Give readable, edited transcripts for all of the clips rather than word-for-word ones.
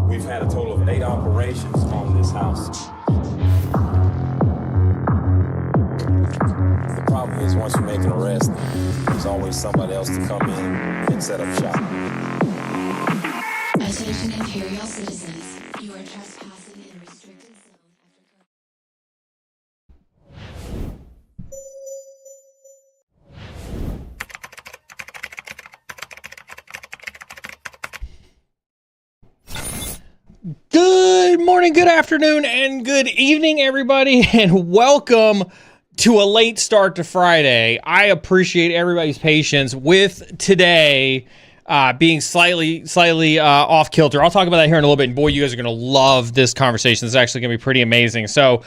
We've had a total of 8 operations on this house. The problem is once you make an arrest, there's always somebody else to come in and set up shop. Attention Imperial citizens, you are trespassing in a restricted zone Good morning, good afternoon, and good evening, everybody, and welcome to a late start to Friday. I appreciate everybody's patience with today being slightly off kilter. I'll talk about that here in a little bit, and boy, you guys are going to love this conversation. This is actually going to be pretty amazing. So,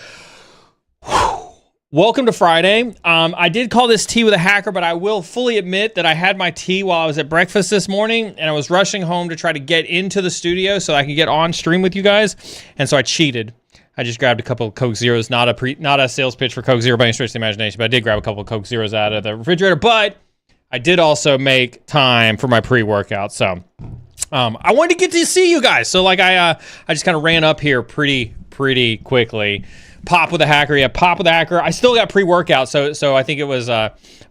welcome to Friday. I did call this tea with a hacker, but I will fully admit that I had my tea while I was at breakfast this morning, and I was rushing home to try to get into the studio so I can get on stream with you guys, and so I cheated. I just grabbed a couple of Coke Zeros, not a sales pitch for Coke Zero by any stretch of the imagination, but I did grab a couple of Coke Zeros out of the refrigerator, but I did also make time for my pre-workout, so I wanted to get to see you guys, so like I just kind of ran up here pretty quickly. Pop with a hacker, yeah, pop with a hacker. I still got pre-workout, so I think it was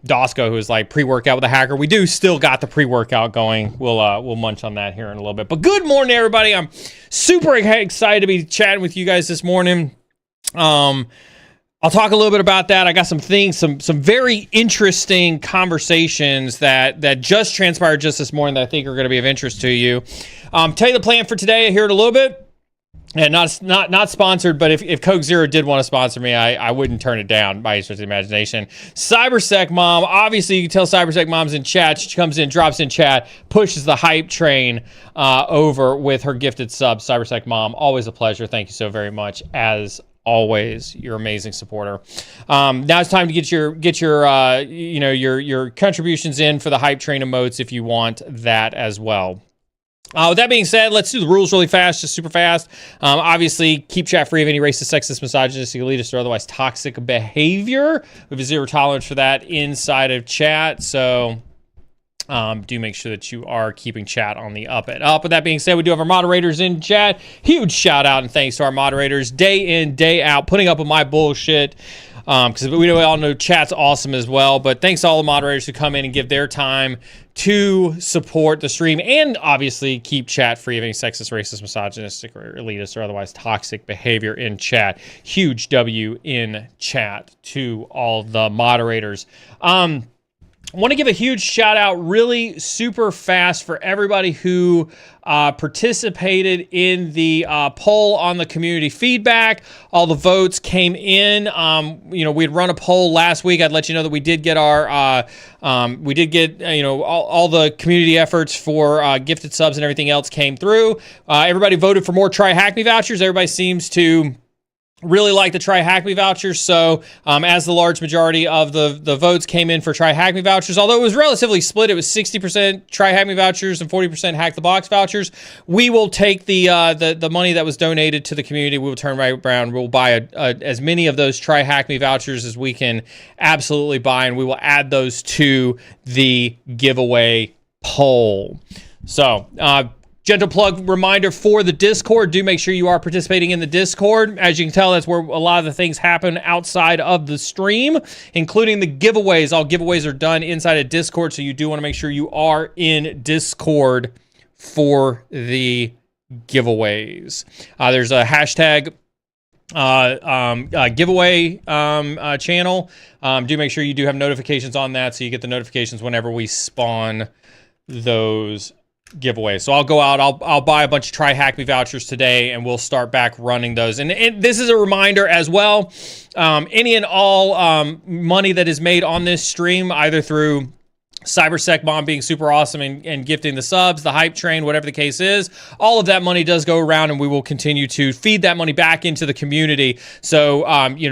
Dosco who was like pre-workout with a hacker. We do still got the pre-workout going. We'll munch on that here in a little bit. But good morning, everybody. I'm super excited to be chatting with you guys this morning. I'll talk a little bit about that. I got some things, some very interesting conversations that just transpired just this morning that I think are going to be of interest to you. Tell you the plan for today here in a little bit. And not sponsored, but if Coke Zero did want to sponsor me, I wouldn't turn it down by any stretch of the imagination. Cybersec Mom, obviously you can tell Cybersec Mom's in chat. She comes in, drops in chat, pushes the hype train over with her gifted sub. Cybersec Mom, always a pleasure. Thank you so very much. As always, you're amazing supporter. Now it's time to get your contributions in for the hype train emotes if you want that as well. With that being said, let's do the rules really fast, just super fast. Obviously, keep chat free of any racist, sexist, misogynistic, elitist, or otherwise toxic behavior. We have a zero tolerance for that inside of chat, so do make sure that you are keeping chat on the up and up. With that being said, we do have our moderators in chat. Huge shout out and thanks to our moderators day in, day out, putting up with my bullshit. because we all know chat's awesome as well. But thanks to all the moderators who come in and give their time to support the stream and obviously keep chat free of any sexist, racist, misogynistic, or elitist or otherwise toxic behavior in chat. Huge W in chat to all the moderators. I want to give a huge shout out really super fast for everybody who participated in the poll on the community feedback. All the votes came in. We had run a poll last week. I'd let you know that we did get all the community efforts for gifted subs and everything else came through. Everybody voted for more Try Hack Me vouchers. Everybody seems to really like the Try Hack Me vouchers. So as the large majority of the votes came in for Try Hack Me vouchers, although it was relatively split, it was 60% Try Hack Me vouchers and 40% Hack the Box vouchers. We will take the money that was donated to the community. We will turn right around. We'll buy as many of those Try Hack Me vouchers as we can absolutely buy, and we will add those to the giveaway poll. So, gentle plug reminder for the Discord. Do make sure you are participating in the Discord. As you can tell, that's where a lot of the things happen outside of the stream, including the giveaways. All giveaways are done inside of Discord, so you do want to make sure you are in Discord for the giveaways. There's a hashtag giveaway channel. Do make sure you do have notifications on that, so you get the notifications whenever we spawn those giveaway. So I'll go out, I'll buy a bunch of Try Hack Me vouchers today, and we'll start back running those. And this is a reminder as well, any and all money that is made on this stream, either through Cybersec Mom being super awesome and gifting the subs, the hype train, whatever the case is, all of that money does go around, and we will continue to feed that money back into the community. So,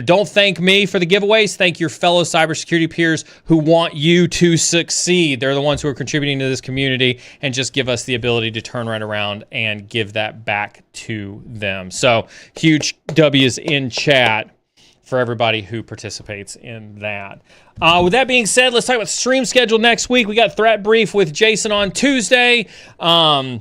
don't thank me for the giveaways. Thank your fellow cybersecurity peers who want you to succeed. They're the ones who are contributing to this community and just give us the ability to turn right around and give that back to them. So, huge W's in chat for everybody who participates in that. With that being said, let's talk about stream schedule next week. We got Threat Brief with Jason on Tuesday. No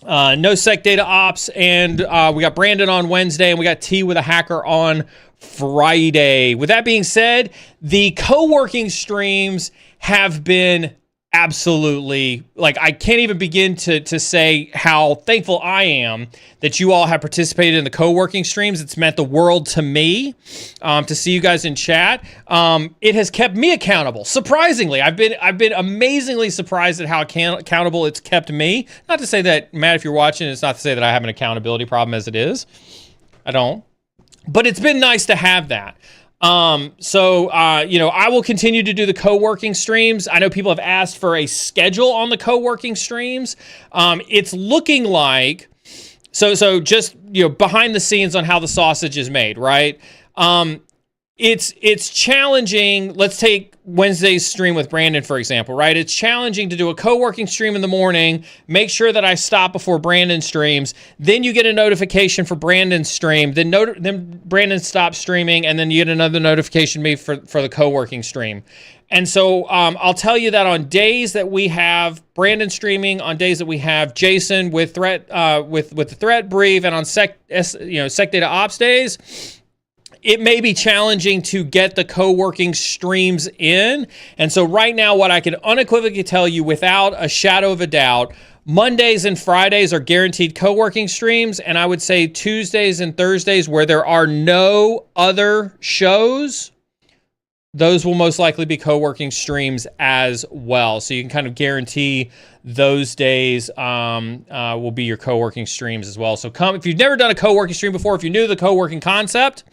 Sec Data Ops, and we got Brandon on Wednesday, and we got T with a Hacker on Friday. With that being said, the co-working streams have been absolutely, I can't even begin to say how thankful I am that you all have participated in the co-working streams. It's meant the world to me to see you guys in chat. It has kept me accountable. Surprisingly, I've been amazingly surprised at how accountable it's kept me. Not to say that, Matt, if you're watching, it's not to say that I have an accountability problem as it is. I don't. But it's been nice to have that. I will continue to do the co-working streams. I know people have asked for a schedule on the co-working streams. It's looking like, so just, behind the scenes on how the sausage is made, right? It's challenging. Let's take Wednesday's stream with Brandon, for example, right? It's challenging to do a co-working stream in the morning, make sure that I stop before Brandon streams, then you get a notification for Brandon's stream, then Brandon stops streaming, and then you get another notification for the co-working stream. And so I'll tell you that on days that we have Brandon streaming, on days that we have Jason with threat with the Threat Brief, and on Sec Data Ops days, it may be challenging to get the co-working streams in. And so right now, what I can unequivocally tell you without a shadow of a doubt, Mondays and Fridays are guaranteed co-working streams. And I would say Tuesdays and Thursdays, where there are no other shows, those will most likely be co-working streams as well. So you can kind of guarantee those days will be your co-working streams as well. So come, if you've never done a co-working stream before, if you're new to the co-working concept,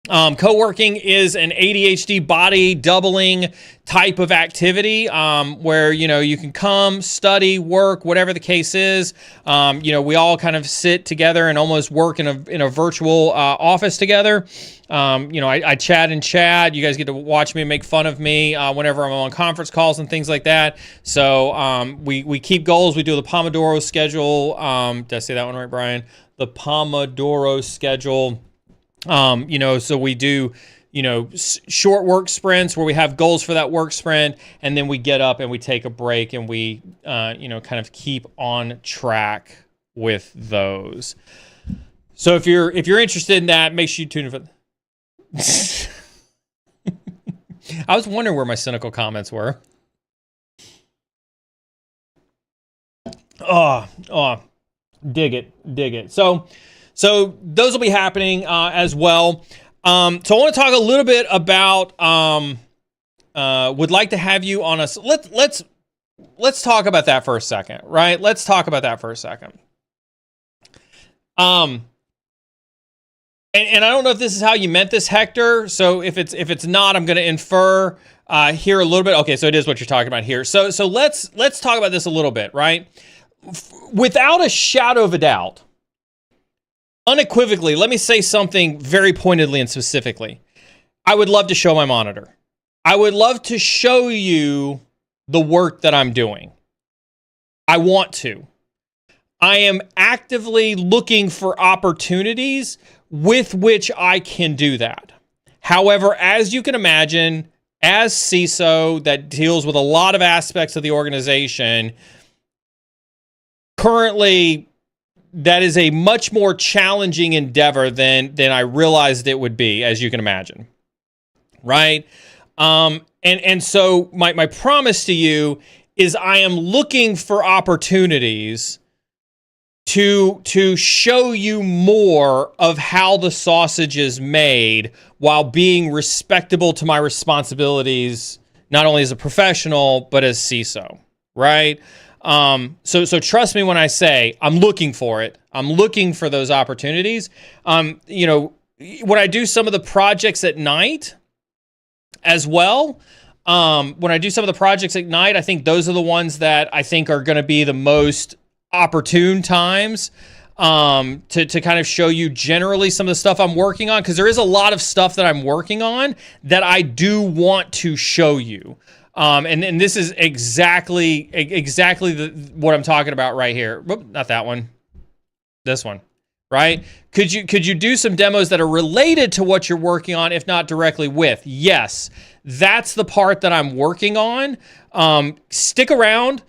co-working is an ADHD body doubling type of activity where, you can come, study, work, whatever the case is. We all kind of sit together and almost work in a virtual office together. I chat and chat. You guys get to watch me and make fun of me whenever I'm on conference calls and things like that. So we keep goals. We do the Pomodoro schedule. Did I say that one right, Brian? The Pomodoro schedule. So we do, short work sprints where we have goals for that work sprint, and then we get up and we take a break and we, kind of keep on track with those. So if you're interested in that, make sure you tune in for I was wondering where my cynical comments were. Dig it. So those will be happening as well. So I want to talk a little bit about. Would like to have you on us. Let's talk about that for a second, right? Let's talk about that for a second. And I don't know if this is how you meant this, Hector. So if it's not, I'm going to infer here a little bit. Okay, so it is what you're talking about here. So let's talk about this a little bit, right? Without a shadow of a doubt, unequivocally, let me say something very pointedly and specifically. I would love to show my monitor. I would love to show you the work that I'm doing. I want to. I am actively looking for opportunities with which I can do that. However, as you can imagine, as CISO that deals with a lot of aspects of the organization, currently that is a much more challenging endeavor than I realized it would be, as you can imagine. Right? And so my promise to you is I am looking for opportunities to show you more of how the sausage is made while being respectable to my responsibilities, not only as a professional, but as CISO, right? So trust me when I say I'm looking for it. I'm looking for those opportunities. When I do some of the projects at night as well, when I do some of the projects at night, I think those are the ones that I think are going to be the most opportune times to kind of show you generally some of the stuff I'm working on, because there is a lot of stuff that I'm working on that I do want to show you. And this is exactly what I'm talking about right here. Whoop, not that one. This one, right? Could you do some demos that are related to what you're working on, if not directly with? Yes, that's the part that I'm working on. Stick around.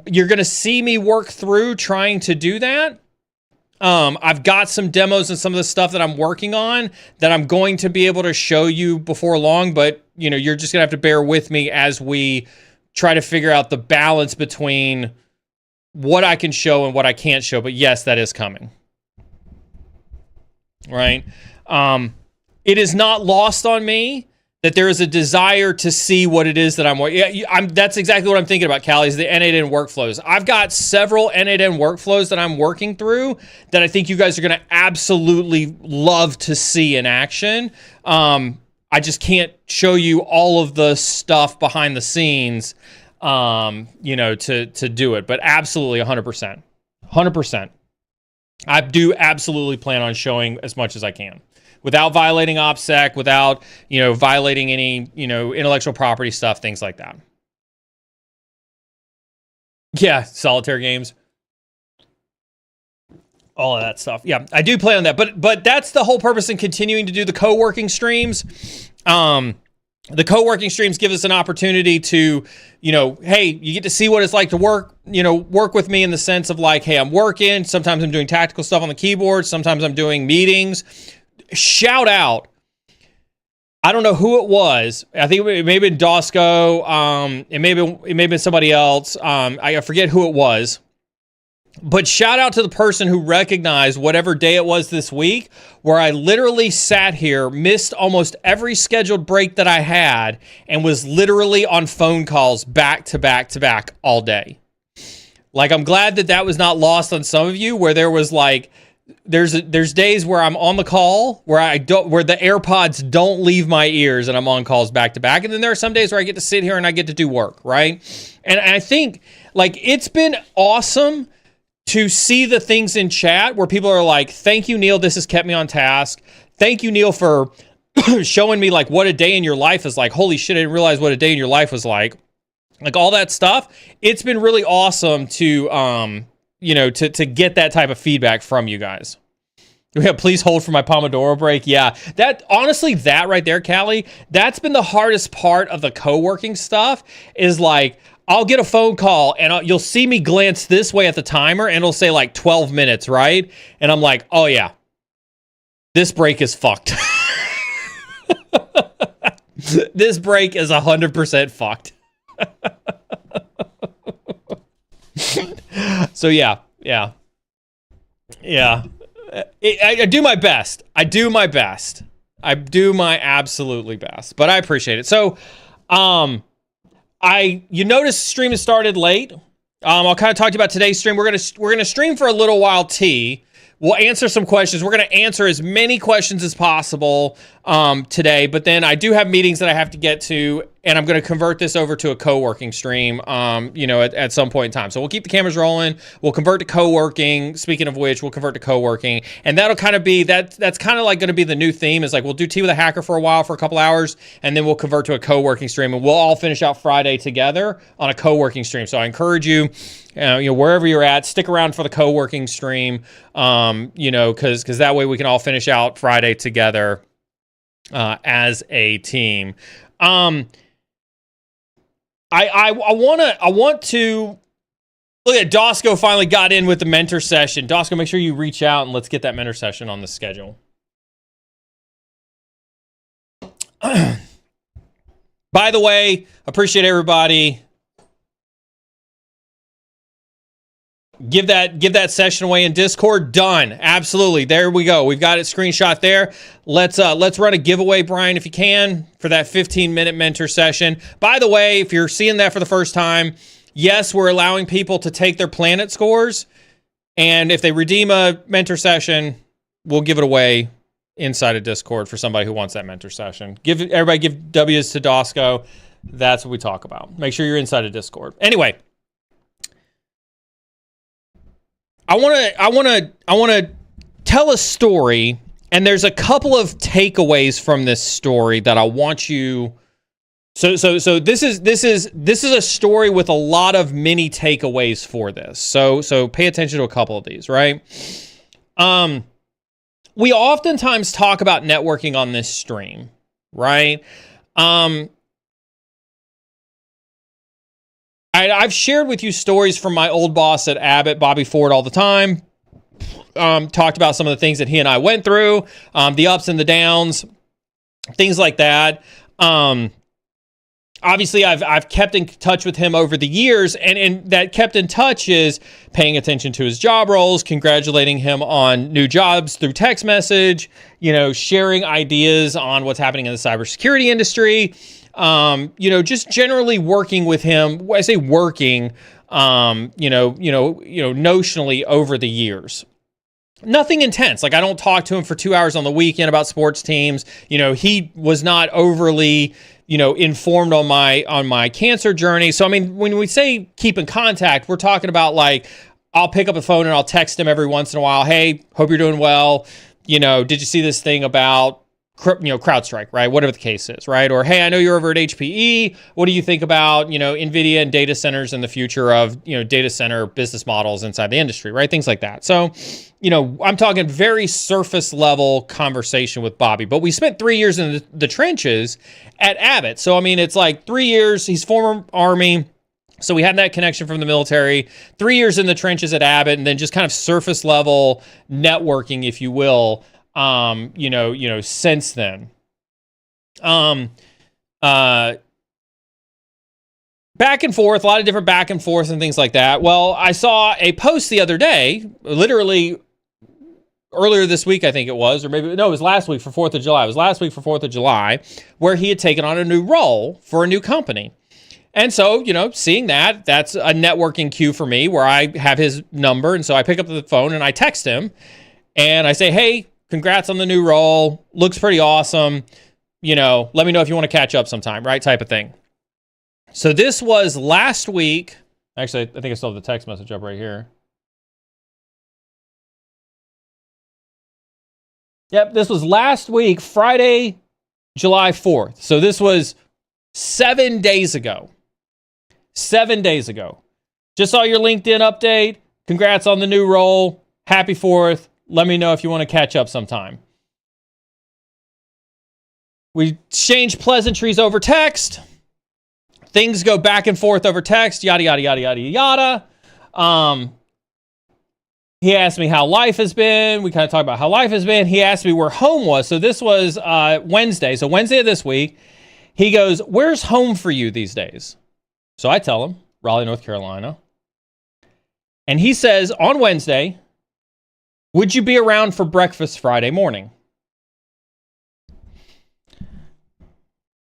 You're going to see me work through trying to do that. I've got some demos and some of the stuff that I'm working on that I'm going to be able to show you before long, but you're just going to have to bear with me as we try to figure out the balance between what I can show and what I can't show. But yes, that is coming. Right? It is not lost on me that there is a desire to see what it is that I'm working. That's exactly what I'm thinking about, Callie, is the N8N workflows. I've got several N8N workflows that I'm working through that I think you guys are going to absolutely love to see in action. I just can't show you all of the stuff behind the scenes, to do it. But absolutely 100%. 100%. I do absolutely plan on showing as much as I can, without violating OPSEC, without, violating any, intellectual property stuff, things like that. Yeah, solitaire games. All of that stuff. Yeah, I do plan on that. But that's the whole purpose in continuing to do the co-working streams. The co-working streams give us an opportunity to, hey, you get to see what it's like to work with me in the sense of like, hey, I'm working. Sometimes I'm doing tactical stuff on the keyboard. Sometimes I'm doing meetings. Shout out. I don't know who it was. I think it may have been Dosco. It may have been somebody else. I forget who it was. But shout out to the person who recognized whatever day it was this week where I literally sat here, missed almost every scheduled break that I had, and was literally on phone calls back to back to back all day. Like, I'm glad that was not lost on some of you, where there was like, there's days where I'm on the call where the AirPods don't leave my ears and I'm on calls back to back. And then there are some days where I get to sit here and I get to do work, right? And I think like it's been awesome to see the things in chat where people are like, thank you, Neil, this has kept me on task. Thank you, Neil, for showing me like what a day in your life is like. Holy shit, I didn't realize what a day in your life was like. Like all that stuff. It's been really awesome to to get that type of feedback from you guys. Yeah, please hold for my Pomodoro break. Yeah, that honestly, that right there, Callie, that's been the hardest part of the co-working stuff is like, I'll get a phone call and you'll see me glance this way at the timer and it'll say like 12 minutes, right? And I'm like, oh yeah, this break is fucked. This break is 100% fucked. So yeah. I do my best. I do my absolutely best, but I appreciate it. So, you notice stream has started late. I'll kind of talk to you about today's stream. We're gonna stream for a little while. We'll answer some questions. We're going to answer as many questions as possible today, but then I do have meetings that I have to get to, and I'm going to convert this over to a co-working stream, at some point in time. So we'll keep the cameras rolling. We'll convert to co-working. Speaking of which, we'll convert to co-working, and that'll kind of be that's kind of like going to be the new theme. Is like we'll do Tea with a Hacker for a while, for a couple hours, and then we'll convert to a co-working stream, and we'll all finish out Friday together on a co-working stream. So I encourage you, wherever you're at, stick around for the co-working stream, because that way we can all finish out Friday together as a team. I want to look at Dosco finally got in with the mentor session. Dosco, make sure you reach out and let's get that mentor session on the schedule. By the way, appreciate everybody. Give that session away in Discord. Done. Absolutely. There we go. We've got it screenshot there. Let's run a giveaway, Brian, if you can, for that 15-minute mentor session. By the way, if you're seeing that for the first time, yes, we're allowing people to take their planet scores, and if they redeem a mentor session, we'll give it away inside of Discord for somebody who wants that mentor session. Everybody give W's to Dosco. That's what we talk about. Make sure you're inside of Discord. Anyway, I want to tell a story, and there's a couple of takeaways from this story that I want you. So this is a story with a lot of mini takeaways for this. So pay attention to a couple of these, right? We oftentimes talk about networking on this stream, right? I've shared with you stories from my old boss at Abbott, Bobby Ford, all the time. Talked about some of the things that he and I went through, the ups and the downs, things like that. Obviously, I've kept in touch with him over the years, and that kept in touch is paying attention to his job roles, congratulating him on new jobs through text message, sharing ideas on what's happening in the cybersecurity industry. Just generally working with him. When I say working, notionally over the years. Nothing intense. Like I don't talk to him for 2 hours on the weekend about sports teams. He was not overly, informed on my cancer journey. So I mean, when we say keep in contact, we're talking about like I'll pick up the phone and I'll text him every once in a while. Hey, hope you're doing well. Did you see this thing about CrowdStrike, right? Whatever the case is, right? Or, hey, I know you're over at HPE. What do you think about, NVIDIA and data centers and the future of, data center business models inside the industry, right? Things like that. So, I'm talking very surface level conversation with Bobby, but we spent 3 years in the trenches at Abbott. So, I mean, it's like 3 years, he's former Army. So we had that connection from the military, 3 years in the trenches at Abbott, and then just kind of surface level networking, if you will, since then. Back and forth, a lot of different back and forth and things like that. Well, I saw a post the other day, literally earlier this week, I think it was, or maybe, no, it was last week for 4th of July. It was last week for 4th of July, where he had taken on a new role for a new company. And so, seeing that's a networking cue for me where I have his number. And so I pick up the phone and I text him and I say, hey, congrats on the new role. Looks pretty awesome. Let me know if you want to catch up sometime, right? Type of thing. So this was last week. Actually, I think I still have the text message up right here. Yep, this was last week, Friday, July 4th. So this was 7 days ago. 7 days ago. Just saw your LinkedIn update. Congrats on the new role. Happy 4th. Let me know if you want to catch up sometime. We exchange pleasantries over text. Things go back and forth over text, yada, yada, yada, yada, yada. He asked me how life has been. We kind of talked about how life has been. He asked me where home was. So this was Wednesday. So Wednesday of this week, He goes, where's home for you these days? So I tell him, Raleigh, North Carolina. And he says, on Wednesday, would you be around for breakfast Friday morning?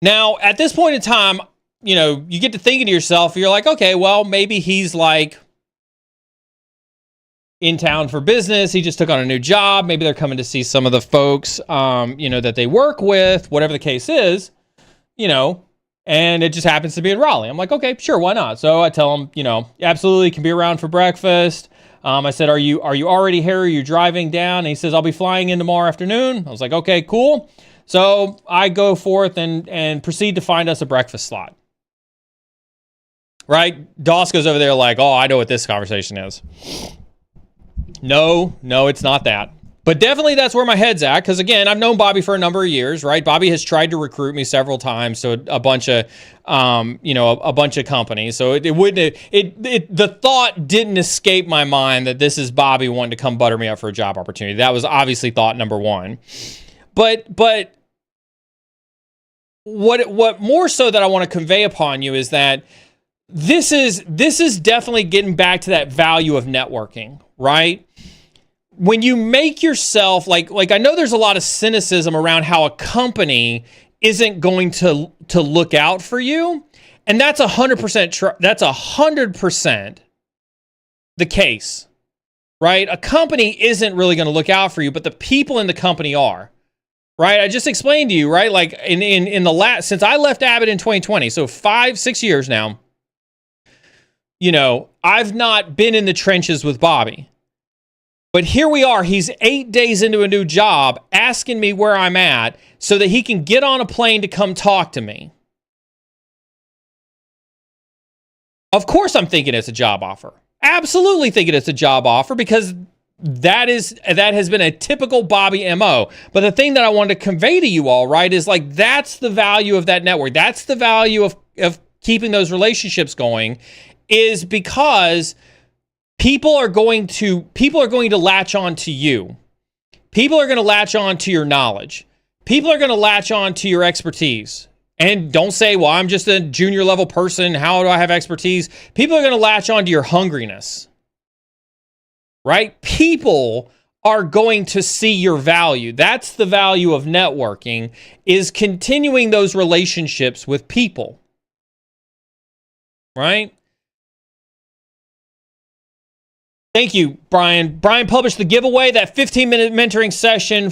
Now, at this point in time, you know, you get to thinking to yourself, you're like, okay, well, maybe he's like in town for business. He just took on a new job. Maybe they're coming to see some of the folks, that they work with, whatever the case is, and it just happens to be in Raleigh. I'm like, okay, sure, why not? So I tell him, absolutely can be around for breakfast. I said, are you already here? Are you driving down? And he says, I'll be flying in tomorrow afternoon. I was like, okay, cool. So I go forth and proceed to find us a breakfast slot. Right? Doss goes over there like, oh, I know what this conversation is. No, it's not that. But definitely that's where my head's at, because again, I've known Bobby for a number of years, right? Bobby has tried to recruit me several times to a bunch of, a bunch of companies. So the thought didn't escape my mind that this is Bobby wanting to come butter me up for a job opportunity. That was obviously thought number one. But what more so that I want to convey upon you is that this is definitely getting back to that value of networking, right? When you make yourself like I know there's a lot of cynicism around how a company isn't going to look out for you, and that's 100% that's 100% the case, right? A company isn't really going to look out for you, but the people in the company are, right? I just explained to you, right? Like in the last, since I left Abbott in 2020, so 5-6 years now, I've not been in the trenches with Bobby. But here we are, he's 8 days into a new job, asking me where I'm at so that he can get on a plane to come talk to me. Of course I'm thinking it's a job offer. Absolutely thinking it's a job offer, because that has been a typical Bobby MO. But the thing that I wanted to convey to you all, right, is like that's the value of that network. That's the value of keeping those relationships going, is because people are going to latch on to you. People are going to latch on to your knowledge. People are going to latch on to your expertise. And don't say, well, I'm just a junior level person. How do I have expertise? People are going to latch on to your hungriness, right? People are going to see your value. That's the value of networking, is continuing those relationships with people, right? Thank you, Brian. Brian published the giveaway. That 15-minute mentoring session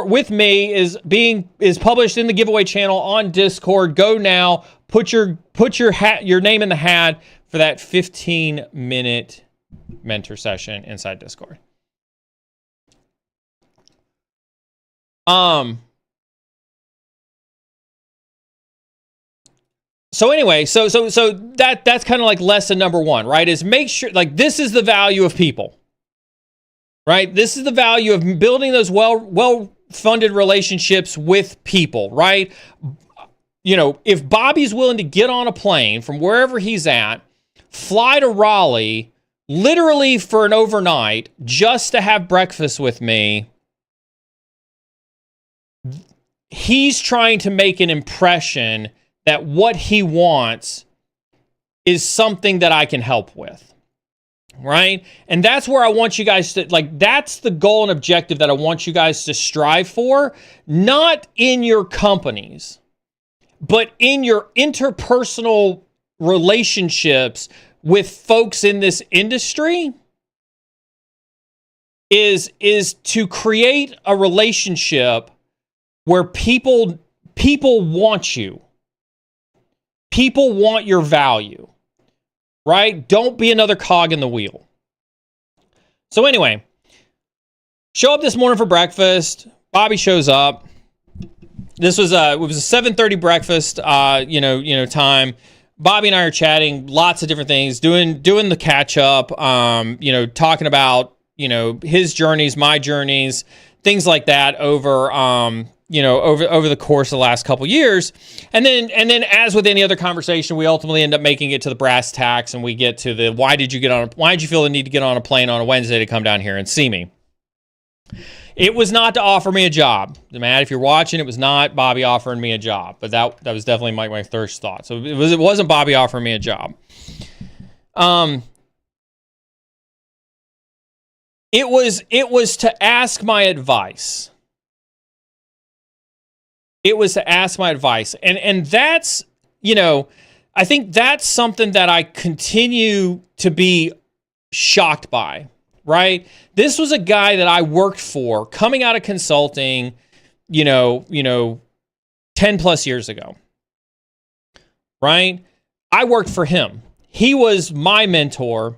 with me is published in the giveaway channel on Discord. Go now. Put your name in the hat for that 15-minute mentor session inside Discord. So anyway, so that's kind of like lesson number one, right? Is make sure, like, this is the value of people, right? This is the value of building those well-funded relationships with people, right? If Bobby's willing to get on a plane from wherever he's at, fly to Raleigh, literally for an overnight, just to have breakfast with me, he's trying to make an impression that what he wants is something that I can help with, right? And that's where I want you guys to, that's the goal and objective that I want you guys to strive for, not in your companies, but in your interpersonal relationships with folks in this industry, is to create a relationship where people want you. People want your value, right? Don't be another cog in the wheel. So anyway, show up this morning for breakfast. Bobby shows up. It was a 7:30 breakfast, time. Bobby and I are chatting lots of different things, doing the catch up, talking about, his journeys, my journeys, things like that over the course of the last couple years. And then as with any other conversation, we ultimately end up making it to the brass tacks, and we get to the, why did you feel the need to get on a plane on a Wednesday to come down here and see me? It was not to offer me a job. Matt, if you're watching, it was not Bobby offering me a job, but that was definitely my first thought. So it wasn't Bobby offering me a job. It was to ask my advice. It was to ask my advice. And that's, I think that's something that I continue to be shocked by, right? This was a guy that I worked for coming out of consulting, 10 plus years ago, right? I worked for him. He was my mentor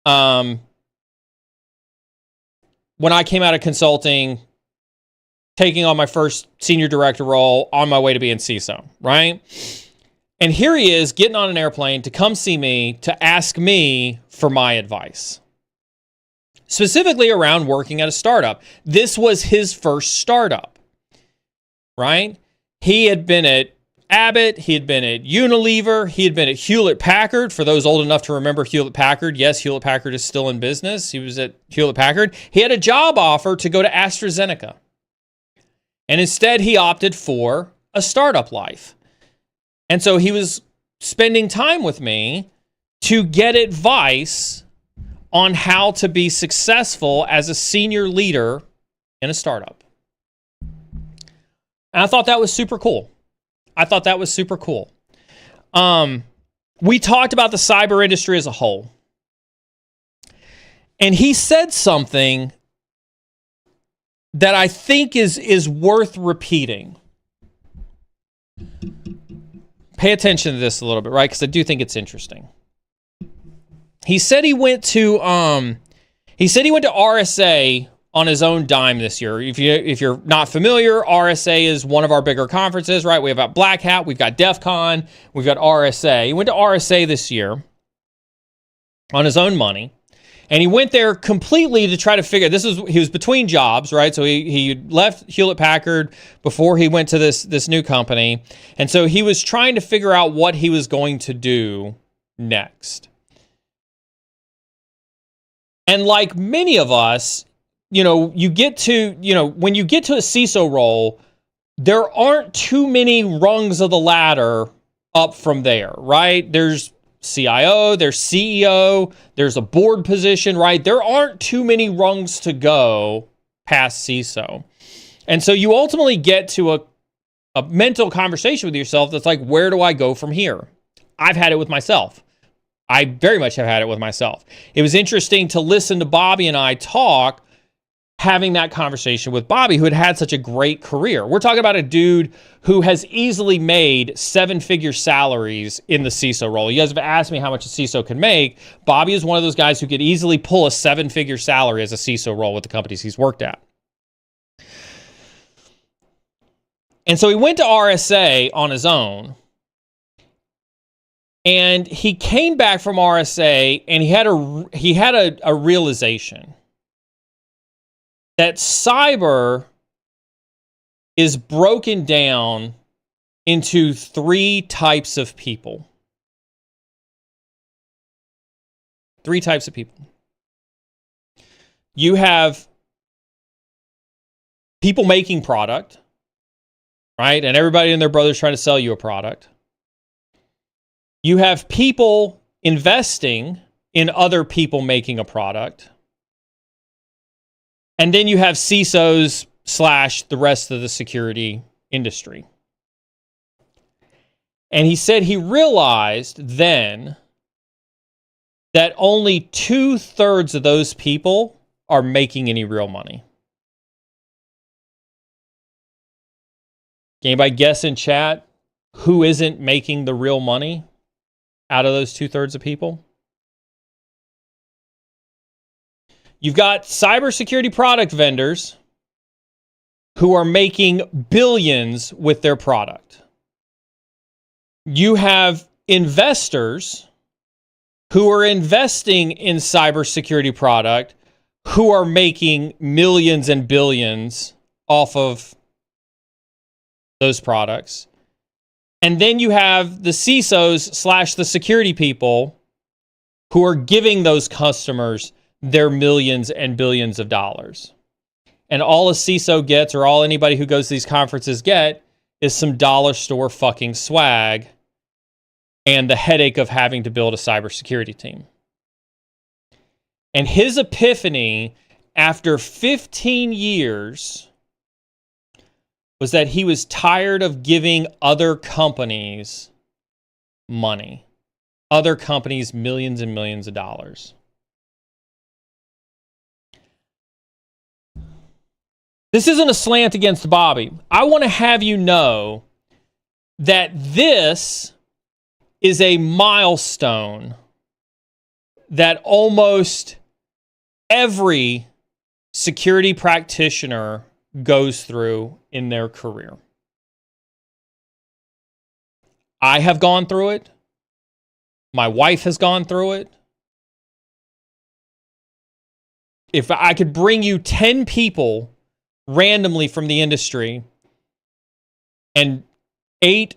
when I came out of consulting, taking on my first senior director role on my way to being CISO, right? And here he is getting on an airplane to come see me, to ask me for my advice, specifically around working at a startup. This was his first startup, right? He had been at Abbott, he had been at Unilever, he had been at Hewlett-Packard. For those old enough to remember Hewlett-Packard, yes, Hewlett-Packard is still in business. He was at Hewlett-Packard. He had a job offer to go to AstraZeneca. And instead, he opted for a startup life. And so he was spending time with me to get advice on how to be successful as a senior leader in a startup. And I thought that was super cool. We talked about the cyber industry as a whole. And he said something that I think is worth repeating. Pay attention to this a little bit, right? Because I do think it's interesting. He said he went to RSA on his own dime this year. If you're not familiar, RSA is one of our bigger conferences, right? We have got Black Hat, we've got DEF CON, we've got RSA. He went to RSA this year on his own money. And he went there completely to try to figure, he was between jobs, right? So he left Hewlett-Packard before he went to this new company. And so he was trying to figure out what he was going to do next. And like many of us, when you get to a CISO role, there aren't too many rungs of the ladder up from there, right? There's CIO, there's CEO, there's a board position, right? There aren't too many rungs to go past CISO. And so you ultimately get to a mental conversation with yourself that's like, where do I go from here? I've had it with myself. I very much have had it with myself. It was interesting to listen to Bobby and I talk, having that conversation with Bobby, who had such a great career. We're talking about a dude who has easily made 7-figure salaries in the CISO role. You guys have asked me how much a CISO can make. Bobby is one of those guys who could easily pull a 7-figure salary as a CISO role with the companies he's worked at. And so he went to RSA on his own. And he came back from RSA and he had a realization that cyber is broken down into 3 types of people. 3 types of people. You have people making product, right? And everybody and their brother's trying to sell you a product. You have people investing in other people making a product. And then you have CISOs / the rest of the security industry. And he said he realized then that only 2/3 of those people are making any real money. Can anybody guess in chat who isn't making the real money out of those 2/3 of people? You've got cybersecurity product vendors who are making billions with their product. You have investors who are investing in cybersecurity product who are making millions and billions off of those products. And then you have the CISOs / the security people who are giving those customers their millions and billions of dollars. and all a CISO gets, or all anybody who goes to these conferences get, is some dollar store fucking swag and the headache of having to build a cybersecurity team. And his epiphany after 15 years was that he was tired of giving other companies money, other companies millions and millions of dollars. This isn't a slant against Bobby. I want to have you know that this is a milestone that almost every security practitioner goes through in their career. I have gone through it. My wife has gone through it. If I could bring you 10 people randomly from the industry, and 8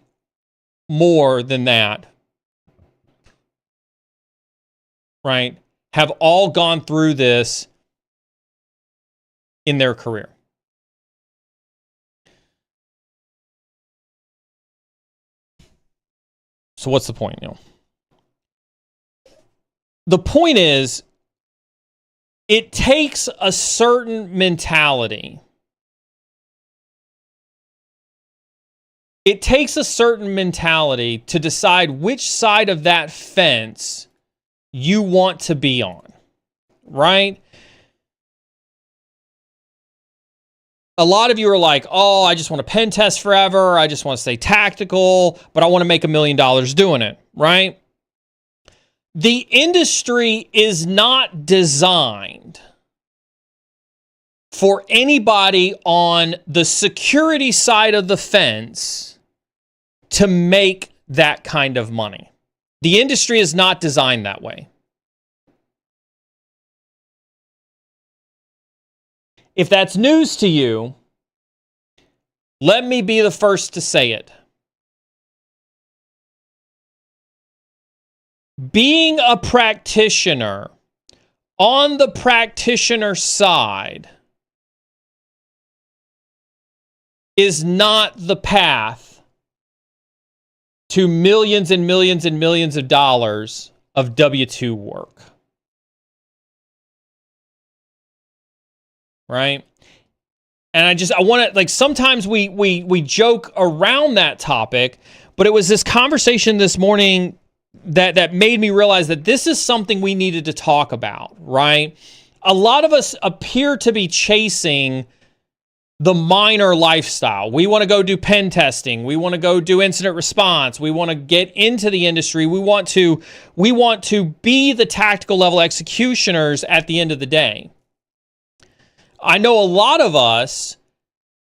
more than that, right, have all gone through this in their career. So what's the point, Neil? The point is, it takes a certain mentality. It takes a certain mentality to decide which side of that fence you want to be on, right? A lot of you are like, oh, I just want to pen test forever. I just want to stay tactical, but I want to make $1 million doing it, right? The industry is not designed for anybody on the security side of the fence to make that kind of money. The industry is not designed that way. If that's news to you, let me be the first to say it. Being a practitioner on the practitioner side is not the path to millions and millions and millions of dollars of W-2 work. Right? And I want to, like, sometimes we joke around that topic, but it was this conversation this morning that made me realize that this is something we needed to talk about, right? A lot of us appear to be chasing the minor lifestyle. We want to go do pen testing. We want to go do incident response. We want to get into the industry. We want to be the tactical level executioners at the end of the day. I know a lot of us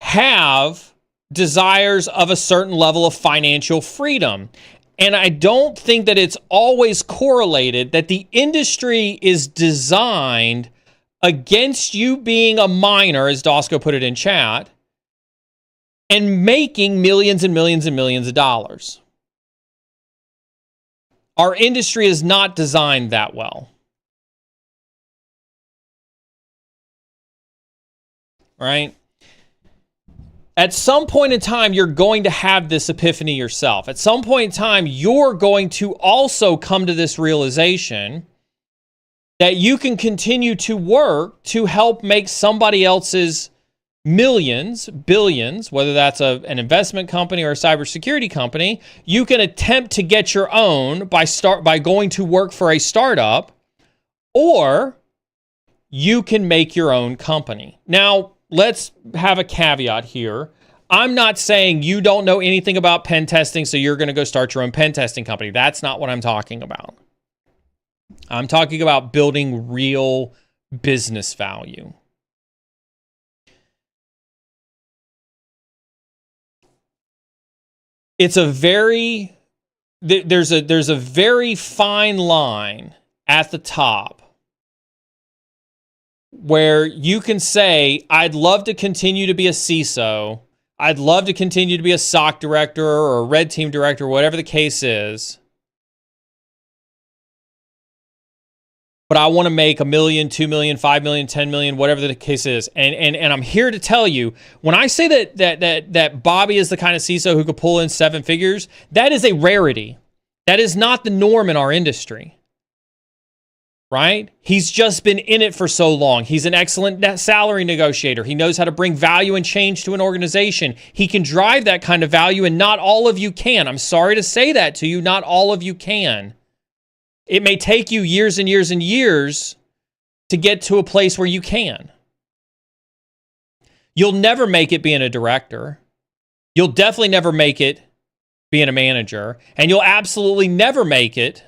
have desires of a certain level of financial freedom. And I don't think that it's always correlated that the industry is designed against you being a miner, as Dosco put it in chat, and making millions and millions and millions of dollars. Our industry is not designed that well. Right? At some point in time, you're going to have this epiphany yourself. At some point in time, you're going to also come to this realization that you can continue to work to help make somebody else's millions, billions, whether that's an investment company or a cybersecurity company. You can attempt to get your own by going to work for a startup, or you can make your own company. Now, let's have a caveat here. I'm not saying you don't know anything about pen testing, so you're going to go start your own pen testing company. That's not what I'm talking about. I'm talking about building real business value. It's a very, there's a very fine line at the top where you can say, I'd love to continue to be a CISO. I'd love to continue to be a SOC director or a red team director, whatever the case is. but I want to make $1 million, $2 million, $5 million, $10 million, whatever the case is. And I'm here to tell you, when I say that Bobby is the kind of CISO who could pull in 7 figures, that is a rarity. That is not the norm in our industry. Right? He's just been in it for so long. He's an excellent salary negotiator. He knows how to bring value and change to an organization. He can drive that kind of value, and not all of you can. I'm sorry to say that to you. Not all of you can. It may take you years and years and years to get to a place where you can. You'll never make it being a director. You'll definitely never make it being a manager. And you'll absolutely never make it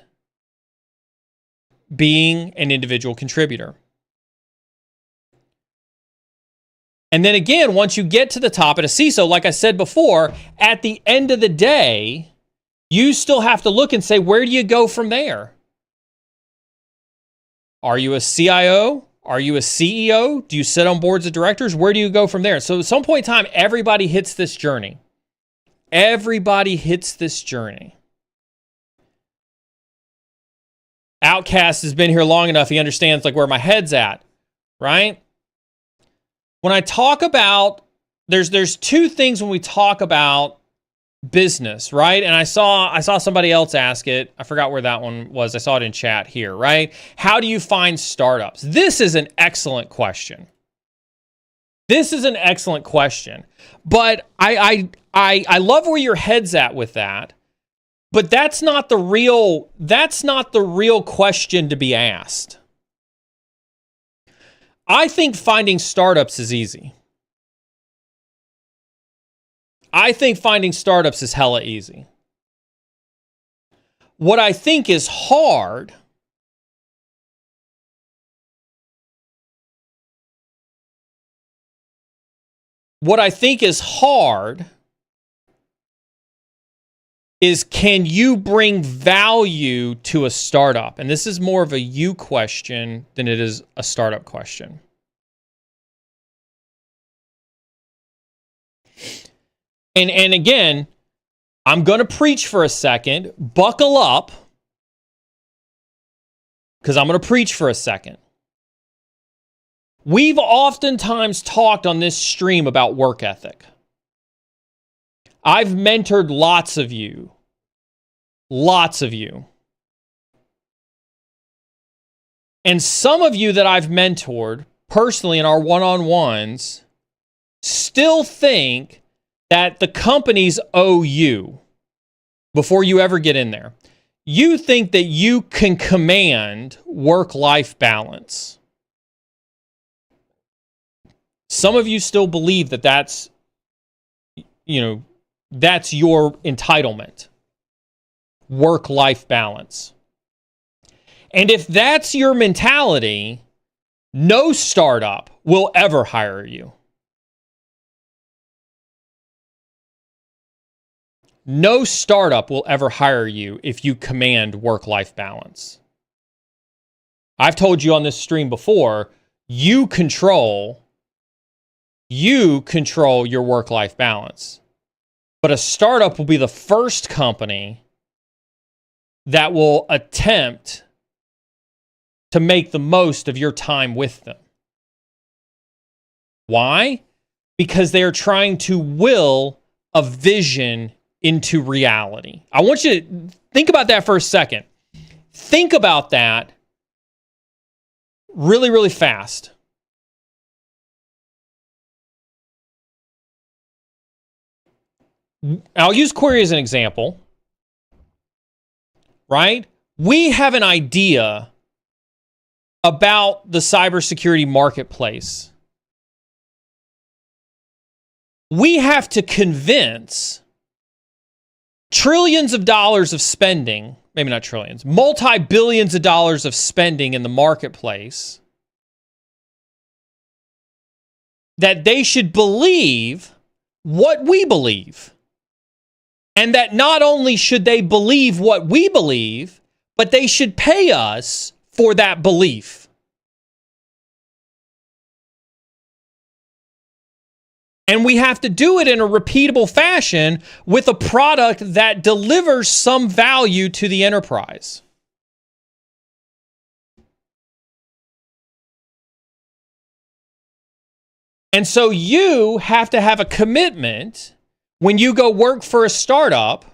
being an individual contributor. And then again, once you get to the top at a CISO, like I said before, at the end of the day, you still have to look and say, where do you go from there? Are you a CIO? Are you a CEO? Do you sit on boards of directors? Where do you go from there? So at some point in time, everybody hits this journey. Everybody hits this journey. Outcast has been here long enough. He understands like where my head's at, right? When I talk about, there's 2 things when we talk about business, right? And I saw somebody else ask it. I forgot where that one was. I saw it in chat here, right? How do you find startups? This is an excellent question. This is an excellent question. But I love where your head's at with that. But that's not the real question to be asked. I think finding startups is easy. I think finding startups is hella easy. What I think is hard is, can you bring value to a startup? And this is more of a you question than it is a startup question. And again, I'm going to preach for a second. Buckle up, because I'm going to preach for a second. We've oftentimes talked on this stream about work ethic. I've mentored lots of you. And some of you that I've mentored personally in our one-on-ones still think that the companies owe you before you ever get in there. You think that you can command work-life balance. Some of you still believe that that's your entitlement. Work-life balance. And if that's your mentality, no startup will ever hire you. No startup will ever hire you if you command work-life balance. I've told you on this stream before, you control your work-life balance. But a startup will be the first company that will attempt to make the most of your time with them. Why? Because they are trying to will a vision into reality. I want you to think about that for a second. Think about that really, really fast. I'll use Query as an example, right? We have an idea about the cybersecurity marketplace. We have to convince trillions of dollars of spending, maybe not trillions, multi-billions of dollars of spending in the marketplace, that they should believe what we believe. And that not only should they believe what we believe, but they should pay us for that belief. And we have to do it in a repeatable fashion with a product that delivers some value to the enterprise. And so you have to have a commitment when you go work for a startup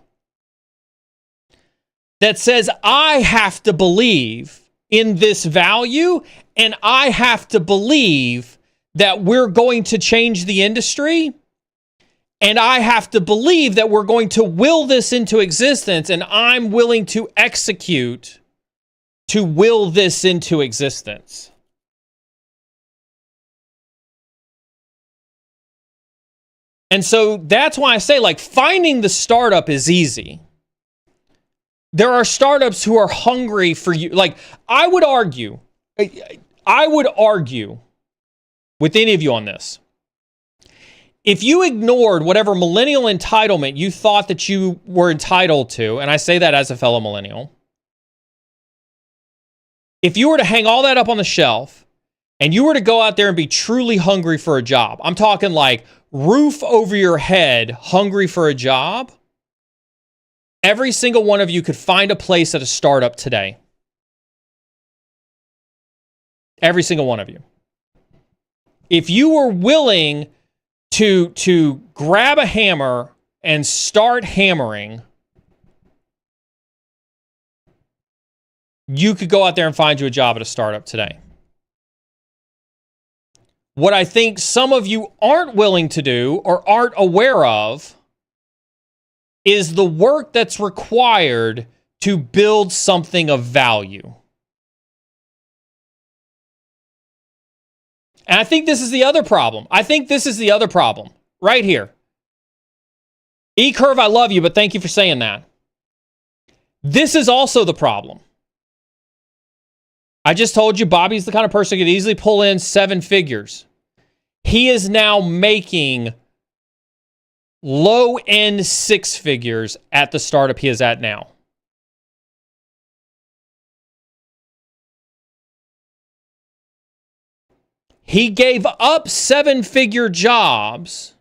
that says, I have to believe in this value, and I have to believe that we're going to change the industry, and I have to believe that we're going to will this into existence, and I'm willing to execute to will this into existence. And so that's why I say, like, finding the startup is easy. There are startups who are hungry for you. Like, I would argue with any of you on this. If you ignored whatever millennial entitlement you thought that you were entitled to, and I say that as a fellow millennial, if you were to hang all that up on the shelf and you were to go out there and be truly hungry for a job, I'm talking like roof over your head, hungry for a job, every single one of you could find a place at a startup today. Every single one of you. If you were willing to grab a hammer and start hammering, you could go out there and find you a job at a startup today. What I think some of you aren't willing to do or aren't aware of is the work that's required to build something of value. And I think this is the other problem. Right here. E-Curve, I love you, but thank you for saying that. This is also the problem. I just told you Bobby's the kind of person who could easily pull in 7 figures. He is now making low-end 6 figures at the startup he is at now. He gave up 7-figure jobs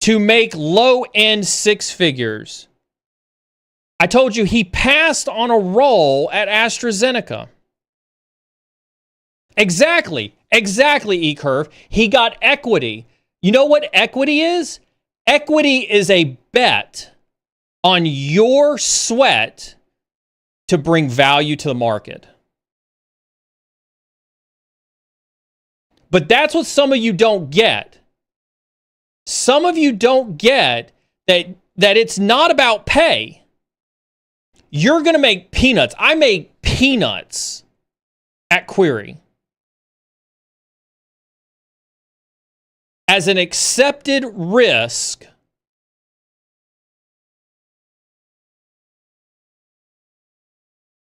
to make low-end 6 figures. I told you he passed on a role at AstraZeneca. Exactly, E-Curve. He got equity. You know what equity is? Equity is a bet on your sweat to bring value to the market. But that's what some of you don't get. Some of you don't get that it's not about pay. You're going to make peanuts. I make peanuts at Query. As an accepted risk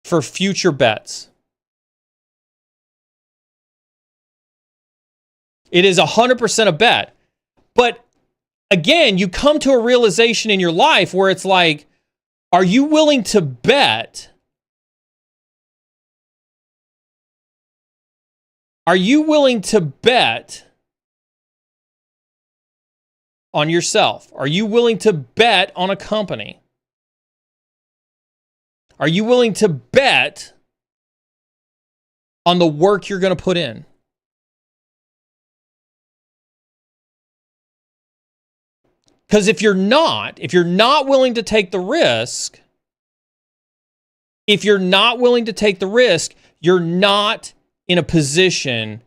for future bets. It is 100% a bet. But again, you come to a realization in your life where it's like, are you willing to bet? Are you willing to bet on yourself? Are you willing to bet on a company? Are you willing to bet on the work you're going to put in? Because if you're not willing to take the risk, you're not in a position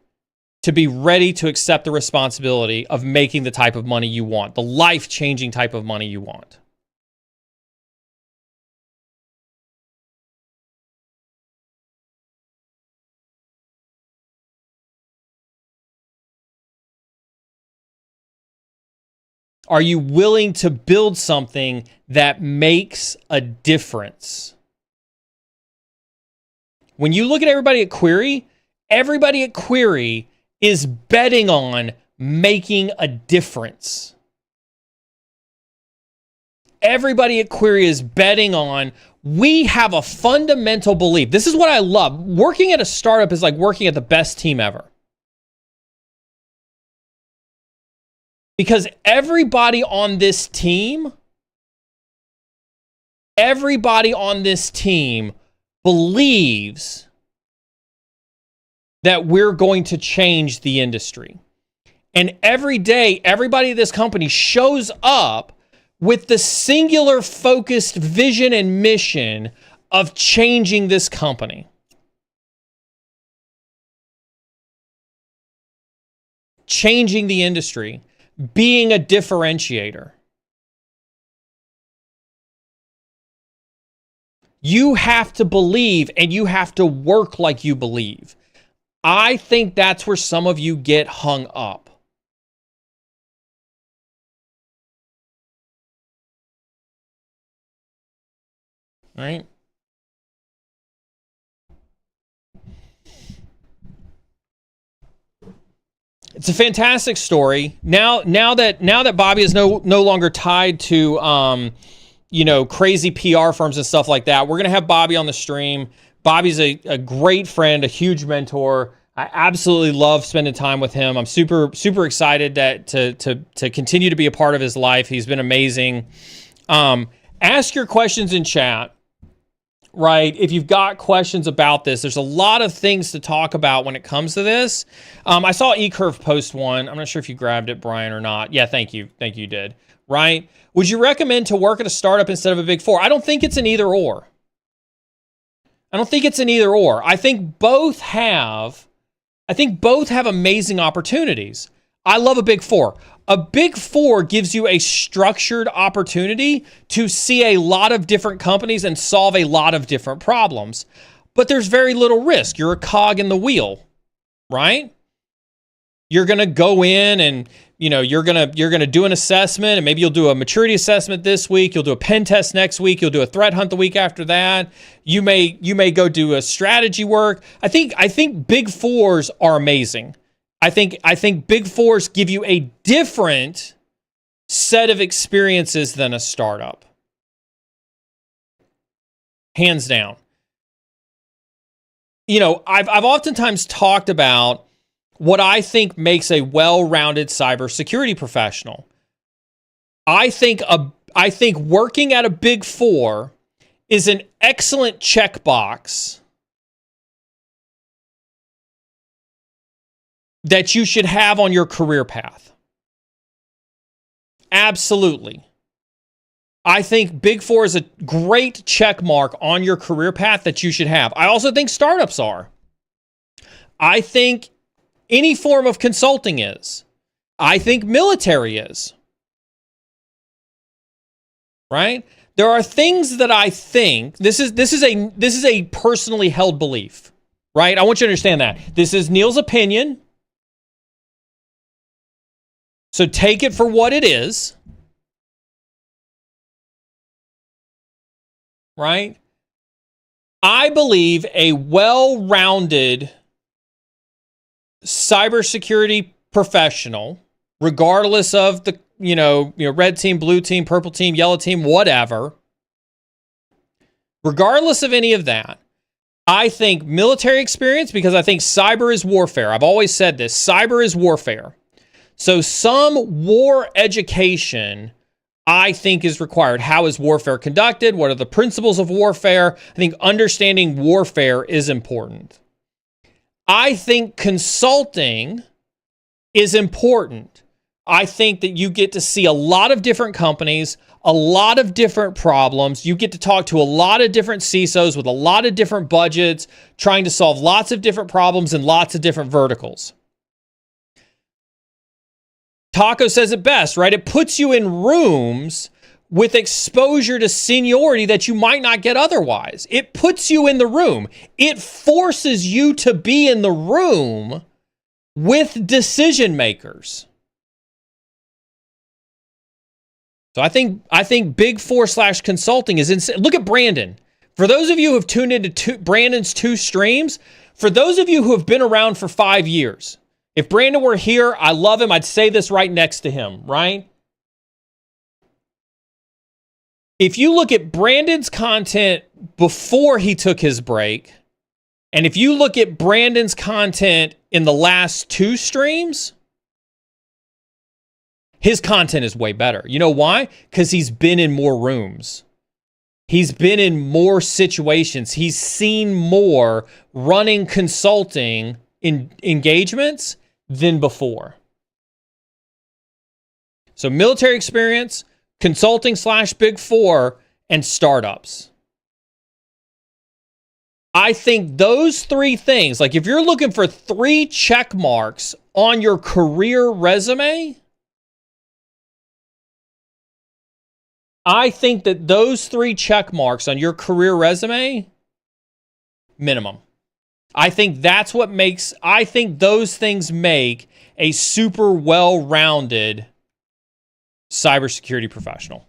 to be ready to accept the responsibility of making the type of money you want, the life-changing type of money you want. Are you willing to build something that makes a difference? When you look at everybody at Query is betting on making a difference. Everybody at Query is betting on, we have a fundamental belief. This is what I love. Working at a startup is like working at the best team ever. Because everybody on this team believes that we're going to change the industry. And every day, everybody at this company shows up with the singular focused vision and mission of changing this company. Changing the industry, being a differentiator. You have to believe and you have to work like you believe. I think that's where some of you get hung up. Right? It's a fantastic story. Now that Bobby is no longer tied to crazy PR firms and stuff like that, we're gonna have Bobby on the stream. Bobby's a great friend, a huge mentor. I absolutely love spending time with him. I'm super excited that to continue to be a part of his life. He's been amazing. Ask your questions in chat. Right? If you've got questions about this, there's a lot of things to talk about when it comes to this. I saw eCurve post one. I'm not sure if you grabbed it, Brian, or not. Yeah, thank you. Thank you, did. Right? Would you recommend to work at a startup instead of a big four? I don't think it's an either or. I think both have amazing opportunities. I love a big four. A big four gives you a structured opportunity to see a lot of different companies and solve a lot of different problems. But there's very little risk. You're a cog in the wheel, right? You're going to go in and, you're going to do an assessment, and maybe you'll do a maturity assessment this week. You'll do a pen test next week. You'll do a threat hunt the week after that. You may go do a strategy work. I think big fours are amazing. I think big fours give you a different set of experiences than a startup. Hands down. I've oftentimes talked about what I think makes a well-rounded cybersecurity professional. I think working at a big four is an excellent checkbox that you should have on your career path. Absolutely. I think Big Four is a great check mark on your career path that you should have. I also think startups are. I think any form of consulting is. I think military is. Right? There are things that I think, this is a personally held belief. Right? I want you to understand that. This is Neil's opinion. So take it for what it is, right? I believe a well-rounded cybersecurity professional, regardless of the, red team, blue team, purple team, yellow team, whatever, regardless of any of that, I think military experience, because I think cyber is warfare. I've always said this, cyber is warfare. So some war education, I think, is required. How is warfare conducted? What are the principles of warfare? I think understanding warfare is important. I think consulting is important. I think that you get to see a lot of different companies, a lot of different problems. You get to talk to a lot of different CISOs with a lot of different budgets, trying to solve lots of different problems in lots of different verticals. Taco says it best, right? It puts you in rooms with exposure to seniority that you might not get otherwise. It puts you in the room. It forces you to be in the room with decision makers. So I think Big Four / consulting is insane. Look at Brandon. For those of you who have tuned into Brandon's 2 streams, for those of you who have been around for 5 years, if Brandon were here, I love him. I'd say this right next to him, right? If you look at Brandon's content before he took his break, and if you look at Brandon's content in the last 2 streams, his content is way better. You know why? Because he's been in more rooms. He's been in more situations. He's seen more running consulting in engagements than before. So military experience, consulting / Big Four, and startups. I think those 3 things, like if you're looking for 3 check marks on your career resume, I think that those 3 check marks on your career resume, minimum. I think that's what makes, I think those things make a super well-rounded cybersecurity professional.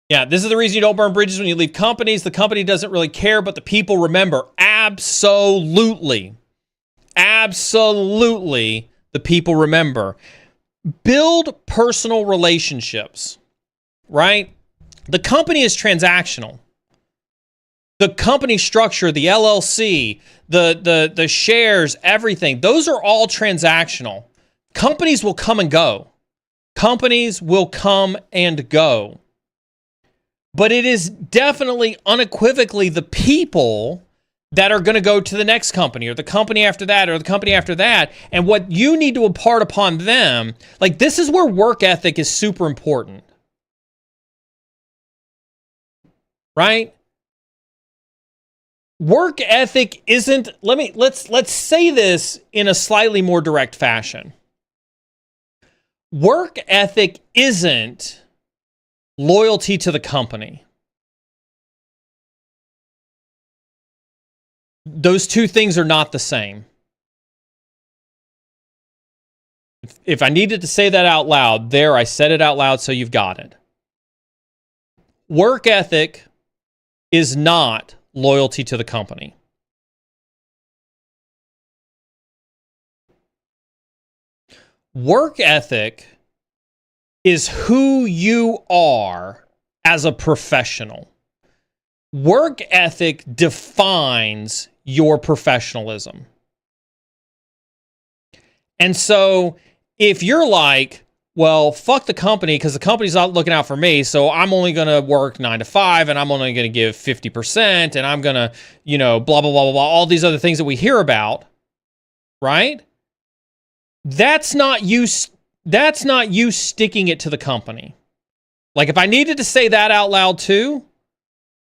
Yeah, this is the reason you don't burn bridges when you leave companies. The company doesn't really care, but the people remember. Absolutely. Absolutely, the people remember. Build personal relationships, right? The company is transactional. The company structure, the LLC, the shares, everything, those are all transactional. Companies will come and go. Companies will come and go. But it is definitely unequivocally the people that are going to go to the next company or the company after that or the company after that. And what you need to impart upon them, like this is where work ethic is super important. Right? Work ethic isn't, let's say this in a slightly more direct fashion. Work ethic isn't loyalty to the company. Those 2 things are not the same. If I needed to say that out loud, there, I said it out loud, so you've got it. Work ethic is not loyalty to the company. Work ethic is who you are as a professional. Work ethic defines your professionalism. And so if you're like, well, fuck the company because the company's not looking out for me, so I'm only going to work 9 to 5 and I'm only going to give 50% and I'm going to, blah, blah, blah, blah, blah, all these other things that we hear about, right? That's not you sticking it to the company. Like if I needed to say that out loud too,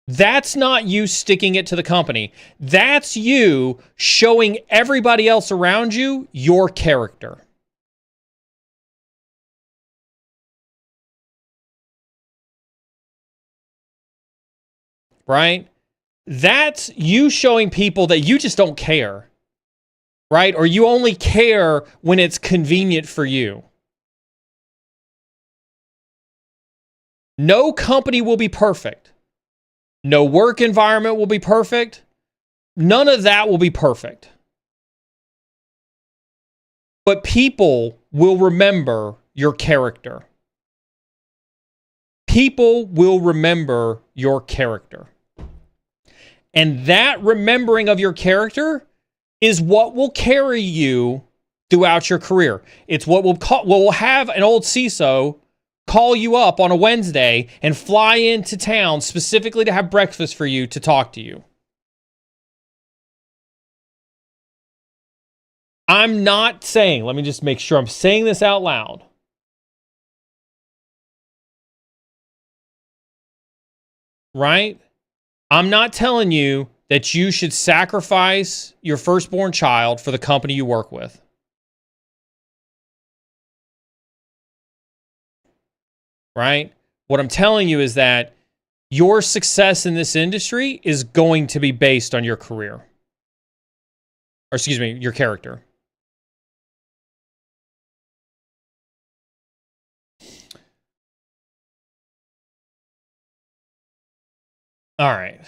that's not you sticking it to the company. That's you showing everybody else around you your character. Right? That's you showing people that you just don't care. Right? Or you only care when it's convenient for you. No company will be perfect. No work environment will be perfect. None of that will be perfect. But people will remember your character. People will remember your character. And that remembering of your character is what will carry you throughout your career. It's what will have an old CISO call you up on a Wednesday and fly into town specifically to have breakfast for you to talk to you. I'm not saying, let me just make sure I'm saying this out loud. Right? I'm not telling you that you should sacrifice your firstborn child for the company you work with. Right? What I'm telling you is that your success in this industry is going to be based on your career. Or excuse me, your character. All right.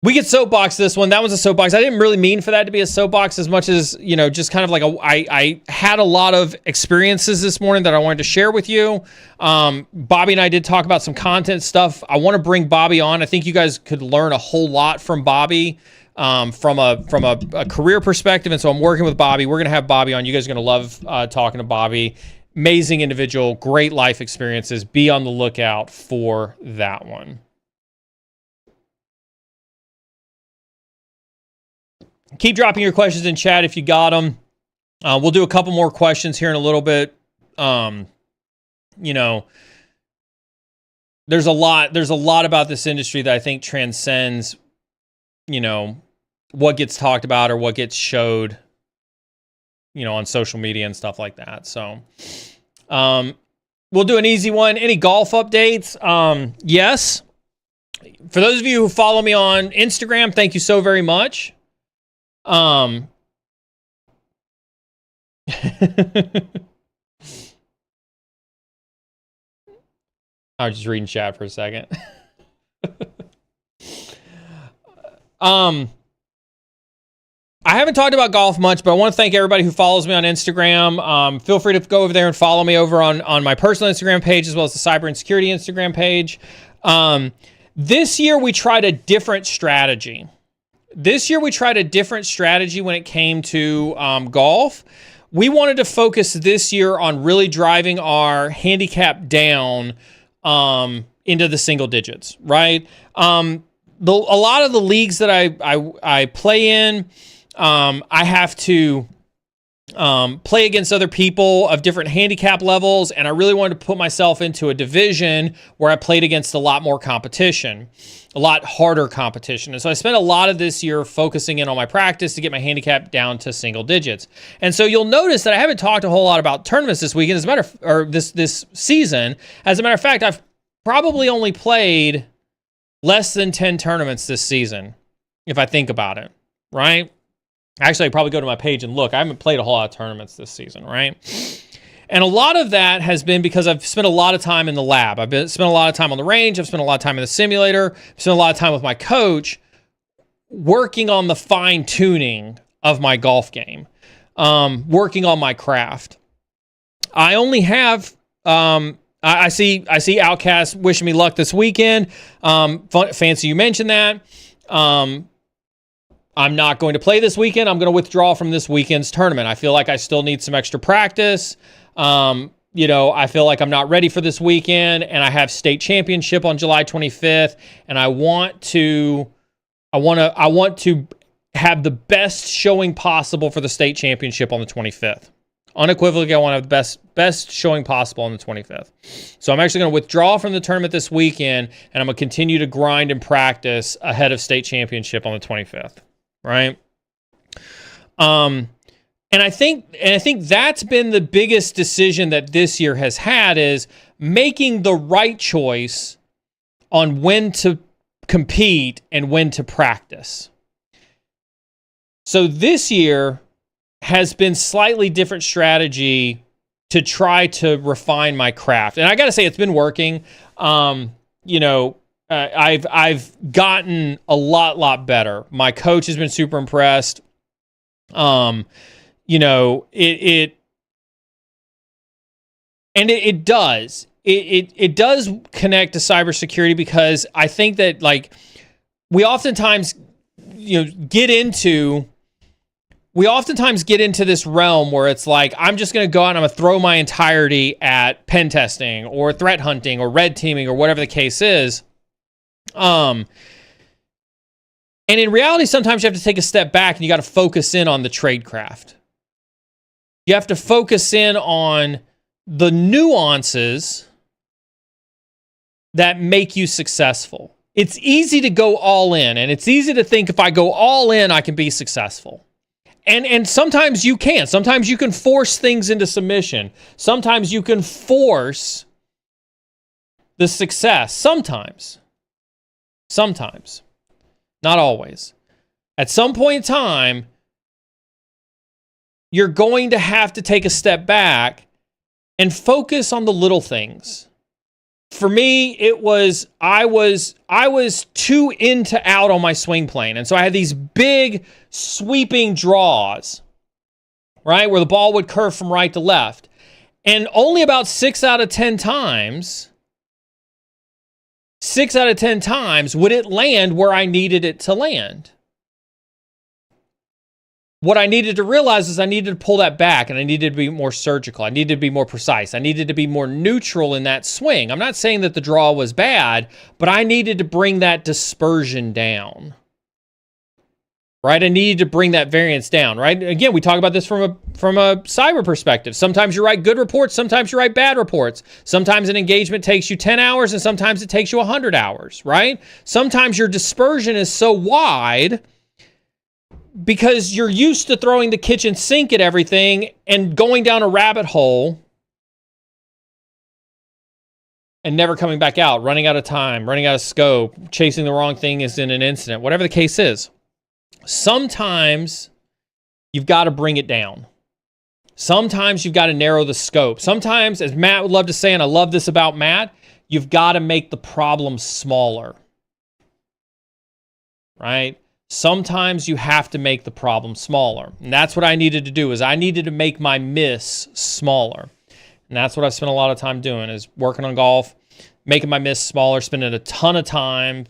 We get soapbox this one. That was a soapbox. I didn't really mean for that to be a soapbox as much as, just kind of like I had a lot of experiences this morning that I wanted to share with you. Bobby and I did talk about some content stuff. I want to bring Bobby on. I think you guys could learn a whole lot from Bobby from a career perspective. And so I'm working with Bobby. We're going to have Bobby on. You guys are going to love talking to Bobby. Amazing individual, great life experiences. Be on the lookout for that one. keep dropping your questions in chat if you got them. We'll do a couple more questions here in a little bit. You know, there's a lot about this industry that I think transcends, you know, what gets talked about or what gets showed, you know, on social media and stuff like that. So, we'll do an easy one. Any golf updates? Yes. For those of you who follow me on Instagram, thank you so very much. I was just reading chat for a second. I haven't talked about golf much, but I want to thank everybody who follows me on Instagram. Feel free to go over there and follow me over on my personal Instagram page, as well as the Cyber and Security Instagram page. This year, we tried a different strategy. When it came to golf. We wanted to focus this year on really driving our handicap down into the single digits, right? A lot of the leagues that I play in, I have to play against other people of different handicap levels, and I really wanted to put myself into a division where I played against a lot more competition, a lot harder competition. And so I spent a lot of this year focusing in on my practice to get my handicap down to single digits. And so you'll notice that I haven't talked a whole lot about tournaments this weekend, this season. As a matter of fact, I've probably only played less than 10 tournaments this season, if I think about it, right? Actually, I probably go to my page and look. I haven't played a whole lot of tournaments this season, right? And a lot of that has been because I've spent a lot of time in the lab. Spent a lot of time on the range. I've spent a lot of time in the simulator. I've spent a lot of time with my coach working on the fine-tuning of my golf game, working on my craft. I only have... I see Outcast wishing me luck this weekend. Fancy you mentioned that. I'm not going to play this weekend. I'm going to withdraw from this weekend's tournament. I feel like I still need some extra practice. You know, I feel like I'm not ready for this weekend, and I have state championship on July 25th, and I want to have the best showing possible for the state championship on the 25th. Unequivocally, I want to have the best showing possible on the 25th. So I'm actually going to withdraw from the tournament this weekend, and I'm going to continue to grind and practice ahead of state championship on the 25th. Right. And I think that's been the biggest decision that this year has had, is making the right choice on when to compete and when to practice. So this year has been slightly different strategy to try to refine my craft. And I got to say, it's been working. You know, I've gotten a lot better. My coach has been super impressed. You know, it does connect to cybersecurity, because I think that, like, we oftentimes get into this realm where it's like, I'm just going to go out and I'm going to throw my entirety at pen testing or threat hunting or red teaming or whatever the case is. And in reality, sometimes you have to take a step back and you got to focus in on the tradecraft. You have to focus in on the nuances that make you successful. It's easy to go all in, and it's easy to think, if I go all in, I can be successful. And sometimes you can. Sometimes you can force things into submission. Sometimes you can force the success. Sometimes. Not always. At some point in time, you're going to have to take a step back and focus on the little things. For me, I was too in to out on my swing plane. And so I had these big sweeping draws, right, where the ball would curve from right to left. And only about 6 out of 10 times would it land where I needed it to land. What I needed to realize is I needed to pull that back, and I needed to be more surgical. I needed to be more precise. I needed to be more neutral in that swing. I'm not saying that the draw was bad, but I needed to bring that dispersion down. right? I needed to bring that variance down, right? Again, we talk about this from a cyber perspective. Sometimes you write good reports, sometimes you write bad reports. Sometimes an engagement takes you 10 hours and sometimes it takes you 100 hours, right? Sometimes your dispersion is so wide because you're used to throwing the kitchen sink at everything and going down a rabbit hole and never coming back out, running out of time, running out of scope, chasing the wrong thing is in an incident, whatever the case is. Sometimes you've got to bring it down. Sometimes you've got to narrow the scope. Sometimes, as Matt would love to say, and I love this about Matt, you've got to make the problem smaller, right? Sometimes you have to make the problem smaller. And that's what I needed to do, is I needed to make my miss smaller. And that's what I've spent a lot of time doing, is working on golf, making my miss smaller, spending a ton of time.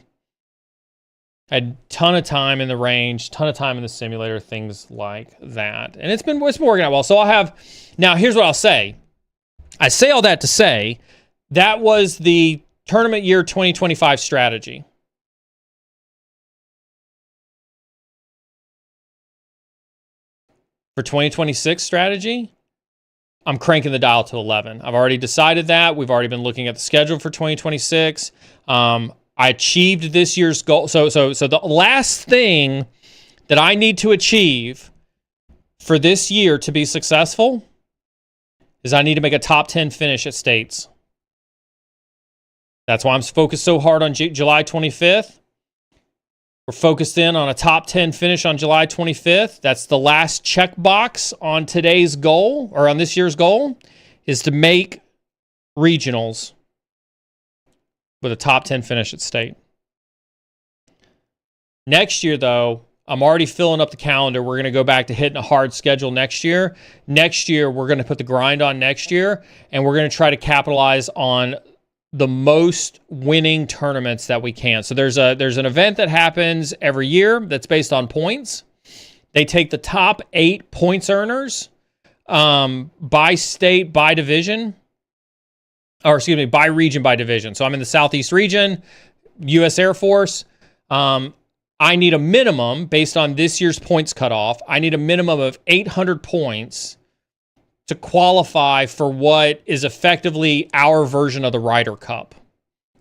I had a ton of time in the range, ton of time in the simulator, things like that. And it's been working out well. So now here's what I'll say. I say all that to say that was the tournament year 2025 strategy. For 2026 strategy, I'm cranking the dial to 11. I've already decided that. We've already been looking at the schedule for 2026. I achieved this year's goal. So the last thing that I need to achieve for this year to be successful is I need to make a top 10 finish at States. That's why I'm focused so hard on July 25th. We're focused in on a top 10 finish on July 25th. That's the last checkbox on today's goal, or on this year's goal, is to make regionals with a top 10 finish at State. Next year, though, I'm already filling up the calendar. We're going to go back to hitting a hard schedule next year. Next year, we're going to put the grind on next year, and we're going to try to capitalize on the most winning tournaments that we can. So there's an event that happens every year that's based on points. They take the top 8 points earners by state, by division, or excuse me, by region, by division. So I'm in the Southeast region, U.S. Air Force. I need a minimum, based on this year's points cutoff, I need a minimum of 800 points to qualify for what is effectively our version of the Ryder Cup.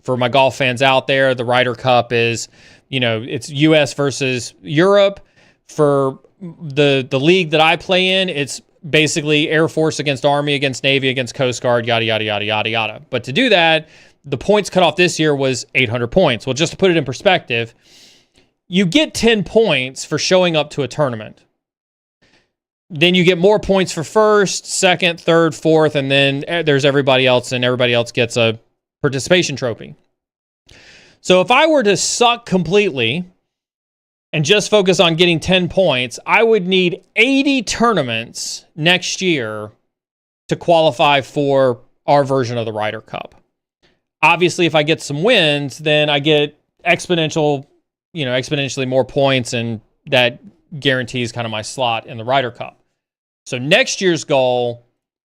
For my golf fans out there, the Ryder Cup is, it's U.S. versus Europe. For the league that I play in, it's basically Air Force against Army, against Navy, against Coast Guard, yada, yada, yada, yada, yada. But to do that, the points cutoff this year was 800 points. Well, just to put it in perspective, you get 10 points for showing up to a tournament. Then you get more points for first, second, third, fourth, and then there's everybody else, and everybody else gets a participation trophy. So if I were to suck completely and just focus on getting 10 points, I would need 80 tournaments next year to qualify for our version of the Ryder Cup. Obviously, if I get some wins, then I get exponentially more points, and that guarantees kind of my slot in the Ryder Cup. So next year's goal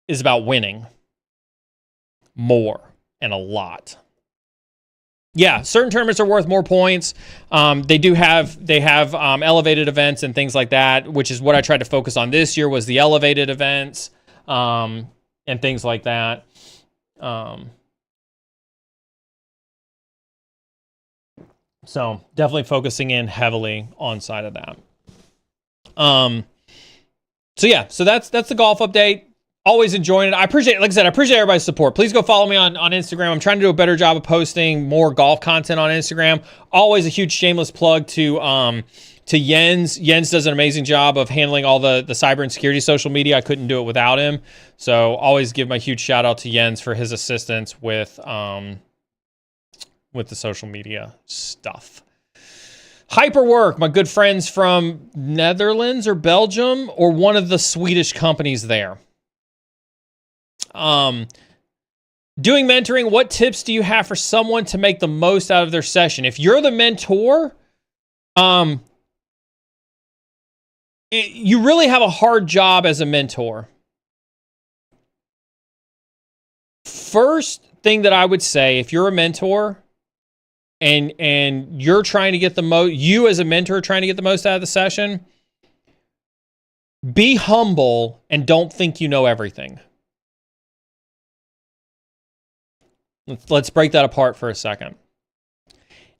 is about winning more and a lot. Yeah, certain tournaments are worth more points. They have elevated events and things like that, which is what I tried to focus on this year, was the elevated events and things like that. So definitely focusing in heavily on side of that. So that's the golf update. Always enjoying it. I appreciate everybody's support. Please go follow me on Instagram. I'm trying to do a better job of posting more golf content on Instagram. Always a huge shameless plug to Jens. Jens does an amazing job of handling all the cyber and security social media. I couldn't do it without him. So always give my huge shout out to Jens for his assistance with the social media stuff. Hyperwork, my good friends from Netherlands or Belgium or one of the Swedish companies there. Doing mentoring, what tips do you have for someone to make the most out of their session? If you're the mentor, you really have a hard job as a mentor. First thing that I would say, if you're a mentor, and you're trying to get the most, you as a mentor trying to get the most out of the session, be humble and don't think you know everything. Let's break that apart for a second.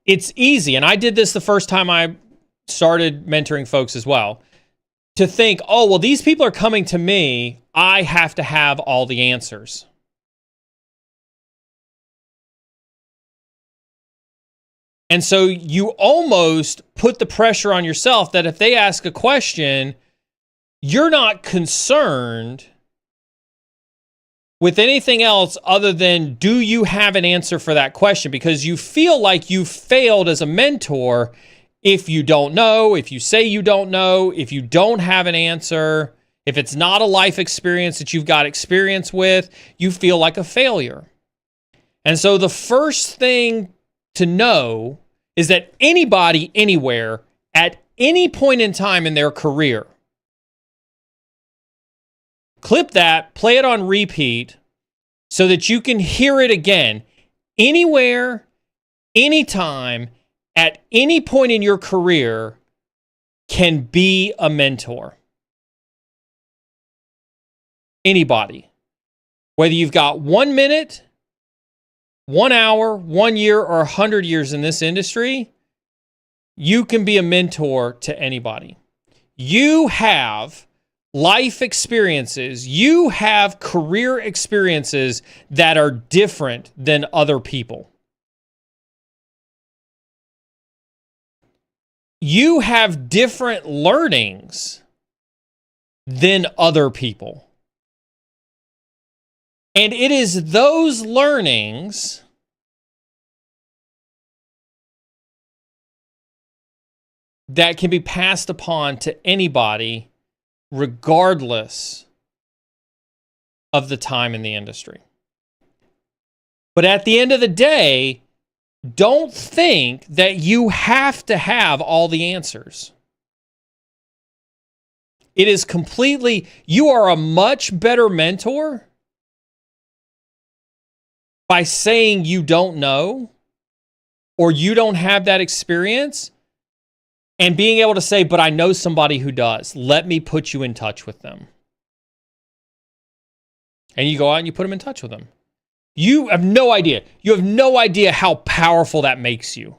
It's easy, and I did this the first time I started mentoring folks as well, to think, oh, well, these people are coming to me, I have to have all the answers. And so you almost put the pressure on yourself that if they ask a question, you're not concerned with anything else other than, do you have an answer for that question? Because you feel like you failed as a mentor if you don't know, if you say you don't know, if you don't have an answer, if it's not a life experience that you've got experience with, you feel like a failure. And so the first thing to know is that anybody, anywhere, at any point in time in their career, clip that, play it on repeat so that you can hear it again. Anywhere, anytime, at any point in your career can be a mentor. Anybody. Whether you've got 1 minute, 1 hour, 1 year, or 100 years in this industry, you can be a mentor to anybody. You have life experiences, you have career experiences that are different than other people. You have different learnings than other people. And it is those learnings that can be passed upon to anybody regardless of the time in the industry. But at the end of the day, don't think that you have to have all the answers. It is completely, you are a much better mentor by saying you don't know or you don't have that experience and being able to say, but I know somebody who does. Let me put you in touch with them. And you go out and you put them in touch with them. You have no idea. You have no idea how powerful that makes you.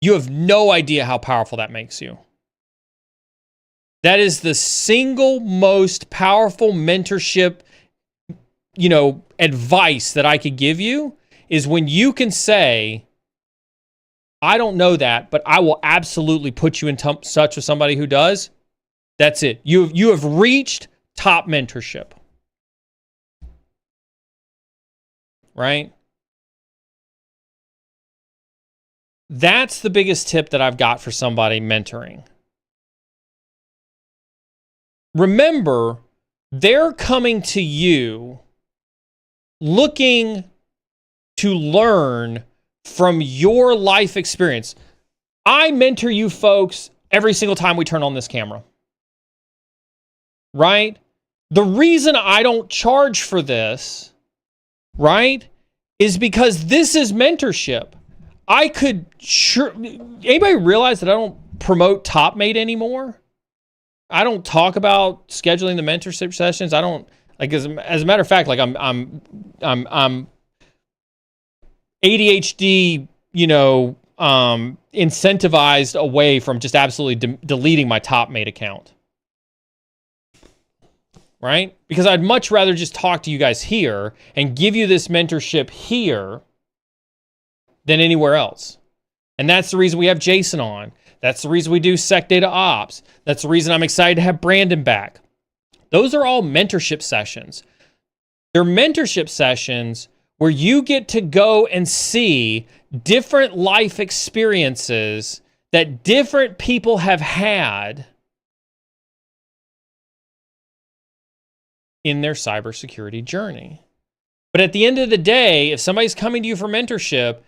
You have no idea how powerful that makes you. That is the single most powerful mentorship, advice that I could give you, is when you can say, I don't know that, but I will absolutely put you in touch with somebody who does. That's it. You have reached top mentorship. Right? That's the biggest tip that I've got for somebody mentoring. Remember, they're coming to you looking to learn from your life experience. I mentor you folks every single time we turn on this camera. Right? The reason I don't charge for this, right, is because this is mentorship. Anybody realize that I don't promote TopMate anymore? I don't talk about scheduling the mentorship sessions. I don't, as a matter of fact, I'm ADHD, incentivized away from just absolutely deleting my TopMate account. Right? Because I'd much rather just talk to you guys here and give you this mentorship here than anywhere else. And that's the reason we have Jason on. That's the reason we do Sec Data Ops. That's the reason I'm excited to have Brandon back. Those are all mentorship sessions. They're mentorship sessions where you get to go and see different life experiences that different people have had in their cybersecurity journey. But at the end of the day, if somebody's coming to you for mentorship,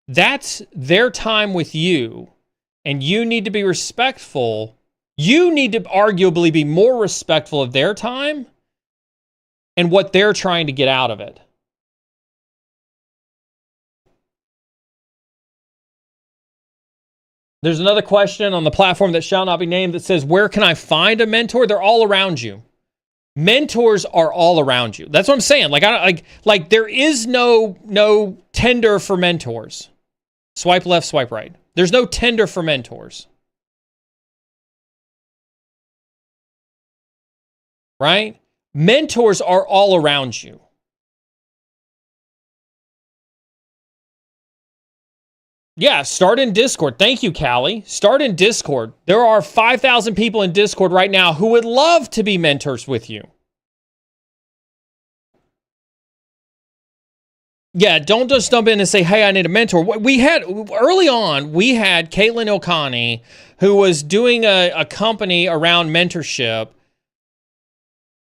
that's their time with you, and you need to be respectful. You need to arguably be more respectful of their time and what they're trying to get out of it. There's another question on the platform that shall not be named that says, where can I find a mentor? They're all around you. Mentors are all around you. That's what I'm saying. Like there is no Tinder for mentors. Swipe left, swipe right. There's no Tinder for mentors. Right? Mentors are all around you. Yeah, start in Discord. Thank you, Callie. Start in Discord. There are 5,000 people in Discord right now who would love to be mentors with you. Yeah, don't just jump in and say, hey, I need a mentor. Early on, we had Caitlin Ilkani, who was doing a company around mentorship.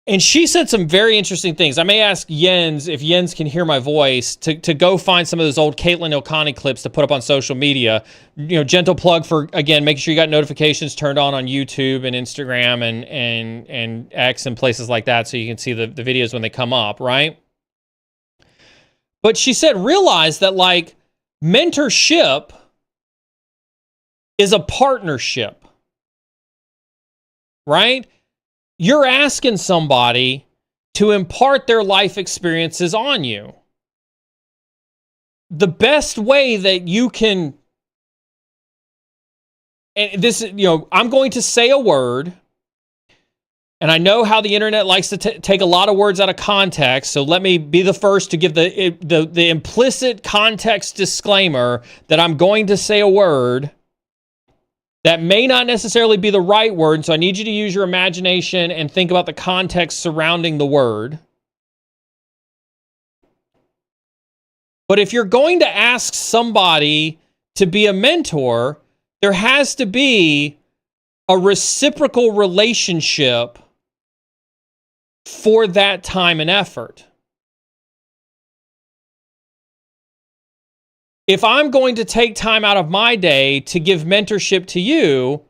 And she said some very interesting things. I may ask Jens, if Jens can hear my voice, to go find some of those old Caitlin Ilkani clips to put up on social media. You know, gentle plug for, again, making sure you got notifications turned on YouTube and Instagram and X and places like that so you can see the videos when they come up, right? But she said, realize that, like, mentorship is a partnership, right? You're asking somebody to impart their life experiences on you. The best way that you can, and this, I'm going to say a word, and I know how the internet likes to take a lot of words out of context, so let me be the first to give the implicit context disclaimer that I'm going to say a word that may not necessarily be the right word, so I need you to use your imagination and think about the context surrounding the word. But if you're going to ask somebody to be a mentor, there has to be a reciprocal relationship for that time and effort. If I'm going to take time out of my day to give mentorship to you,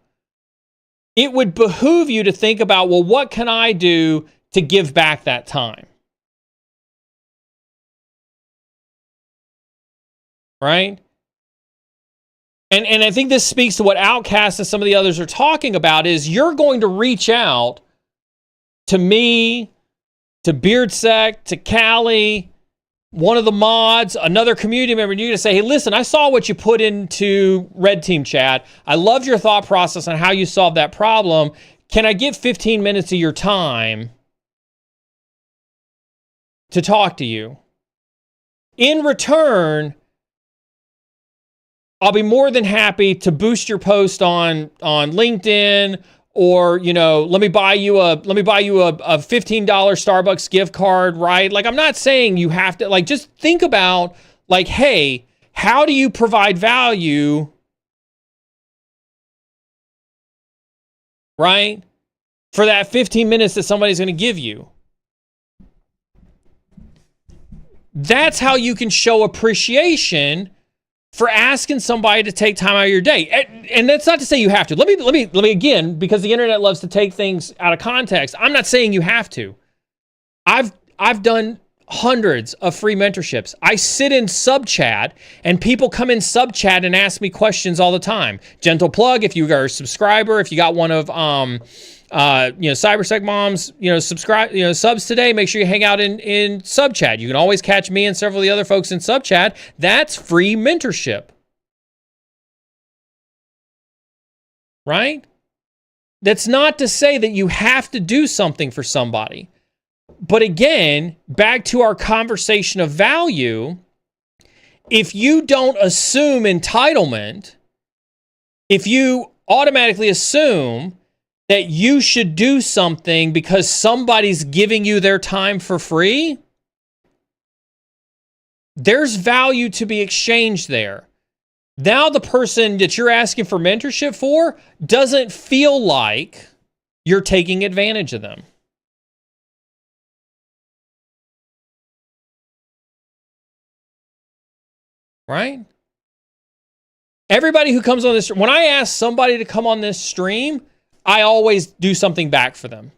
it would behoove you to think about, well, what can I do to give back that time? Right? And I think this speaks to what Outcast and some of the others are talking about, is you're going to reach out to me, to Beardsec, to Callie, one of the mods, another community member, and you're going to say, hey, listen, I saw what you put into Red Team Chat. I loved your thought process on how you solved that problem. Can I get 15 minutes of your time to talk to you? In return, I'll be more than happy to boost your post on LinkedIn, or, let me buy you a $15 Starbucks gift card, right? Like, I'm not saying you have to, like, just think about, like, hey, how do you provide value, right, for that 15 minutes that somebody's going to give you? That's how you can show appreciation for asking somebody to take time out of your day. And that's not to say you have to. Let me again, because the internet loves to take things out of context. I'm not saying you have to. I've done hundreds of free mentorships. I sit in sub chat and people come in sub chat and ask me questions all the time. Gentle plug, if you are a subscriber, if you got one of Cybersec Mom's, subscribe, subs today, make sure you hang out in sub chat. You can always catch me and several of the other folks in sub chat. That's free mentorship. Right? That's not to say that you have to do something for somebody. But again, back to our conversation of value, if you don't assume entitlement, if you automatically assume that you should do something because somebody's giving you their time for free, there's value to be exchanged there. Now the person that you're asking for mentorship for doesn't feel like you're taking advantage of them. Right? Everybody who comes on this, when I ask somebody to come on this stream, I always do something back for them.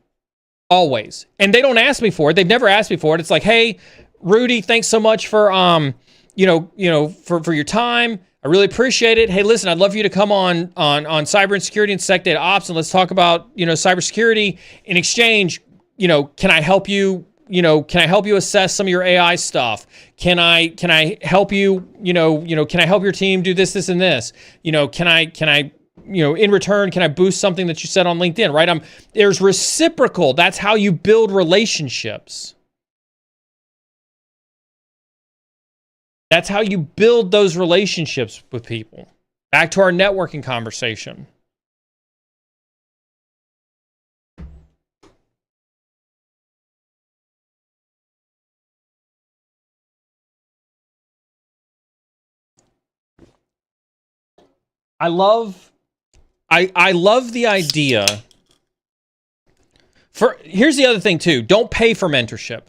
Always. And they don't ask me for it. They've never asked me for it. It's like, hey, Rudy, thanks so much for for your time. I really appreciate it. Hey, listen, I'd love for you to come on cyber insecurity and sec data ops, and let's talk about, cybersecurity. In exchange, can I help you? Can I help you assess some of your AI stuff? Can I help you? Can I help your team do this, and this? Can I in return, can I boost something that you said on LinkedIn? Right? There's reciprocal. That's how you build relationships. That's how you build those relationships with people. Back to our networking conversation. I love the idea. Here's the other thing too. Don't pay for mentorship.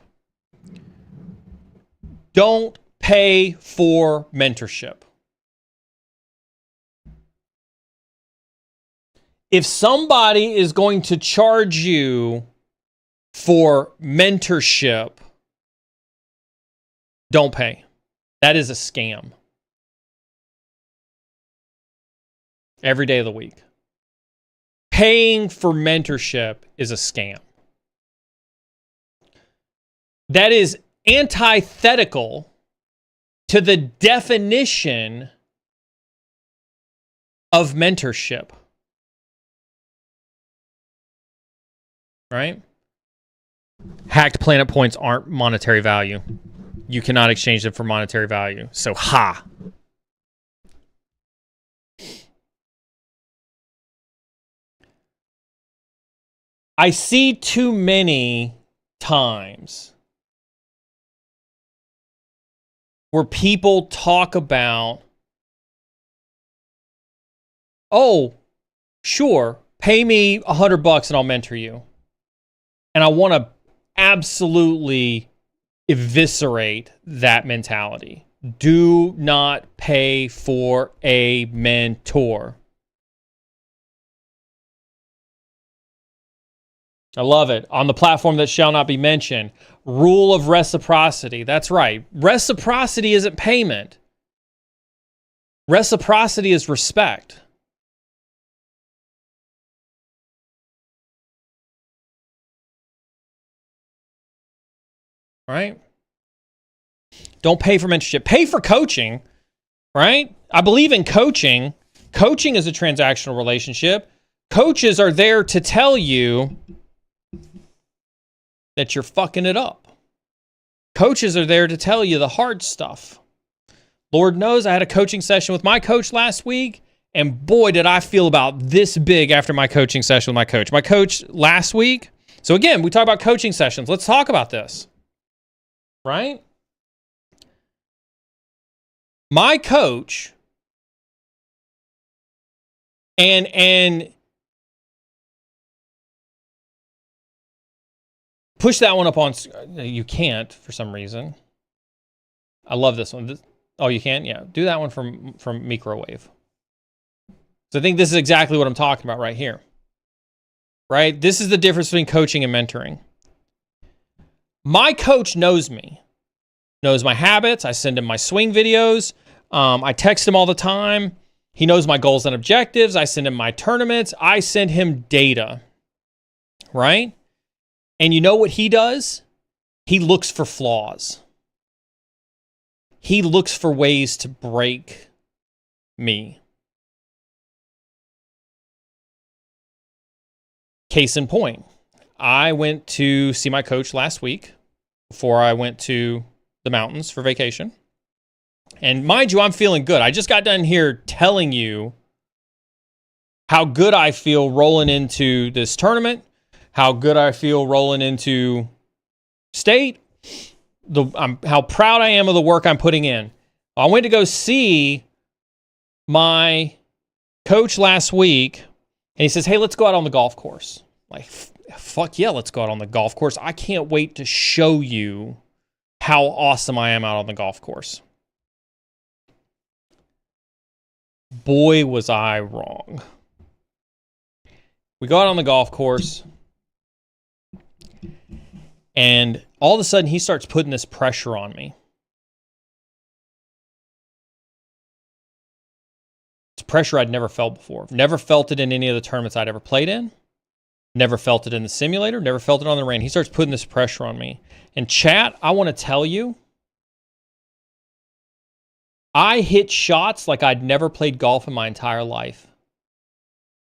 Don't pay for mentorship. If somebody is going to charge you for mentorship, don't pay. That is a scam. Every day of the week. Paying for mentorship is a scam. That is antithetical to the definition of mentorship. Right? Hacked planet points aren't monetary value. You cannot exchange them for monetary value. So, ha. I see too many times where people talk about, oh, sure, pay me $100 and I'll mentor you. And I want to absolutely eviscerate that mentality. Do not pay for a mentor. I love it. On the platform that shall not be mentioned. Rule of reciprocity. That's right. Reciprocity isn't payment. Reciprocity is respect. Right? Don't pay for mentorship. Pay for coaching. Right? I believe in coaching. Coaching is a transactional relationship. Coaches are there to tell you that you're fucking it up. Coaches are there to tell you the hard stuff. Lord knows I had a coaching session with my coach last week, and boy, did I feel about this big after my coaching session with my coach. My coach last week. So again, we talk about coaching sessions. Let's talk about this. Right? My coach and push that one up on. You can't for some reason. I love this one. Oh, you can? Yeah. Do that one from microwave. So I think this is exactly what I'm talking about right here. Right? This is the difference between coaching and mentoring. My coach knows me. Knows my habits. I send him my swing videos. I text him all the time. He knows my goals and objectives. I send him my tournaments. I send him data. Right? And you know what he does? He looks for flaws. He looks for ways to break me. Case in point, I went to see my coach last week before I went to the mountains for vacation. And mind you, I'm feeling good. I just got done here telling you how good I feel rolling into this tournament, how good I feel rolling into state, how proud I am of the work I'm putting in. I went to go see my coach last week, and he says, hey, let's go out on the golf course. Like, fuck yeah, let's go out on the golf course. I can't wait to show you how awesome I am out on the golf course. Boy, was I wrong. We go out on the golf course, and all of a sudden, he starts putting this pressure on me. pressure I'd never felt before. Never felt it in any of the tournaments I'd ever played in. Never felt it in the simulator. Never felt it on the range. He starts putting this pressure on me. And chat, I want to tell you, I hit shots like I'd never played golf in my entire life.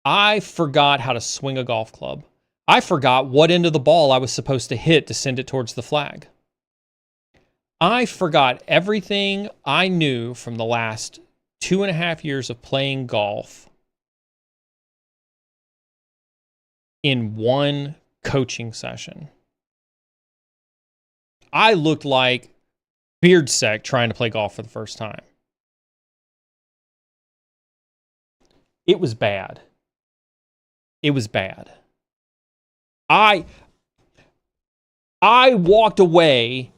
I forgot how to swing a golf club. I forgot what end of the ball I was supposed to hit to send it towards the flag. I forgot everything I knew from the last 2.5 years of playing golf in one coaching session. I looked like Beardsec trying to play golf for the first time. It was bad. It was bad. I walked away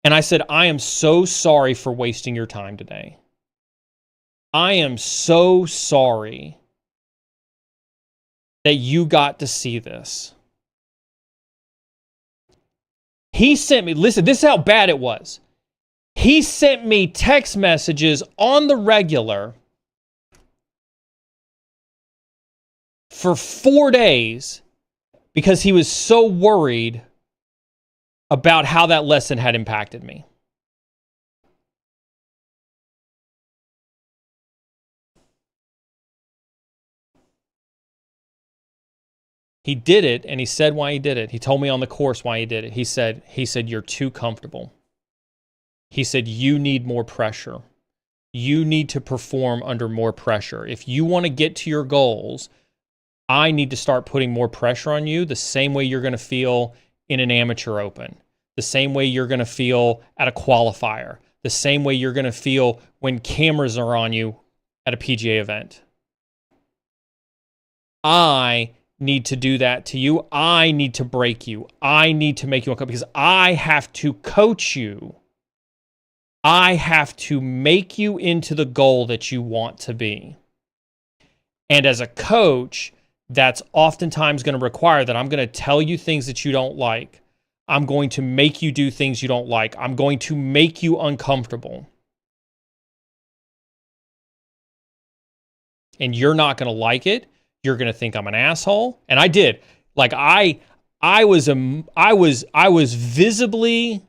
and I said, I am so sorry for wasting your time today. I am so sorry that you got to see this. He sent me, listen, this is how bad it was. He sent me text messages on the regular for 4 days because he was so worried about how that lesson had impacted me. He did it, and he said why he did it. He told me on the course why he did it. He said, you're too comfortable. He said, you need more pressure. You need to perform under more pressure. If you want to get to your goals, I need to start putting more pressure on you the same way you're going to feel in an amateur open, the same way you're going to feel at a qualifier, the same way you're going to feel when cameras are on you at a PGA event. I need to do that to you. I need to break you. I need to make you uncomfortable because I have to coach you. I have to make you into the goal that you want to be. And as a coach, that's oftentimes going to require that I'm going to tell you things that you don't like. I'm going to make you do things you don't like. I'm going to make you uncomfortable. And you're not going to like it. You're going to think I'm an asshole. And I did. Like I was visibly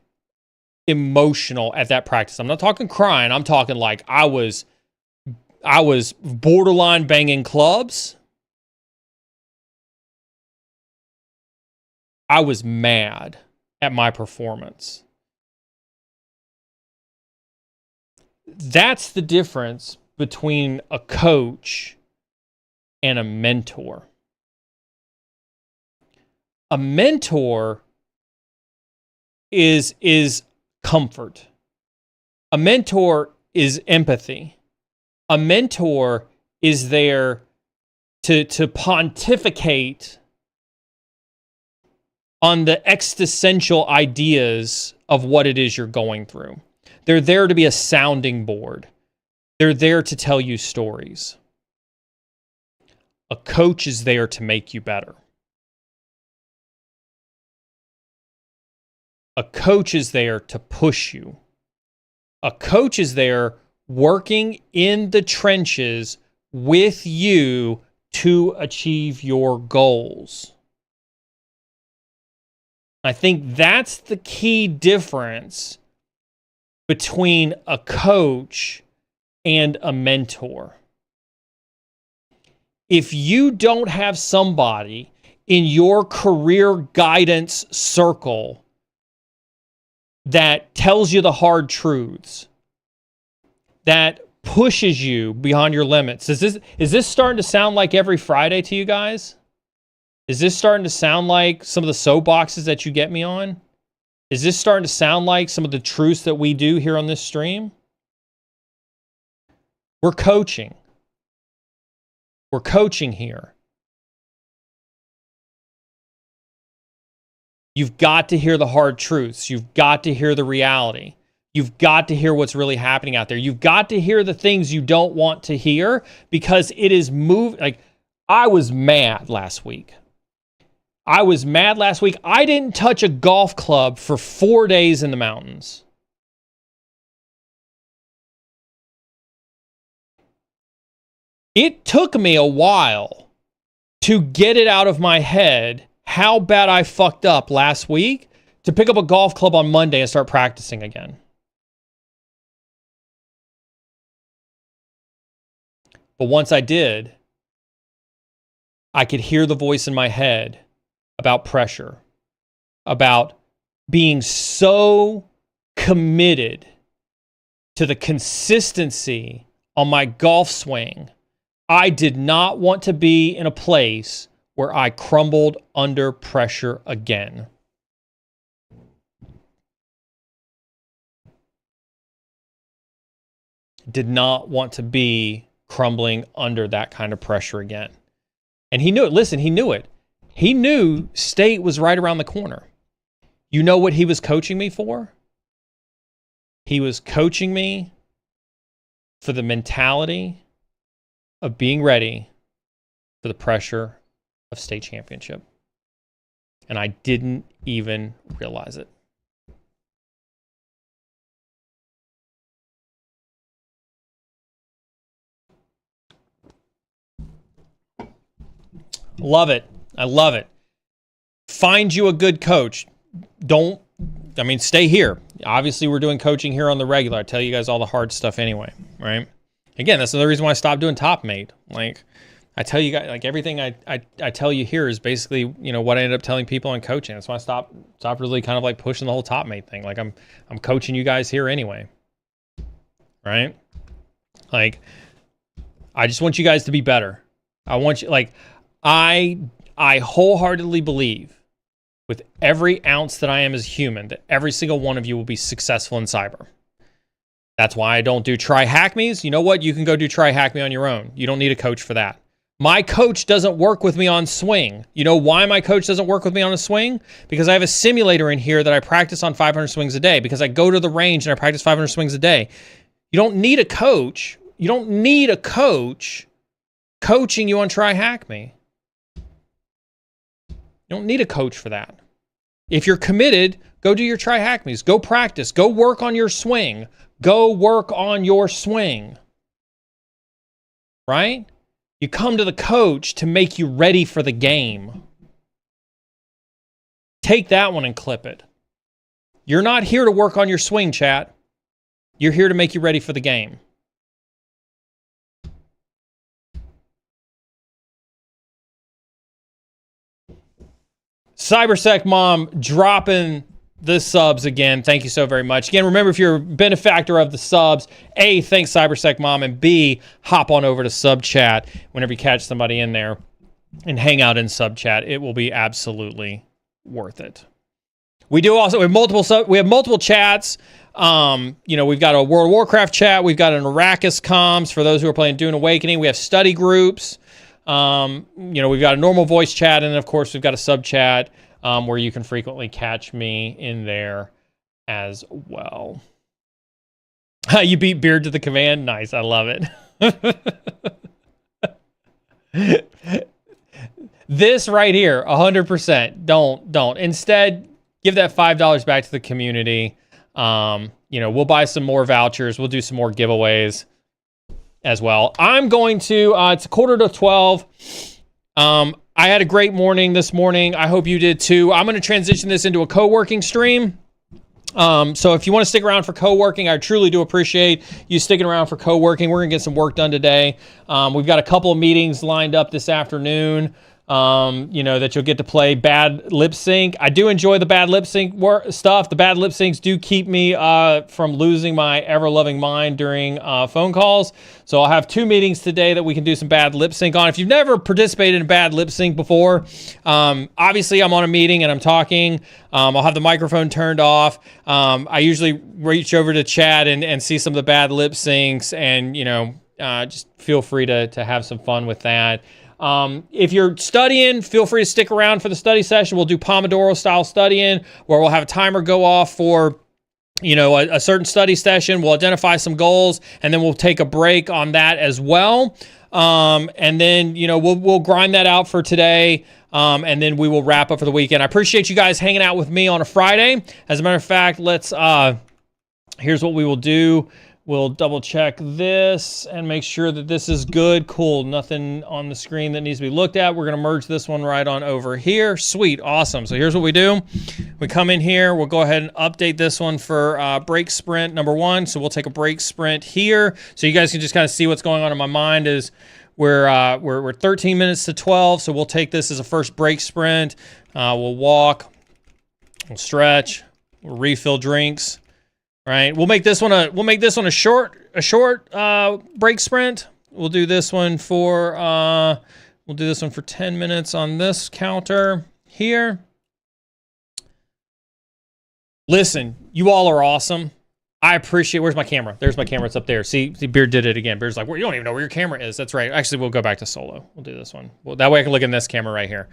emotional at that practice. I'm not talking crying. I'm talking like I was borderline banging clubs. I was mad at my performance. That's the difference between a coach and a mentor. A mentor is comfort. A mentor is empathy. A mentor is there to pontificate on the existential ideas of what it is you're going through. They're there to be a sounding board. They're there to tell you stories. A coach is there to make you better. A coach is there to push you. A coach is there working in the trenches with you to achieve your goals. I think that's the key difference between a coach and a mentor. If you don't have somebody in your career guidance circle that tells you the hard truths, that pushes you beyond your limits, is this starting to sound like every Friday to you guys? Is this starting to sound like some of the soapboxes that you get me on? Is this starting to sound like some of the truths that we do here on this stream? We're coaching. We're coaching here. You've got to hear the hard truths. You've got to hear the reality. You've got to hear what's really happening out there. You've got to hear the things you don't want to hear because it is like I was mad last week. I didn't touch a golf club for 4 days in the mountains. It took me a while to get it out of my head how bad I fucked up last week to pick up a golf club on Monday and start practicing again. But once I did, I could hear the voice in my head about pressure, about being so committed to the consistency on my golf swing. I did not want to be in a place where I crumbled under pressure again. Did not want to be crumbling under that kind of pressure again. And he knew it. Listen, he knew it. He knew state was right around the corner. You know what he was coaching me for? He was coaching me for the mentality of being ready for the pressure of state championship. And I didn't even realize it. Love it. I love it. Find you a good coach. Stay here. Obviously, we're doing coaching here on the regular. I tell you guys all the hard stuff anyway, right? Again, that's another reason why I stopped doing Top Mate. Like, I tell you guys, like everything I tell you here is basically, what I ended up telling people in coaching. That's why I stopped really kind of like pushing the whole Top Mate thing. Like I'm coaching you guys here anyway, right? Like, I just want you guys to be better. I want you, like, I wholeheartedly believe with every ounce that I am as human that every single one of you will be successful in cyber. That's why I don't do Try Hack Me's. You know what? You can go do Try Hack Me on your own. You don't need a coach for that. My coach doesn't work with me on swing. You know why my coach doesn't work with me on a swing? Because I have a simulator in here that I practice on 500 swings a day. Because I go to the range and I practice 500 swings a day. You don't need a coach. You don't need a coach coaching you on Try Hack Me. You don't need a coach for that. If you're committed, go do your Try Hack Me's. Go practice. Go work on your swing. Go work on your swing. Right? You come to the coach to make you ready for the game. Take that one and clip it. You're not here to work on your swing, chat. You're here to make you ready for the game. Cybersec Mom dropping the subs again. Thank you so very much. Again, remember, if you're a benefactor of the subs, A, thanks Cybersec Mom, and B, hop on over to sub chat whenever you catch somebody in there and hang out in sub chat. It will be absolutely worth it. We have multiple chats. We've got a World of Warcraft chat. We've got an Arrakis comms for those who are playing Dune Awakening. We have study groups. We've got a normal voice chat, and then of course we've got a sub chat where you can frequently catch me in there as well. You beat Beard to the command? Nice, I love it. This right here, 100%. Don't. Instead, give that $5 back to the community. We'll buy some more vouchers. We'll do some more giveaways as well. I'm going to, it's 11:45. I had a great morning this morning. I hope you did too. I'm going to transition this into a co-working stream. So if you want to stick around for co-working, I truly do appreciate you sticking around for co-working. We're going to get some work done today. We've got a couple of meetings lined up this afternoon. That you'll get to play bad lip sync. I do enjoy the bad lip sync stuff. The bad lip syncs do keep me from losing my ever-loving mind during phone calls. So I'll have 2 meetings today that we can do some bad lip sync on. If you've never participated in bad lip sync before, obviously I'm on a meeting and I'm talking. I'll have the microphone turned off. I usually reach over to chat and see some of the bad lip syncs, and just feel free to have some fun with that. If you're studying, feel free to stick around for the study session. We'll do Pomodoro style studying where we'll have a timer go off for, a certain study session. We'll identify some goals and then we'll take a break on that as well. And then, we'll grind that out for today. And then we will wrap up for the weekend. I appreciate you guys hanging out with me on a Friday. As a matter of fact, here's what we will do. We'll double check this and make sure that this is good. Cool. Nothing on the screen that needs to be looked at. We're going to merge this one right on over here. Sweet. Awesome. So here's what we do. We come in here. We'll go ahead and update this one for break sprint number 1. So we'll take a break sprint here. So you guys can just kind of see what's going on in my mind is we're 13 minutes to 12. So we'll take this as a first break sprint. We'll walk. We'll stretch. We'll refill drinks. Right, we'll make this one a short break sprint. We'll do this one for 10 minutes on this counter here. Listen, you all are awesome. I appreciate. Where's my camera? There's my camera. It's up there. See, Beard did it again. Beard's like, well, you don't even know where your camera is. That's right. Actually, we'll go back to solo. We'll do this one. Well, that way I can look in this camera right here.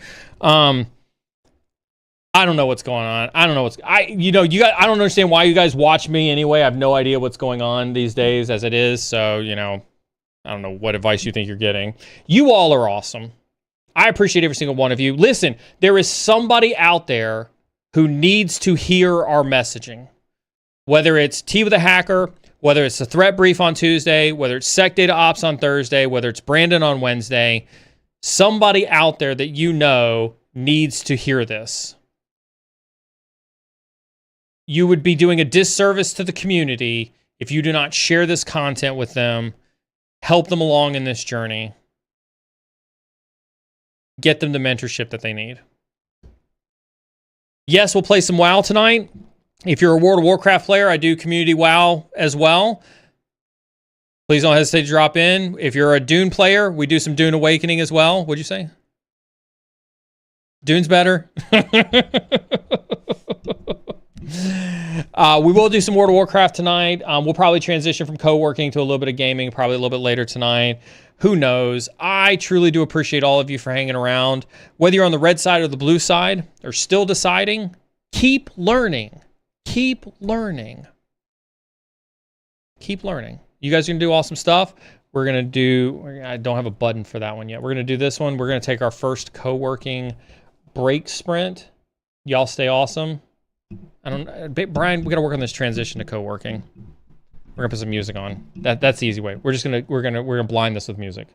I don't know what's going on. I don't know I don't understand why you guys watch me anyway. I have no idea what's going on these days as it is. So, I don't know what advice you think you're getting. You all are awesome. I appreciate every single one of you. Listen, there is somebody out there who needs to hear our messaging. Whether it's Tea with a Hacker, whether it's the threat brief on Tuesday, whether it's Sec Data Ops on Thursday, whether it's Brandon on Wednesday, somebody out there that needs to hear this. You would be doing a disservice to the community if you do not share this content with them, help them along in this journey, get them the mentorship that they need. Yes, we'll play some WoW tonight. If you're a World of Warcraft player, I do community WoW as well. Please don't hesitate to drop in. If you're a Dune player, we do some Dune Awakening as well. What'd you say? Dune's better. We will do some World of Warcraft tonight. We'll probably transition from co-working to a little bit of gaming, probably a little bit later tonight. Who knows? I truly do appreciate all of you for hanging around. Whether you're on the red side or the blue side, or still deciding, keep learning. Keep learning. Keep learning. You guys are going to do awesome stuff. I don't have a button for that one yet. We're going to do this one. We're going to take our first co-working break sprint. Y'all stay awesome. Brian, we got to work on this transition to co-working. We're gonna put some music on. That's the easy way. We're gonna blind this with music.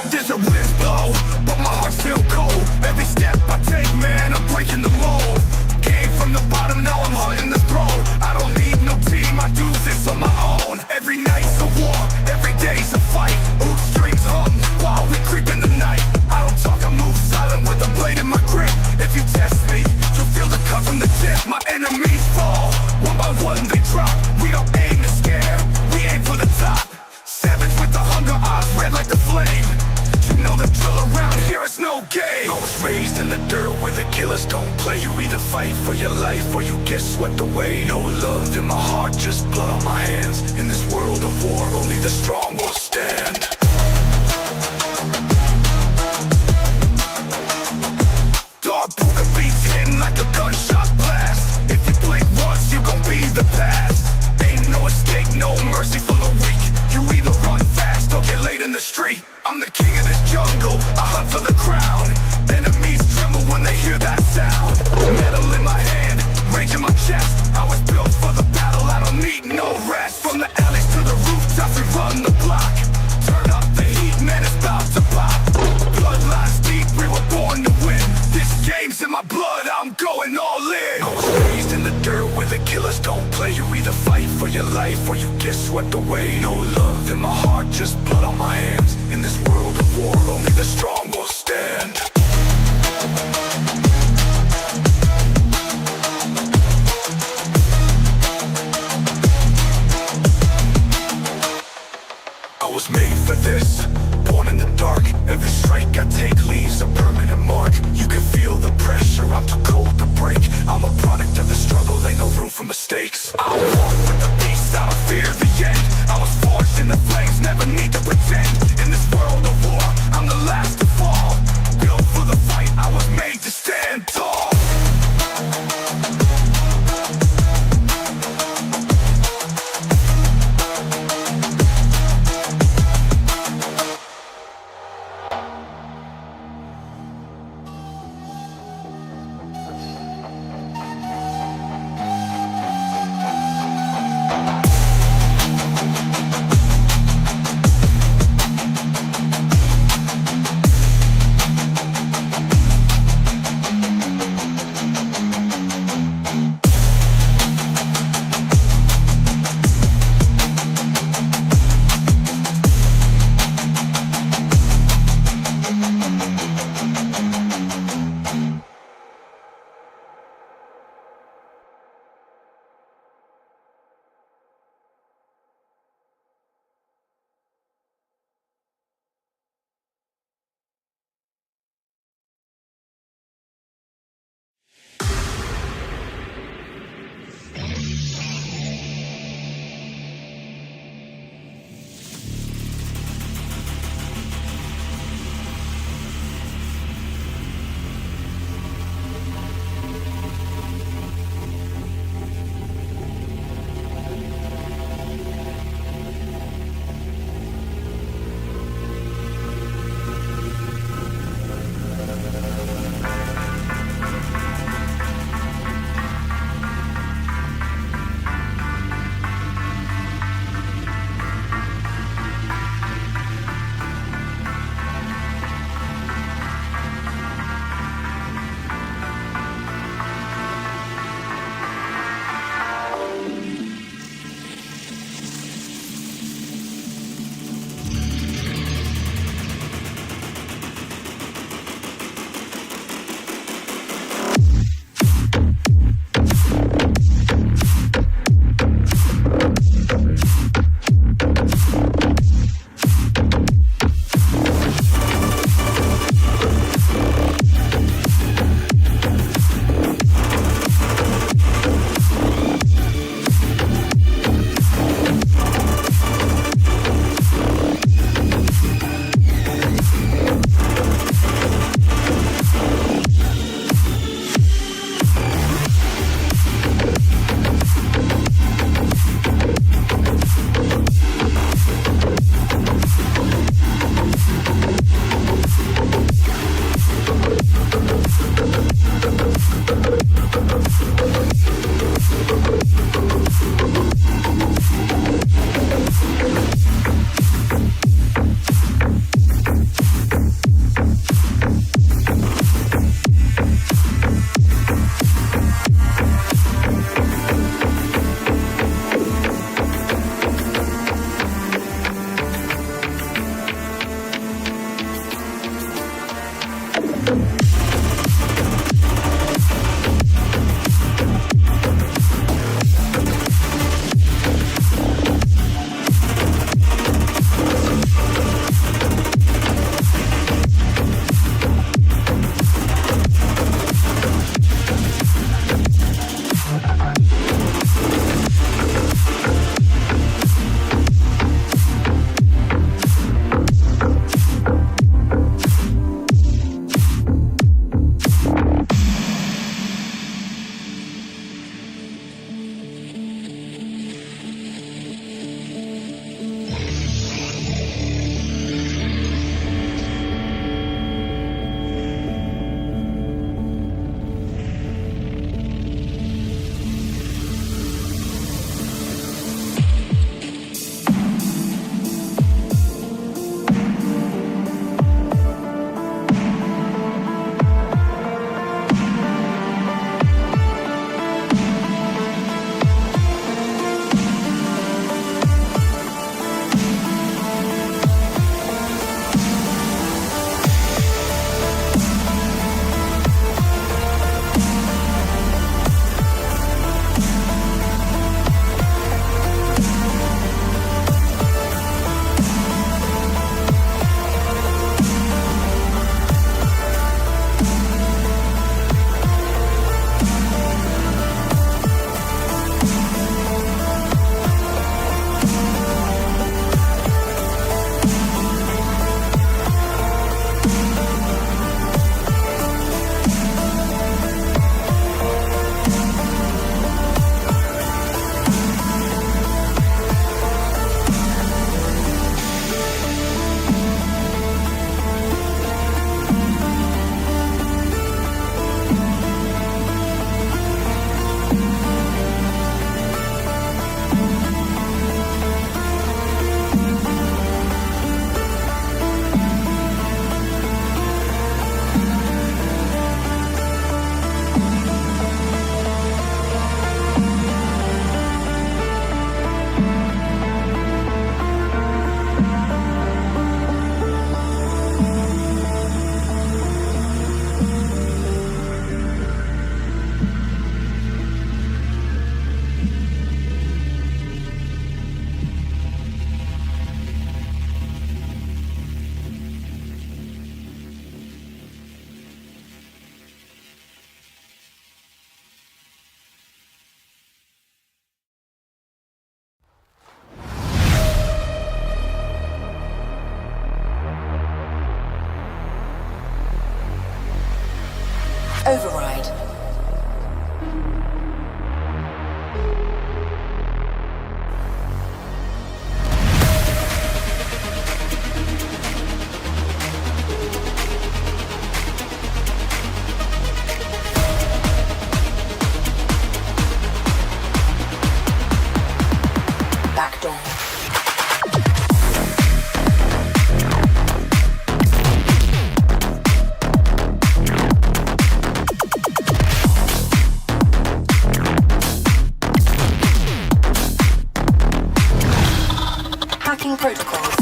There's a wind blow, but my heart still cold. Every step I take, man, I'm breaking the mold. Came from the bottom, now I'm hunting the throne. I don't need no team, I do this on my own. Every night's a war, every day's a fight. Old strings hum while we creep in the night. I don't talk, I move silent with a blade in my grip. If you test me, you'll feel the cut from the tip. My enemies fall, one by one they drop. We don't aim to scare, we aim for the top. Savage with the hunger, eyes red like the flame. You know the drill around here, it's no game. I was raised in the dirt where the killers don't play. You either fight for your life or you get swept away. No love in my heart, just blood on my hands. In this world of war, only the strong will stand. Dark poker beats hitting like a gunshot blast. If you blink once, you gon' be the past. Ain't no escape, no mercy for the weak. You either run fast or get laid in the street. I'm the king of this jungle, I hunt for the crown. Enemies tremble when they hear that sound. Metal in my hand, rage in my chest. I was built for the battle, I don't need no rest. From the alleys to the rooftops, we run the block. Turn up the heat, man, it's about to pop. Bloodlines deep, we were born to win. This game's in my blood, I'm going all in. I was raised in the dirt where the killers don't play. You either fight for your life or you get swept away. No love in my heart, just blood on my hands. In this world of war, only the strong will stand. I was made for this, born in the dark. Every strike I take leaves a permanent mark. You can feel the pressure, I'm too cold to break. I'm a product of the struggle, ain't no room for mistakes. I walk with the beast, I don't fear the end. I was forged in the flames, never need to pretend. In this world of war, I'm the last to fall. Built for the fight, I was made to stand tall. Switching protocols.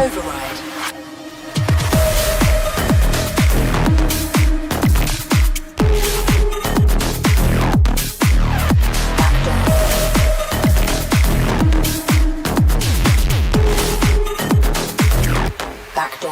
Override. Backdoor.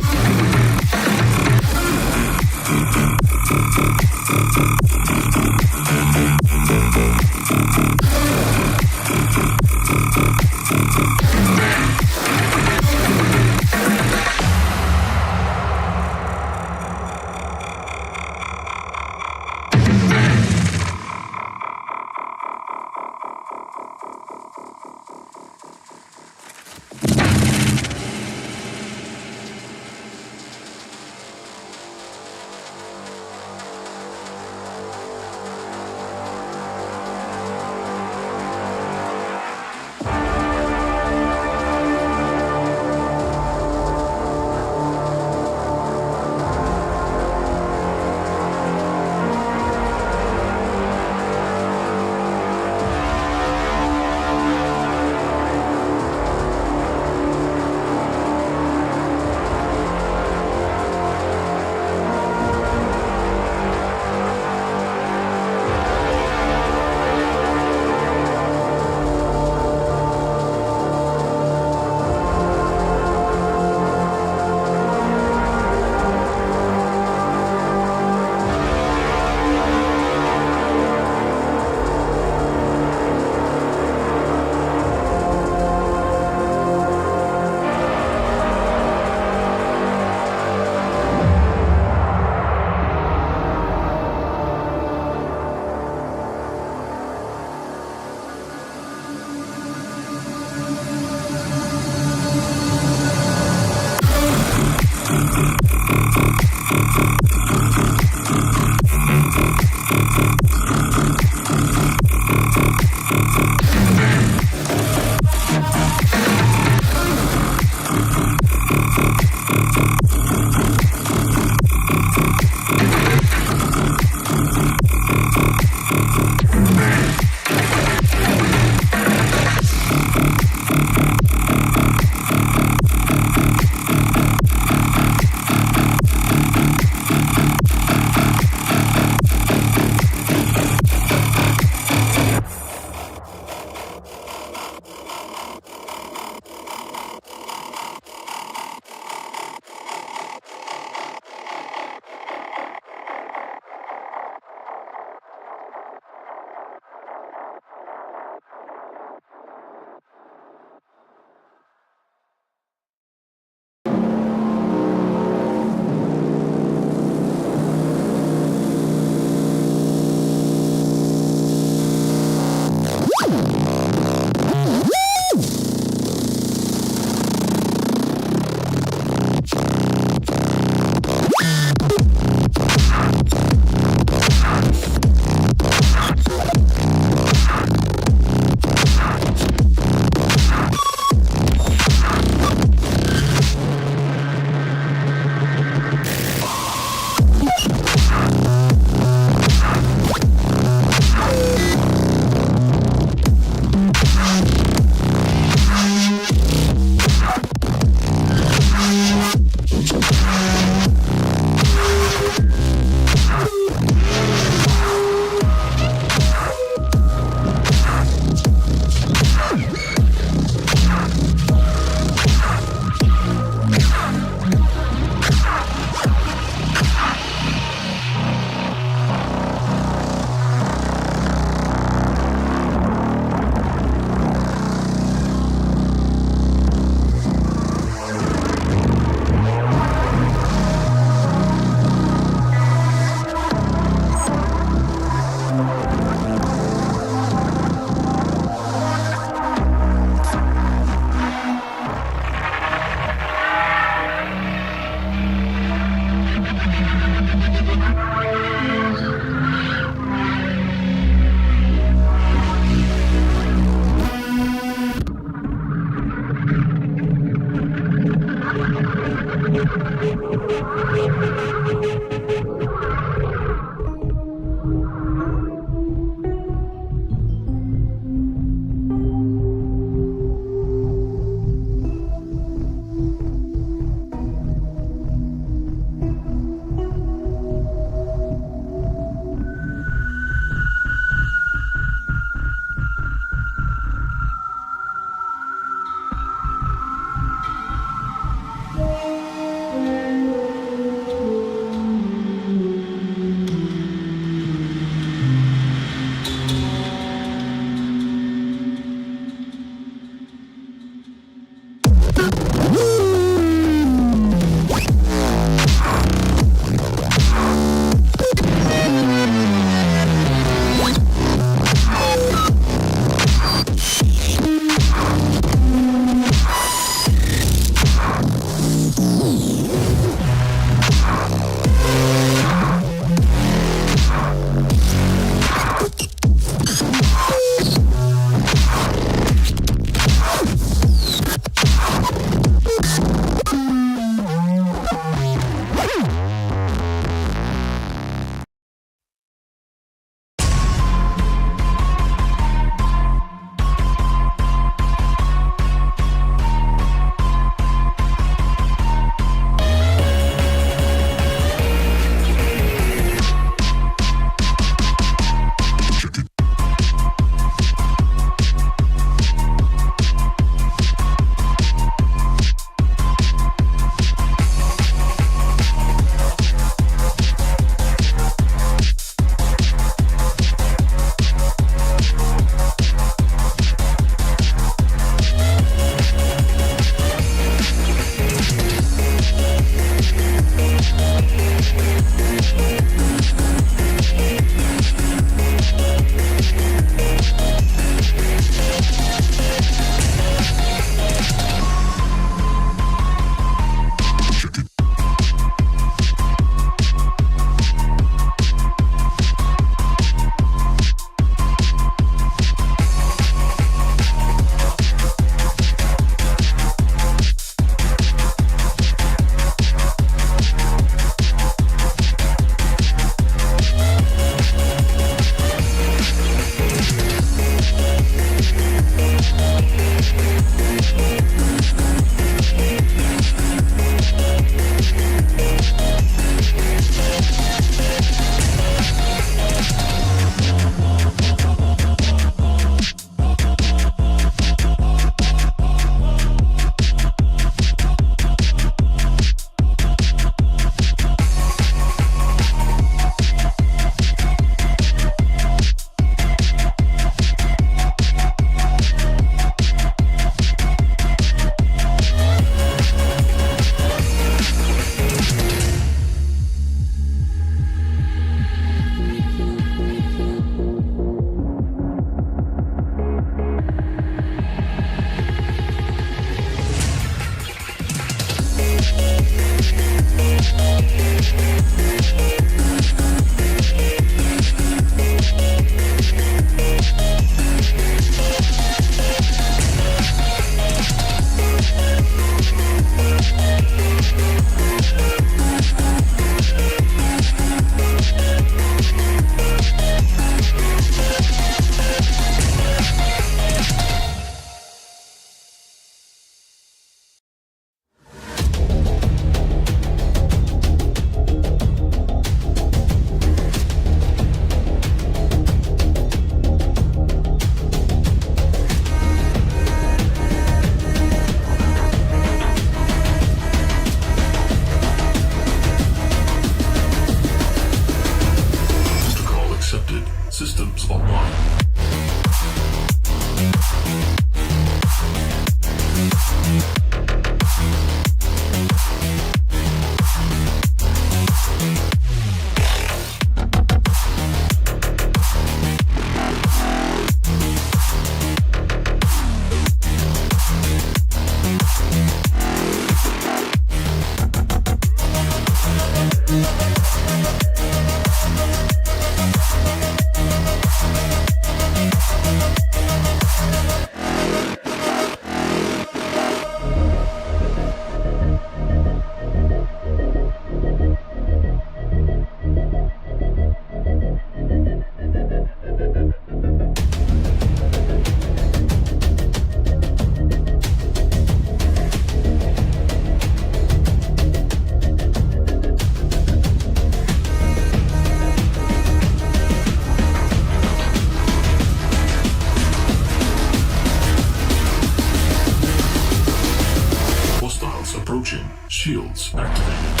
Shields activated.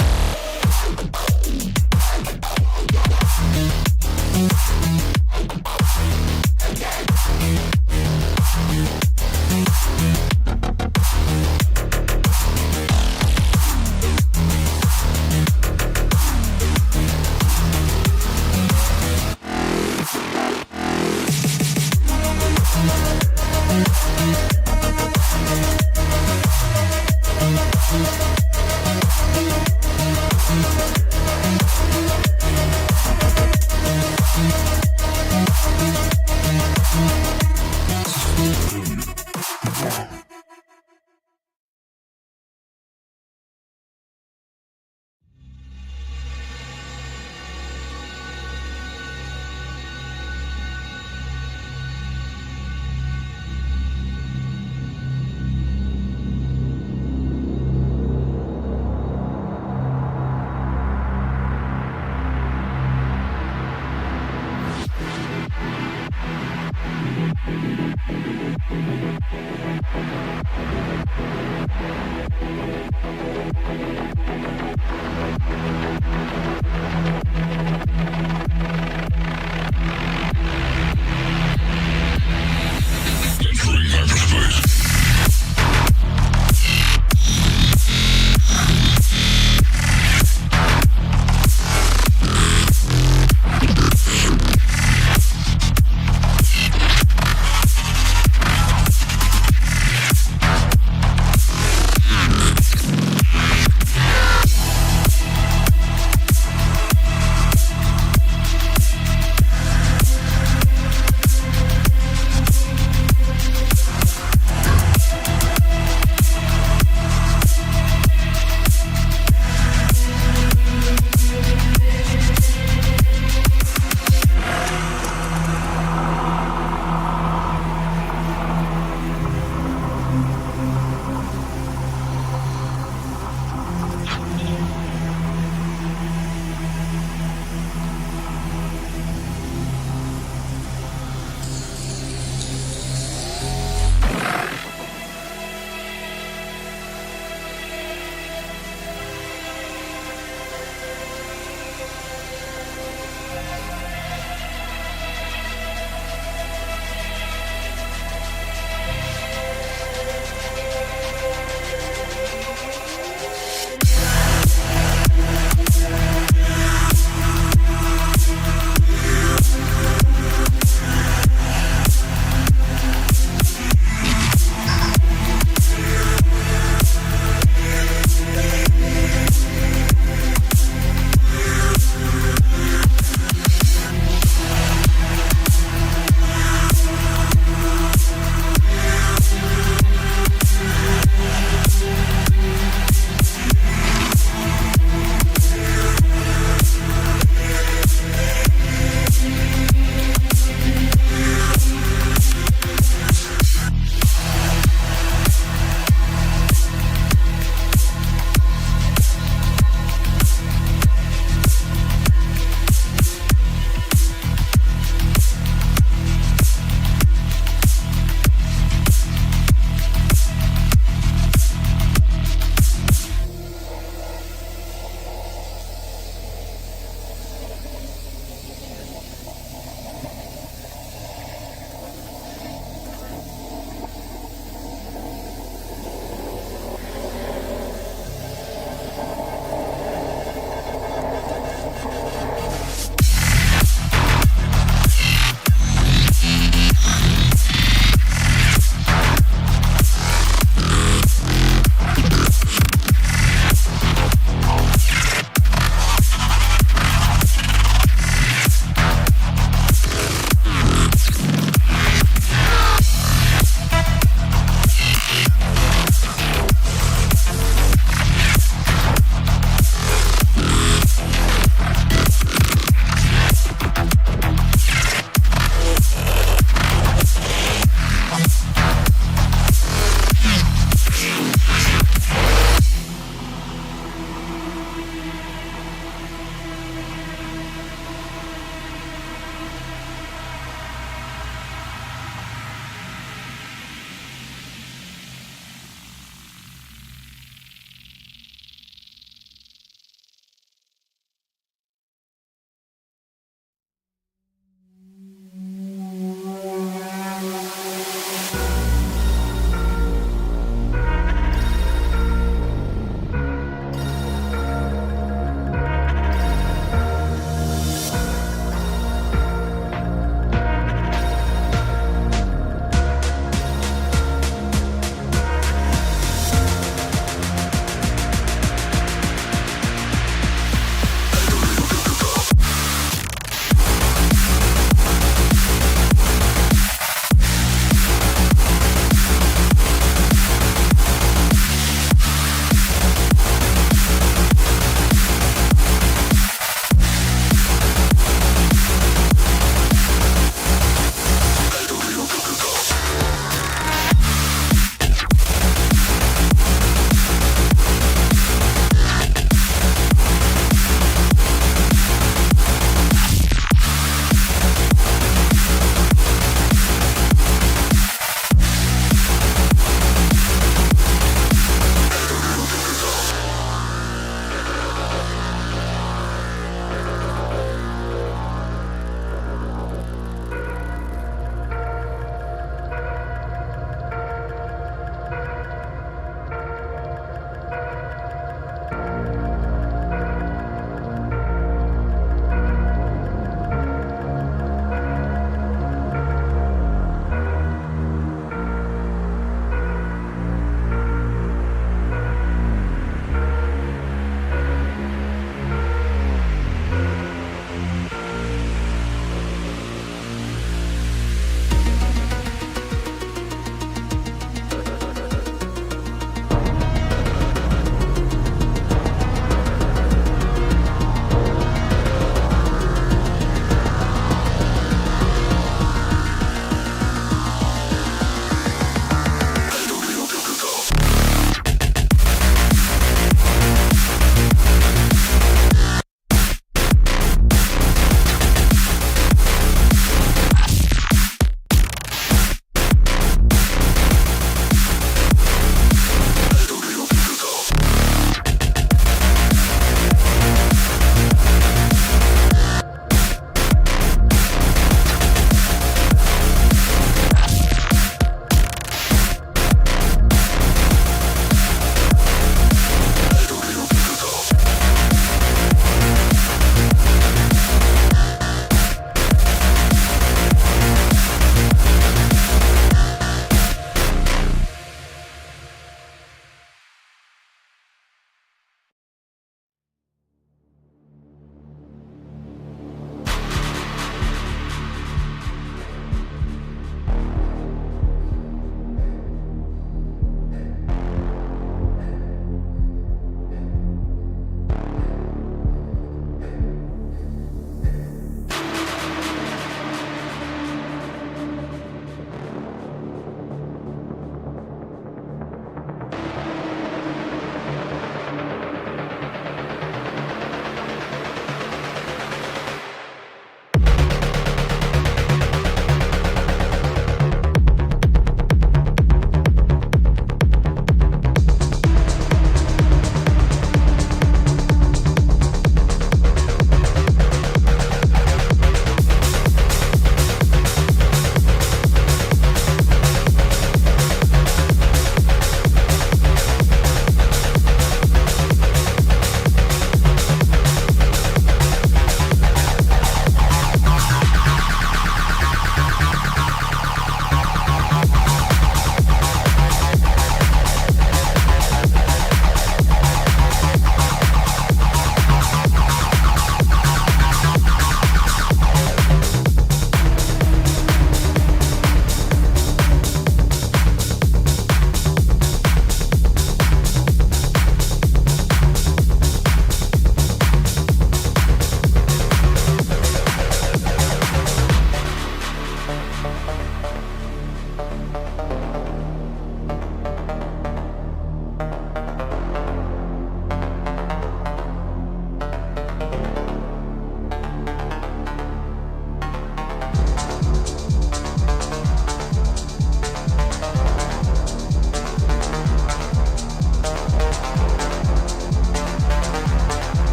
Entering hyperspace.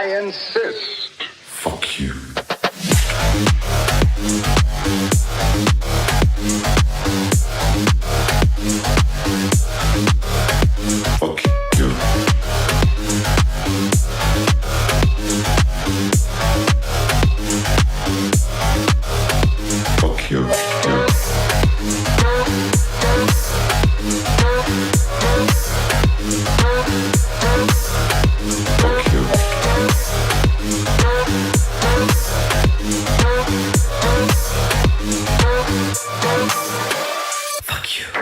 I insist. Fuck you. Fuck you. Fuck you. Fuck you. Fuck you.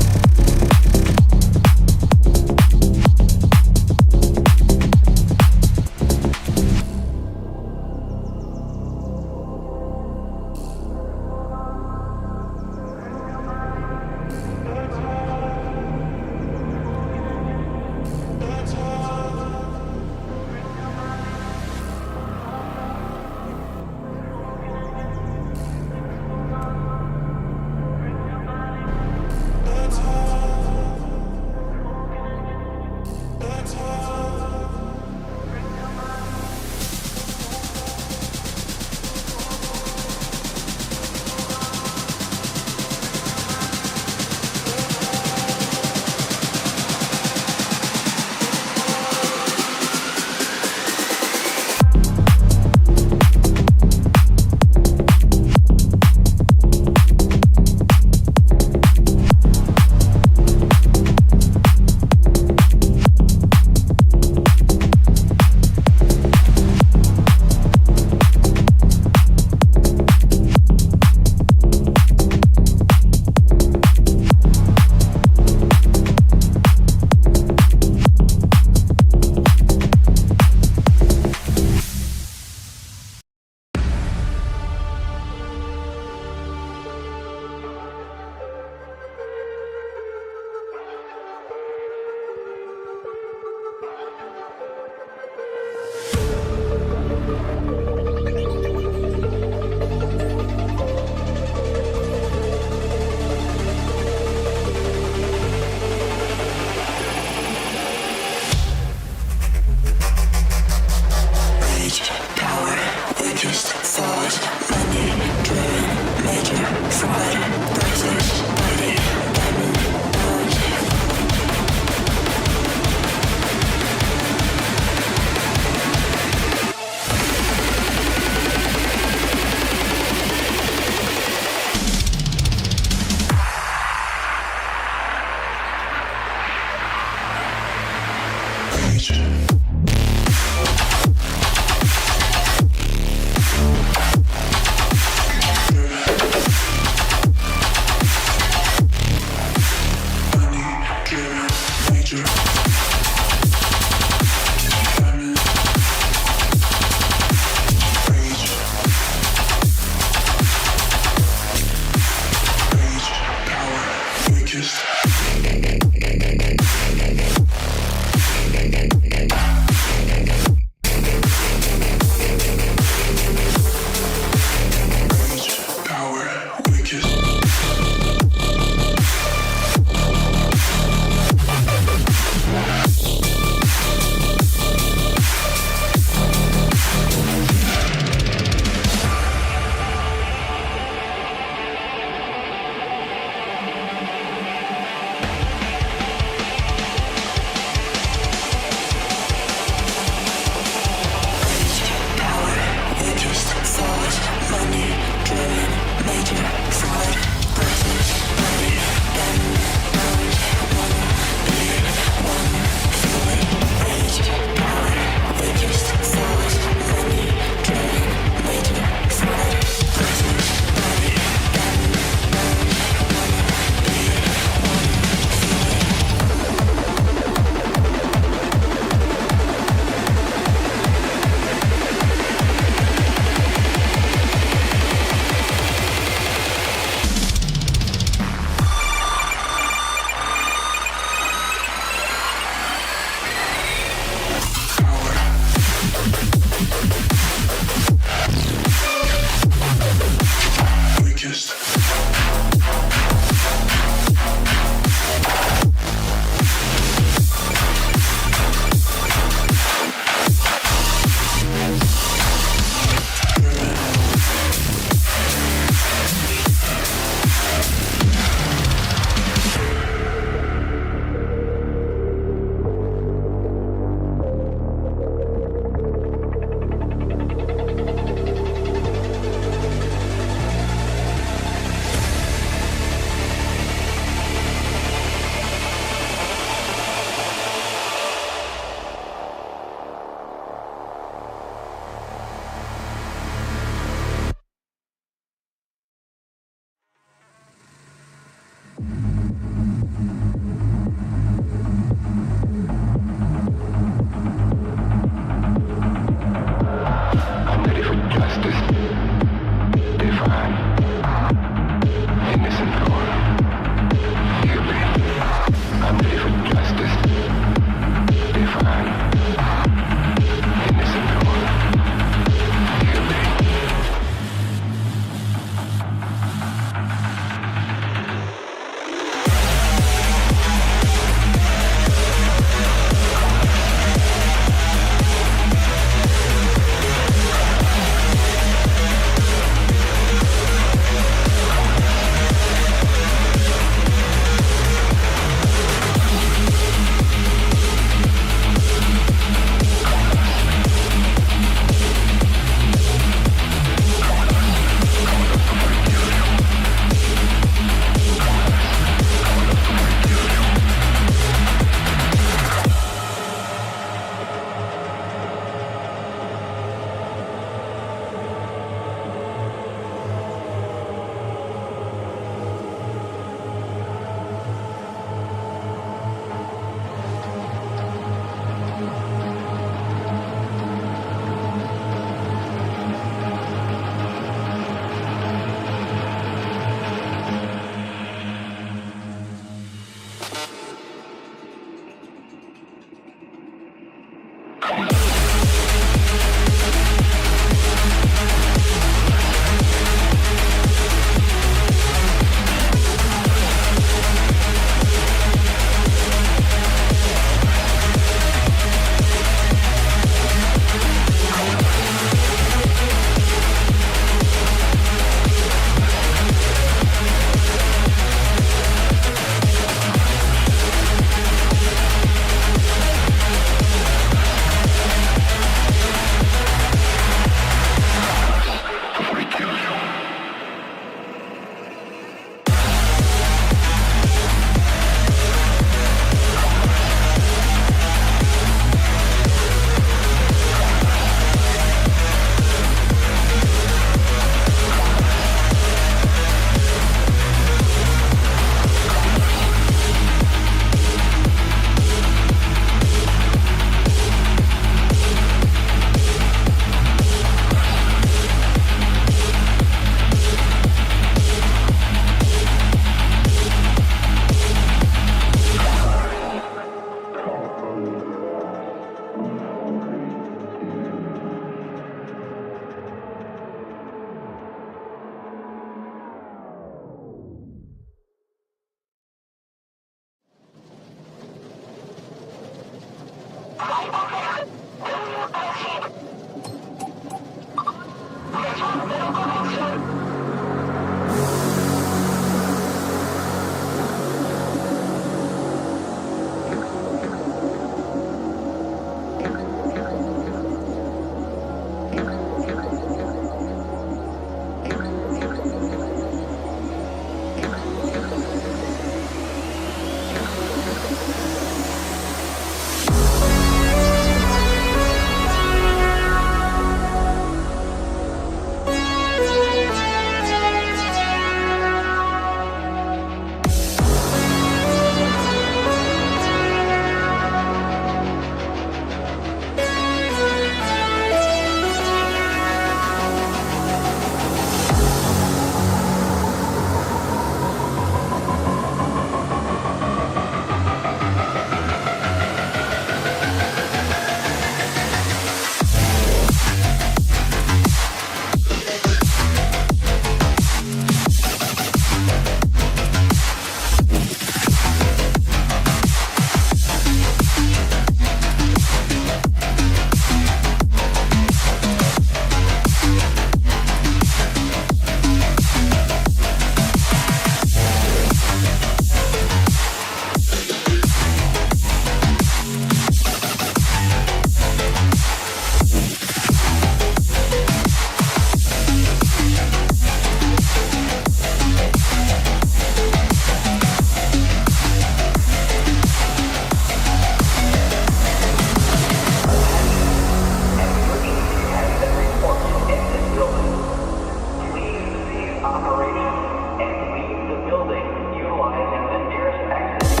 operation and leave the building utilizing the nearest exit.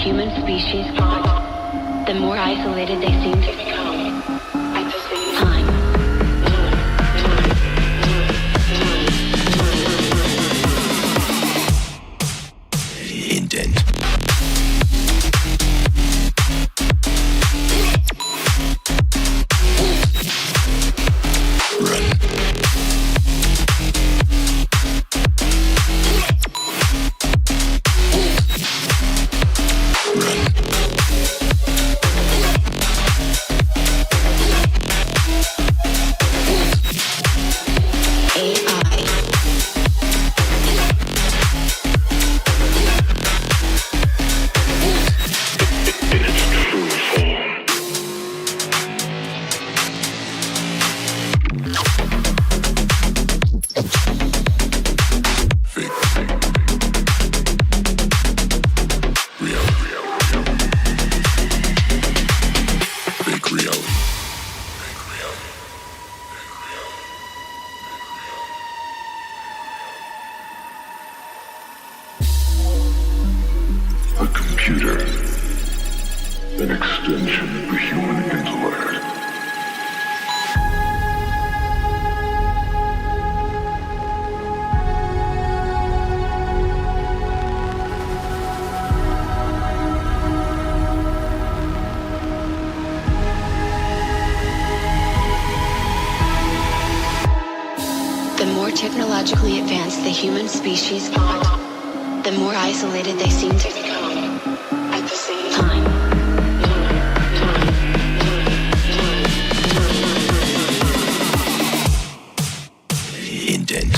human species thought, the more isolated they seem to become. At the same time. Indent. A computer, an extension of the human intellect. The more technologically advanced the human species thought, the more isolated they seem to become. At the same time. Indent.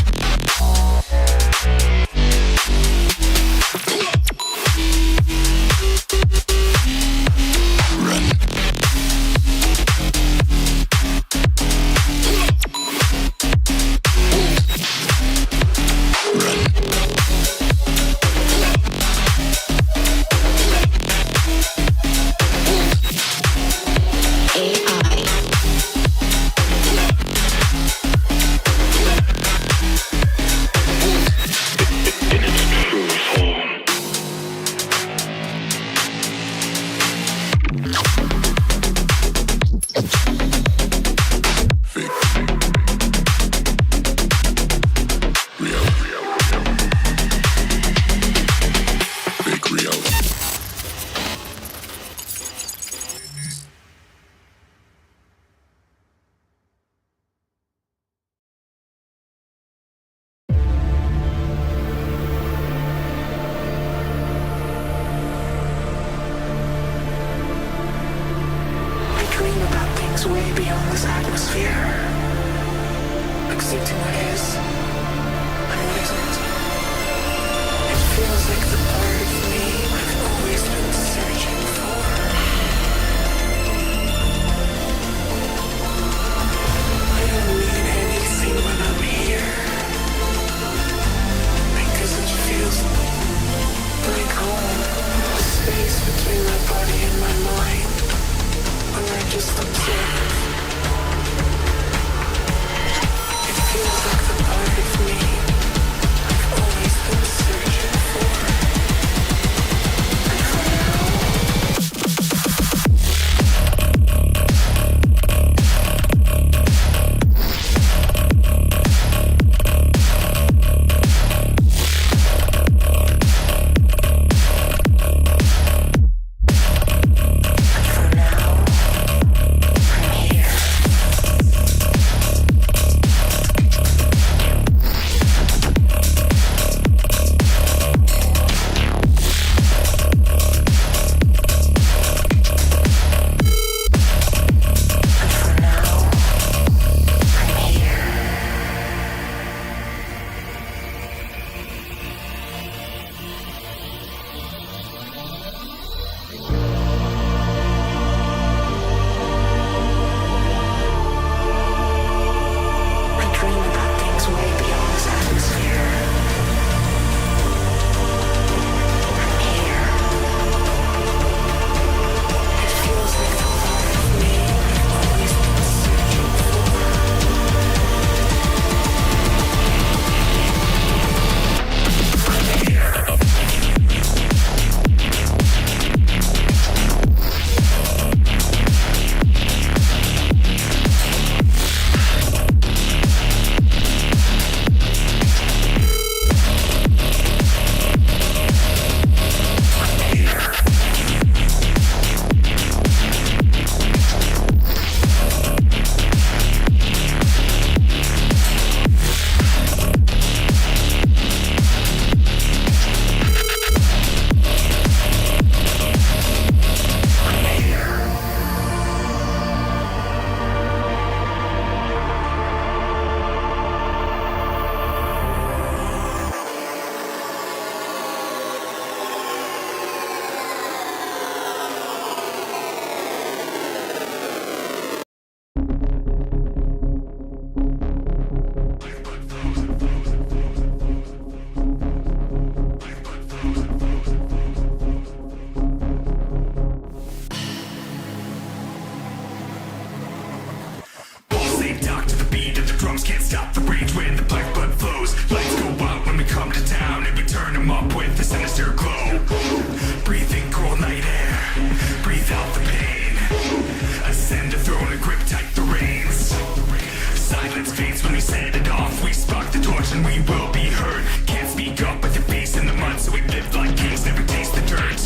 will be heard. Can't speak up with your face in the mud, so we live like kings, never taste the dirt.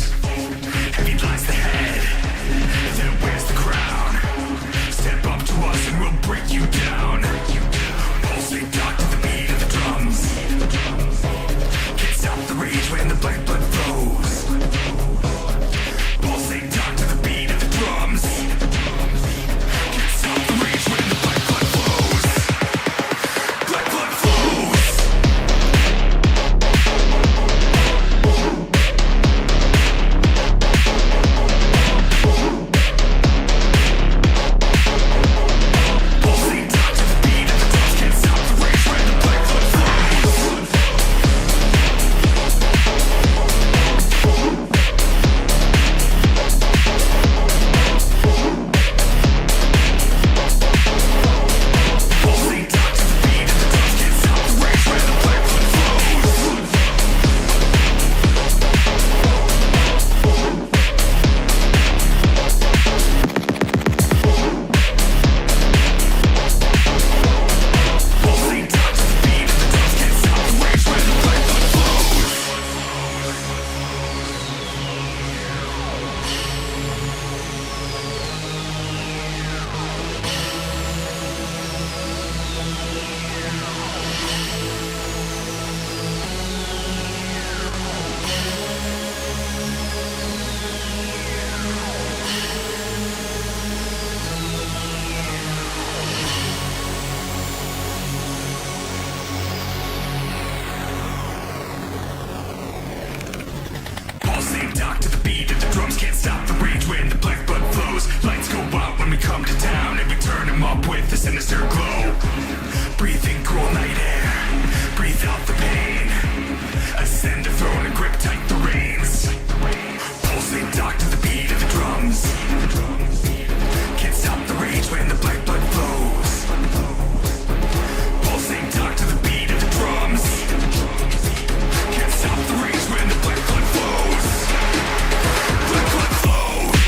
Heavy lies the head, then wears the crown. Step up to us and we'll break you down. Pulsing dark to the beat of the drums. Can't stop the rage when the black blood flows. Pulsing dark to the beat of the drums. Can't stop the rage when the black blood flows. Black blood flows. Pulsing dark to the beat of the drums. Can't stop the rage when the black blood flows. Pulsing dark to the beat of the drums. Can't stop the rage when the black blood flows. Pulsing dark to the beat of the drums. Can't stop the rage when the black blood flows. Pulsing dark to the beat of the drums. Can't stop the rage when the black blood flows. Lights go out when we come to town, and we turn them up with a sinister glow. Breathe in cool night air, breathe out the pain. Ascend the throne and grip tight the reins. Pulsing dark to the beat of the drums. Can't stop the rage when the black blood flows. Pulsing dark to the beat of the drums. Can't stop the rage when the black blood flows. Black blood flows.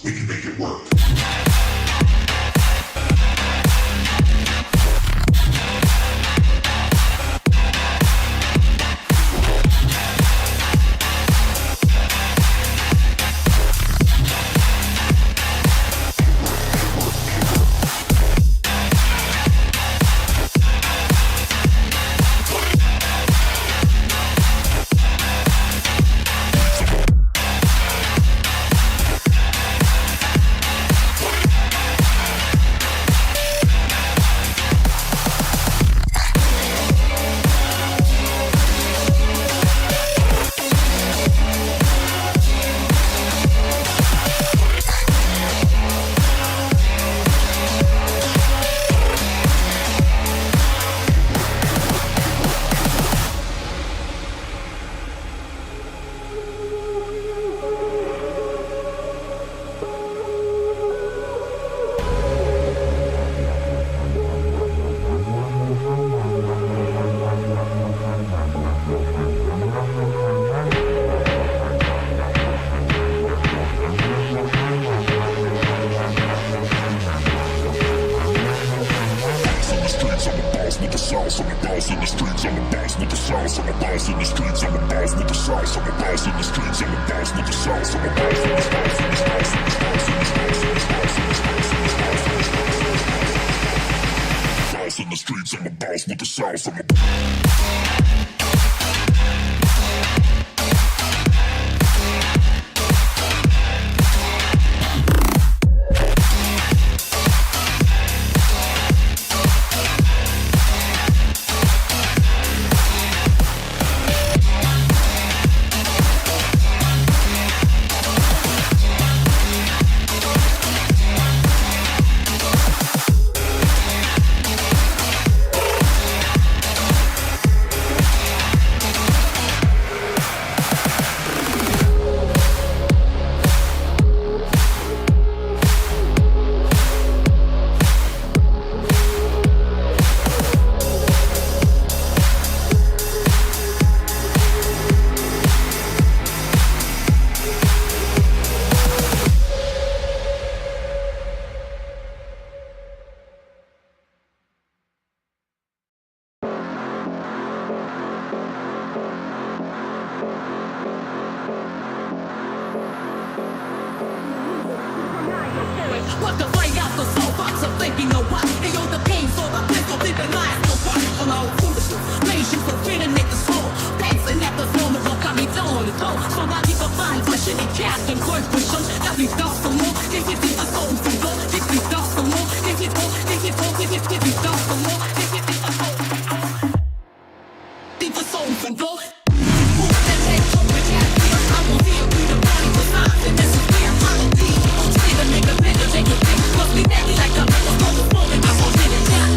We can make it work. What the fight out the soul box of thinking of what? And you're the pain, so the pistol did the lies, no what? On our foolishness, patience for fitting at the soul. Dancing at the moment, don't got me on the toe. So I keep a fine question and cast and work for some. That we start some more. If it is a soul from God, if we start some more. If it all, if it all, if we start some more. If it is a soul from God. If a soul from God. Move that head, talk with that. I will hear we the body for signs and this is where I'm on the beat. See the nigga better take a thing. Must be that like a smoke rolling. I won't get it down.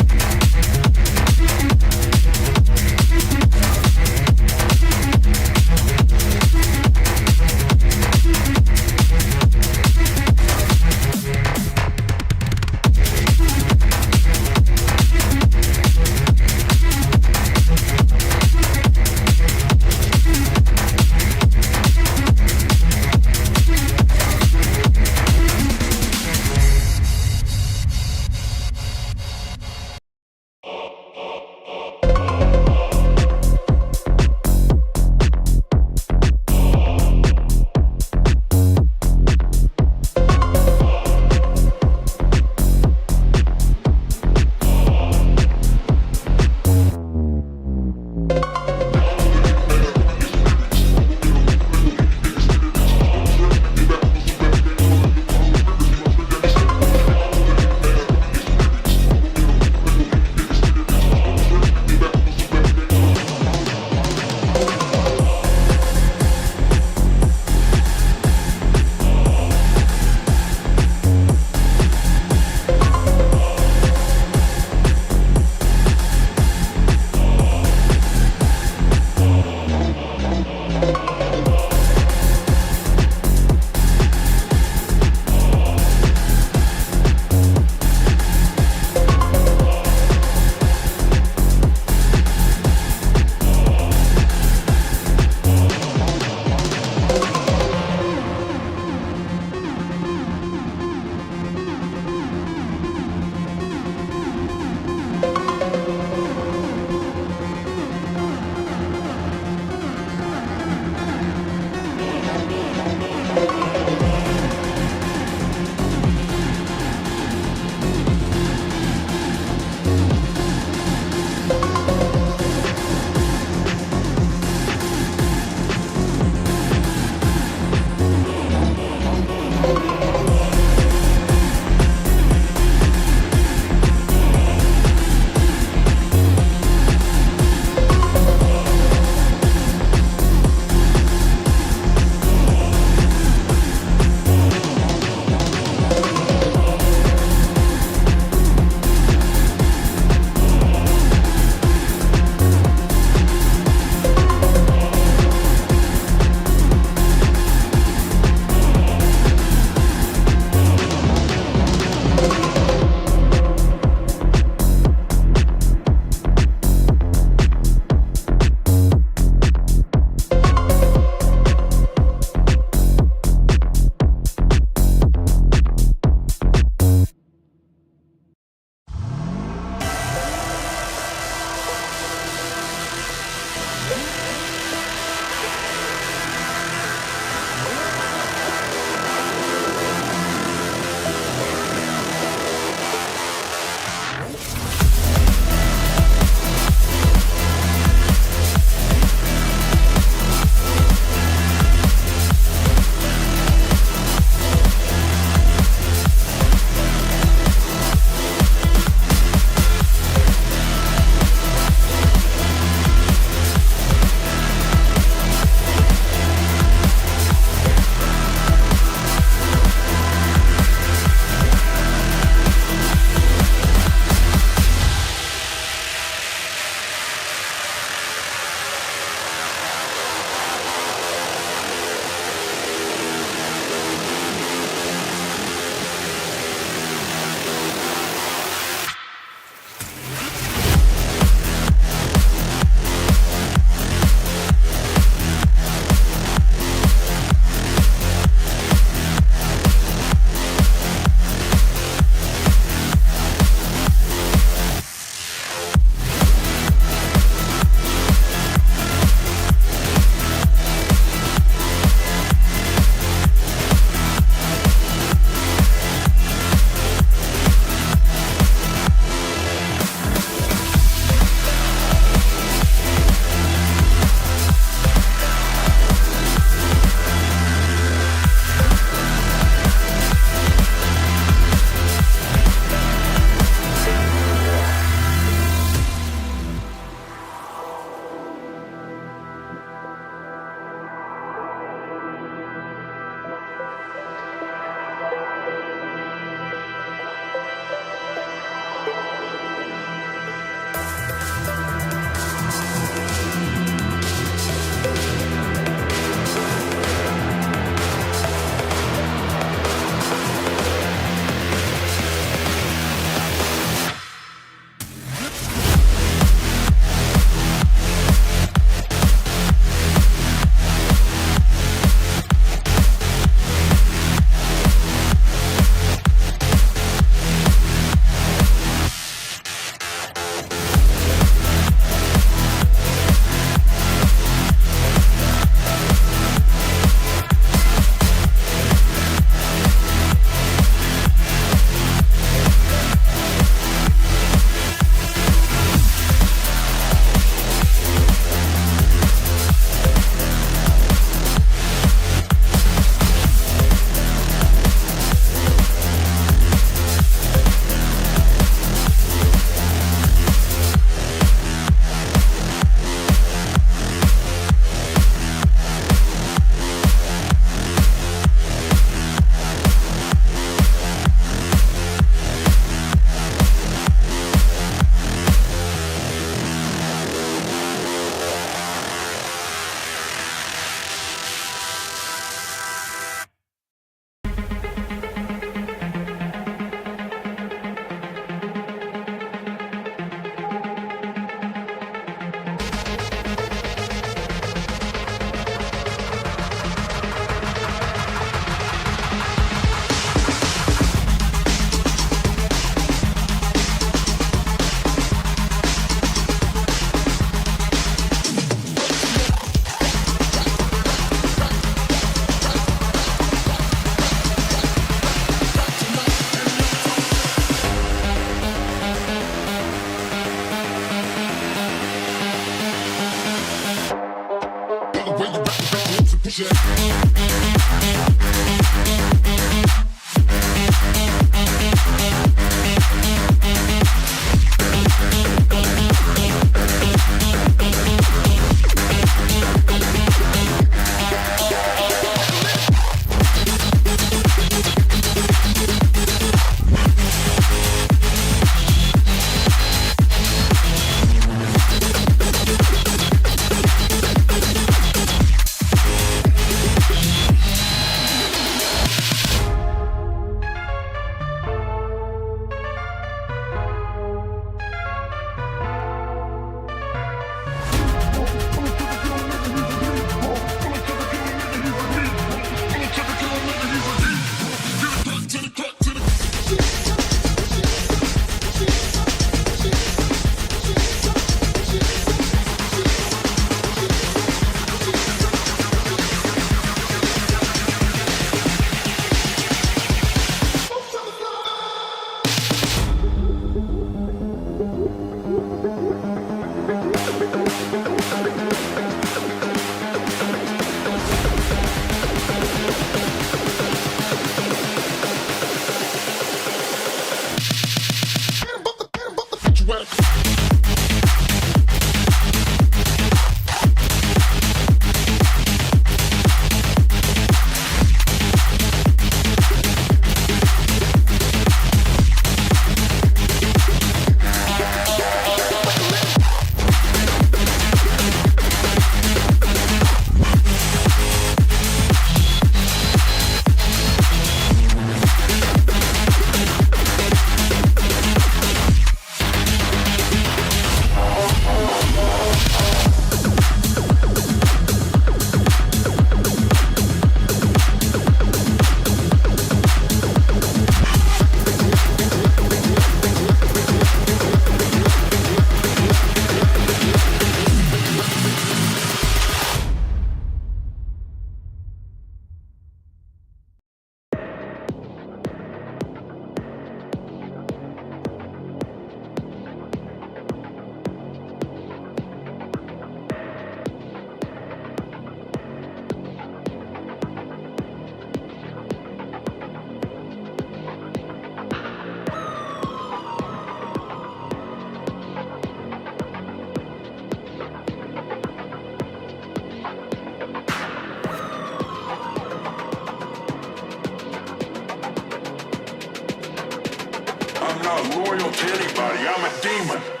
I'm not loyal to anybody, I'm a demon.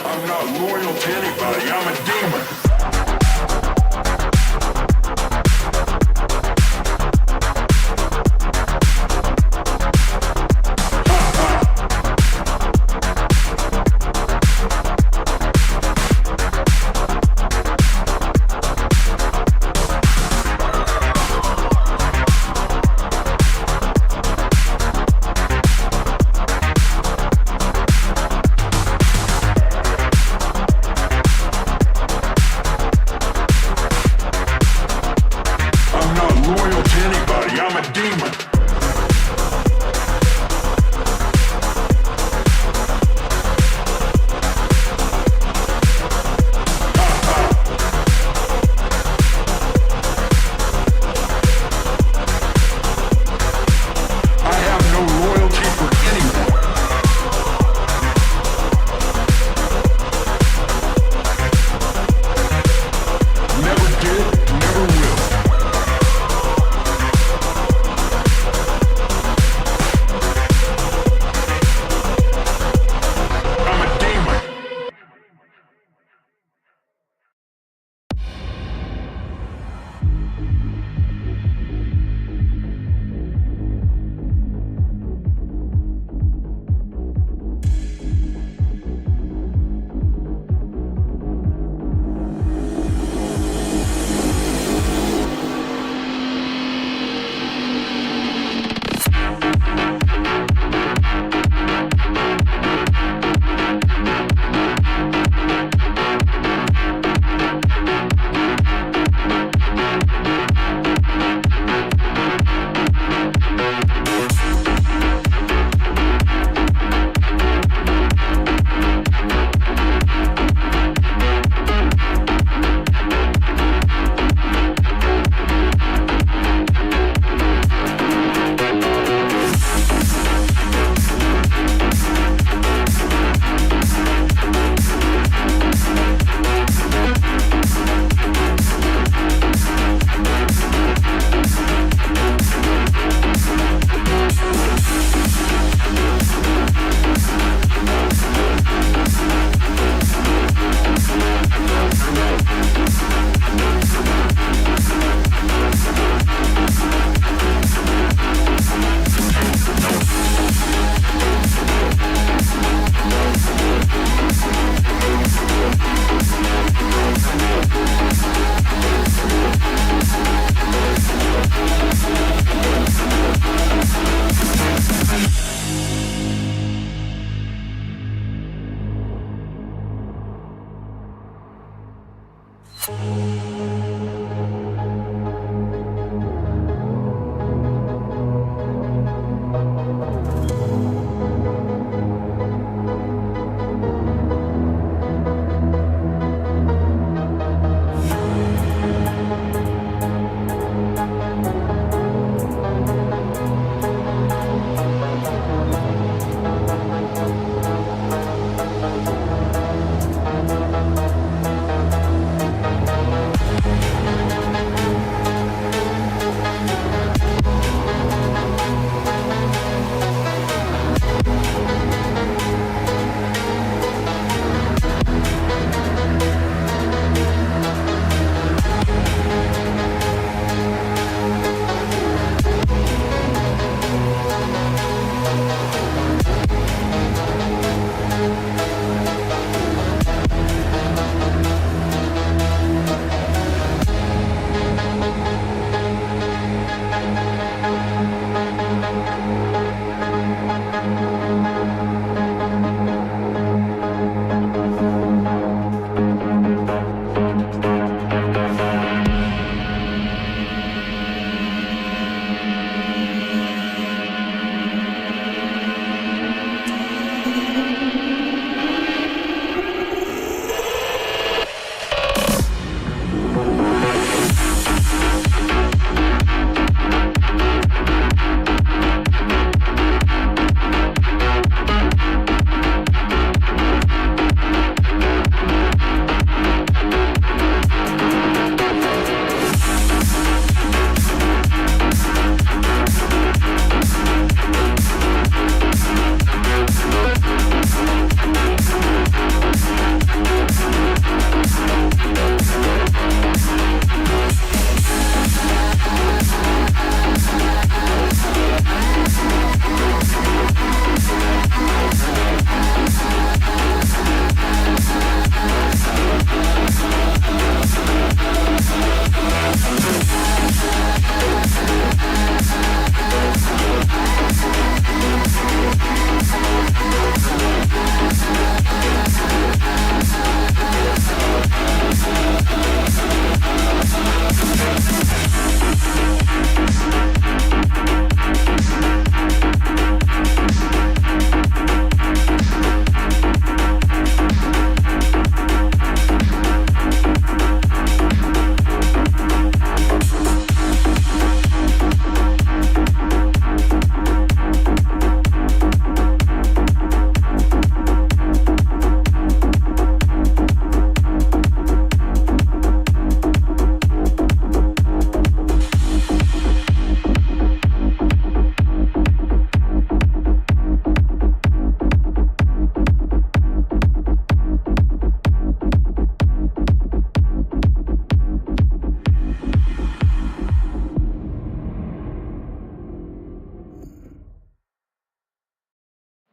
I'm not loyal to anybody, I'm a demon.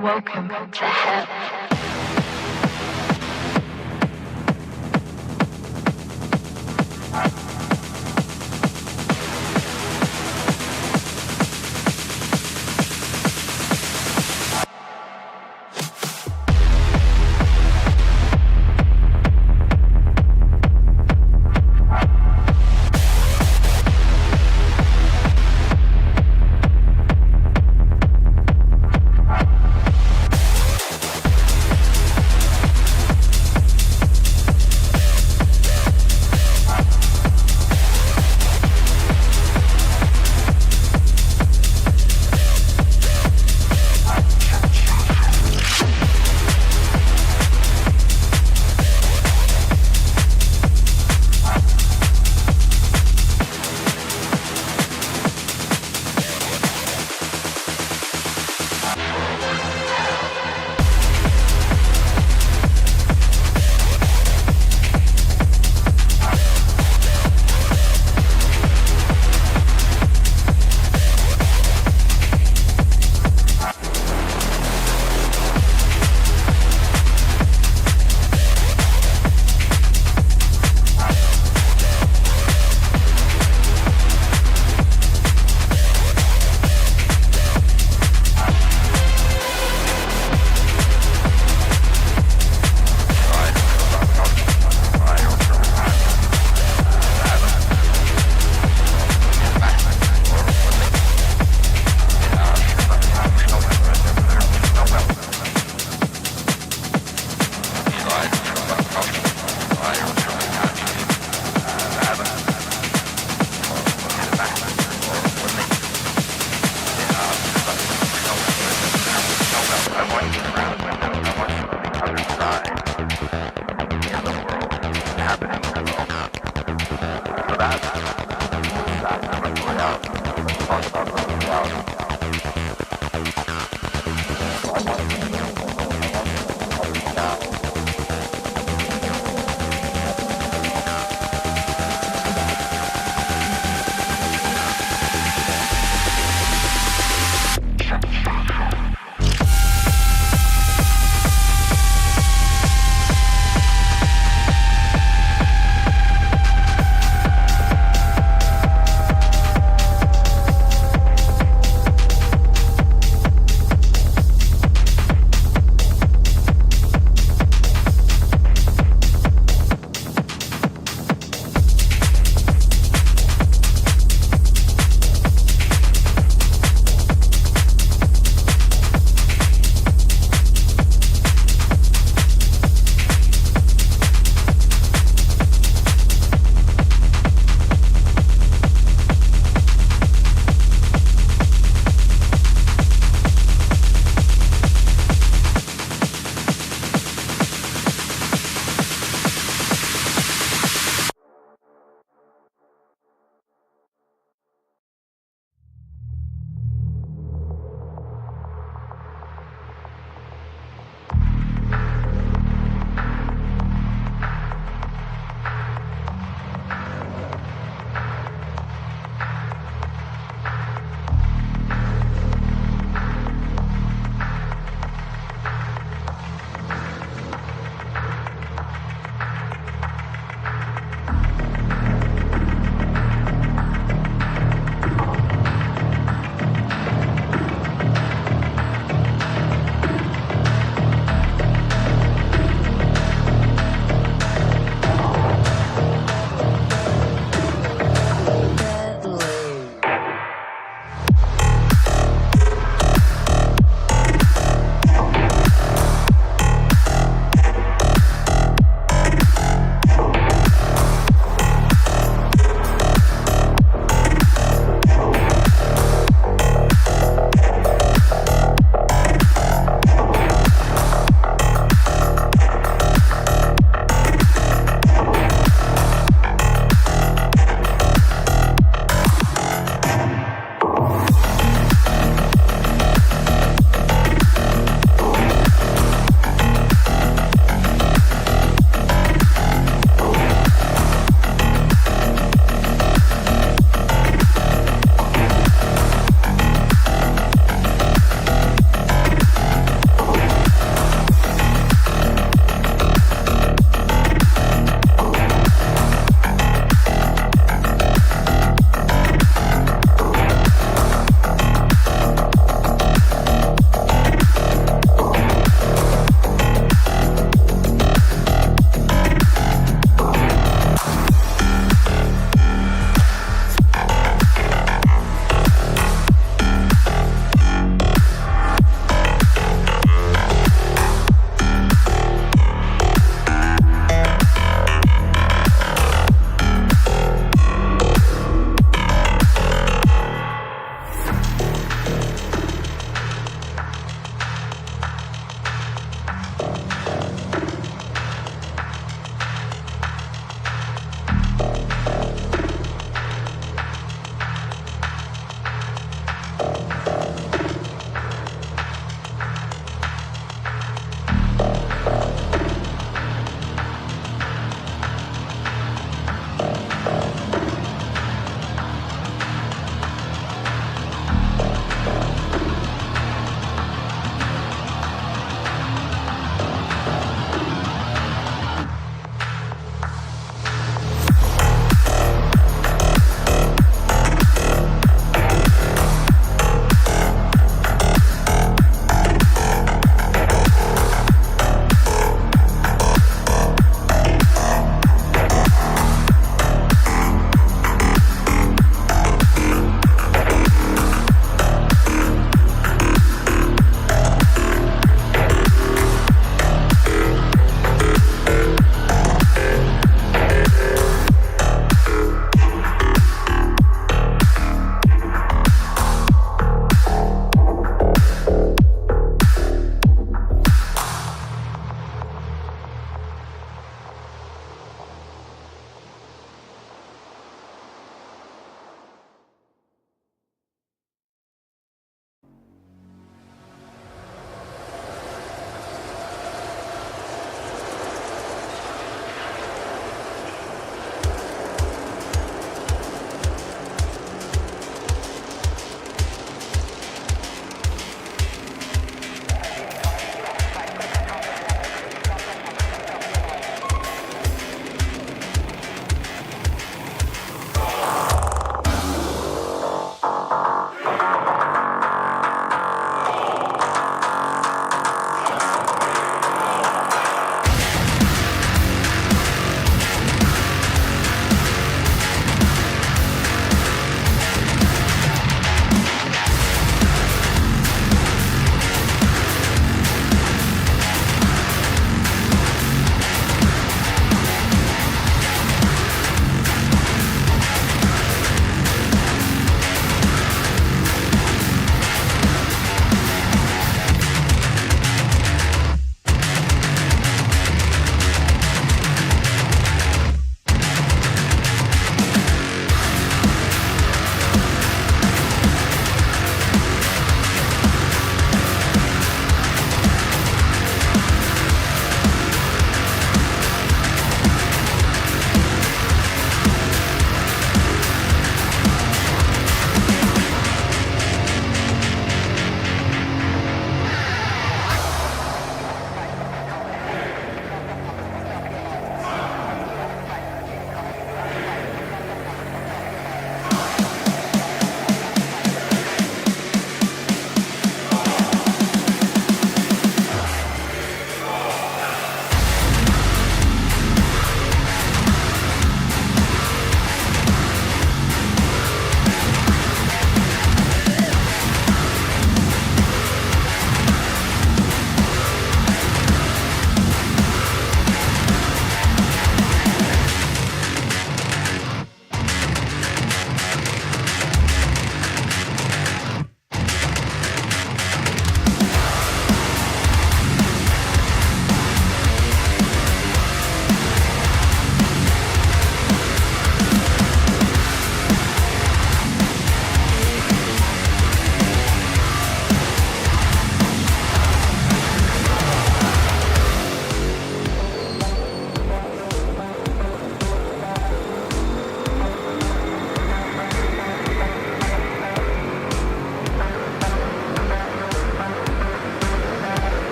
Welcome to hell.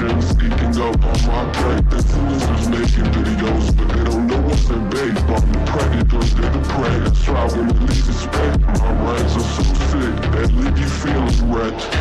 emotions eating up on my plate. Influencers making videos, but they don't know what's in bait. I'm the predator, they're the prey. That's right, when the least expect. My rhymes are so sick, they leave you feeling wrecked.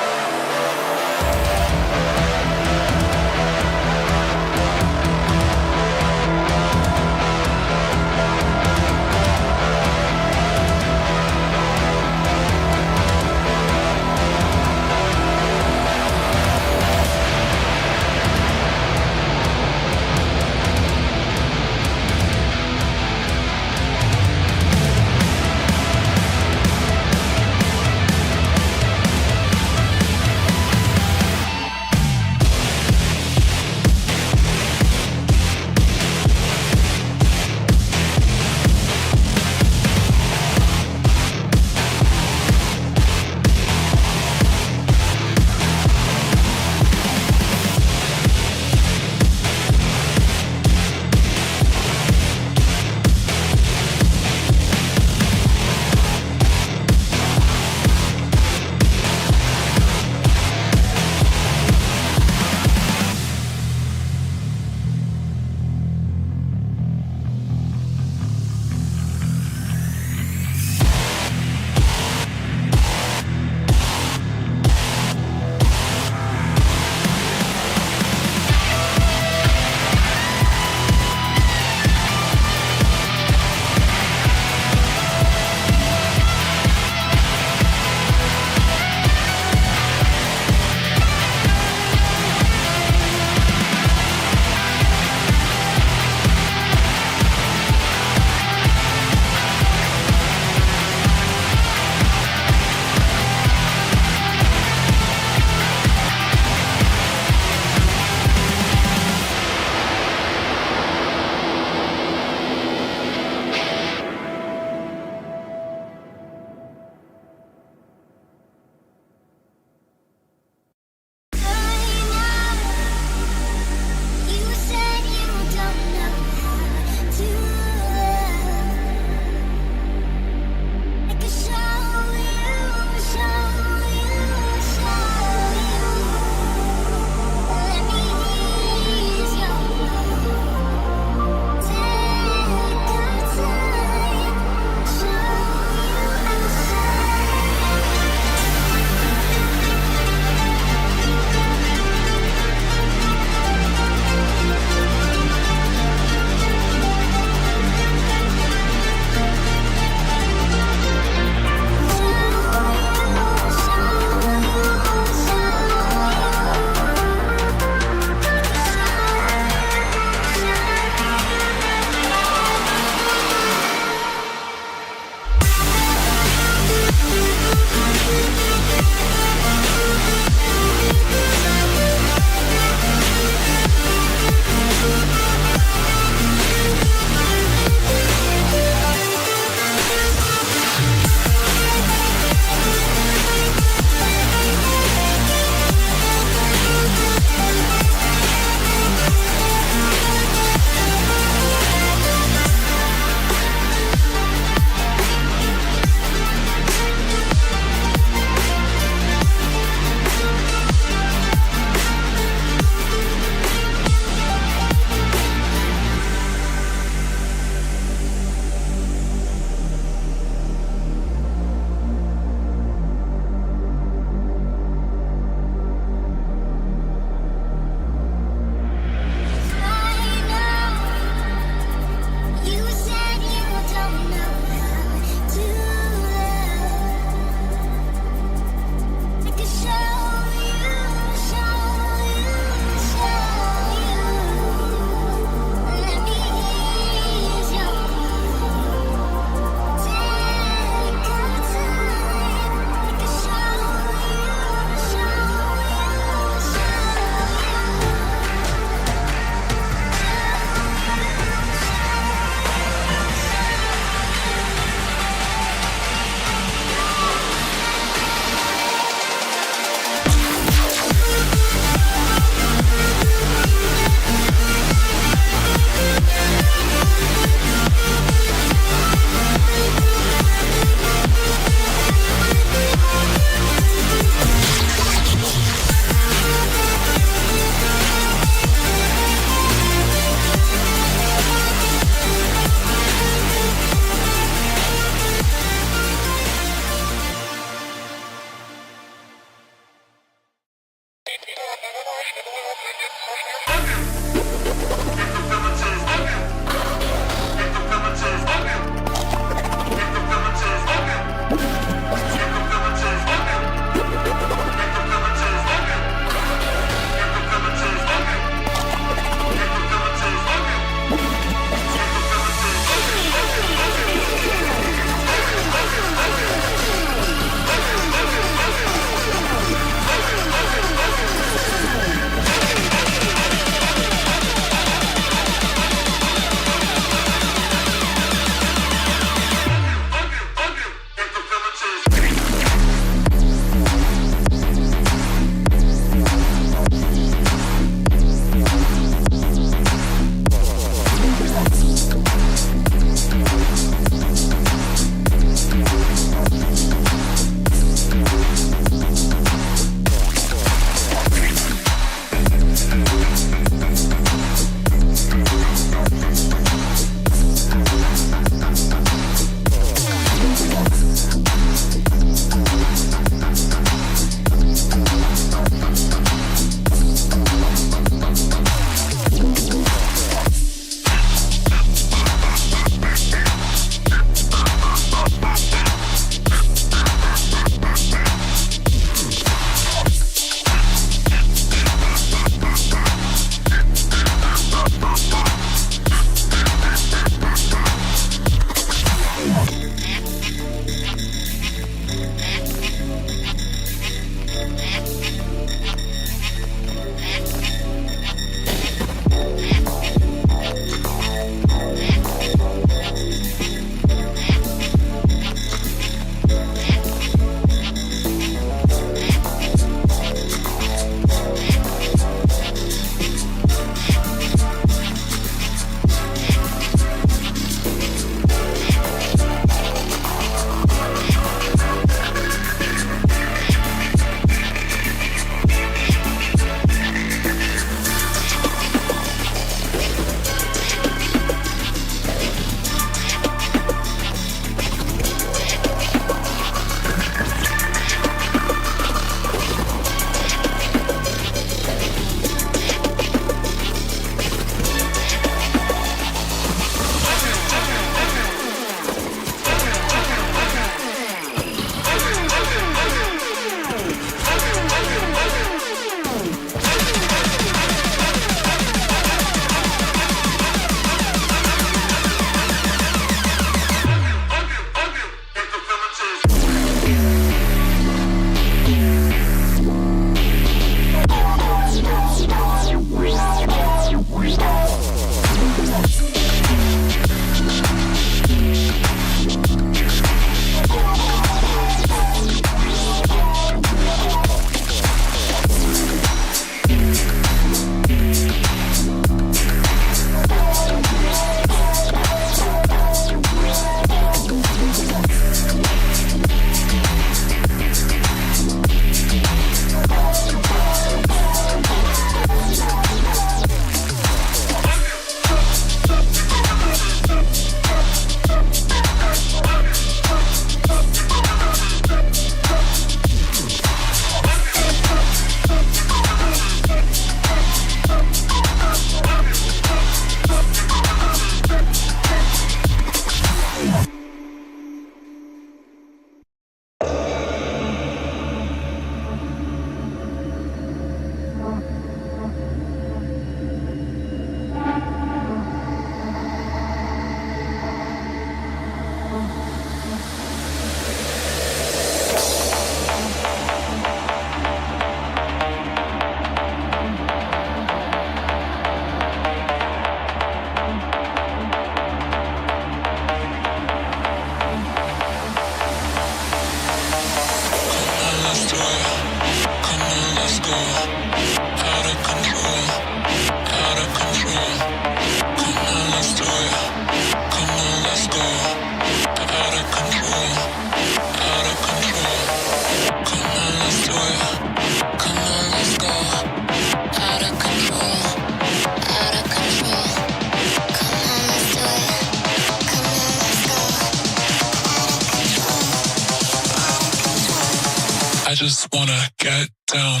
just wanna get down.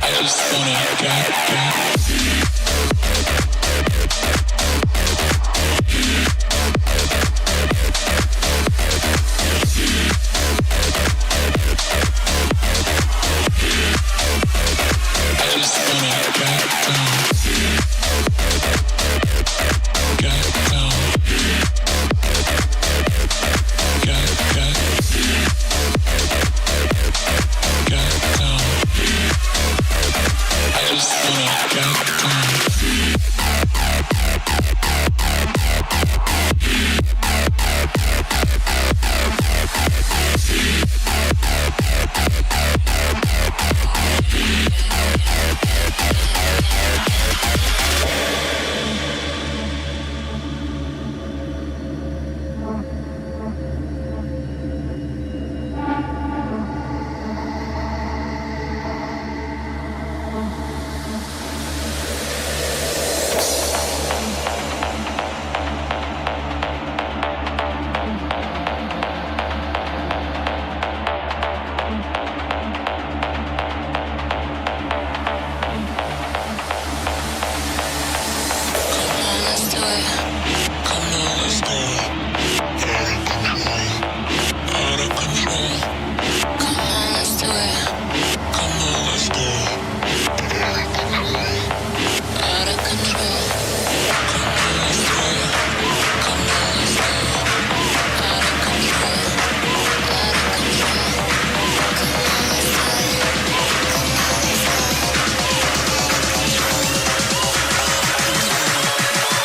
I just wanna get.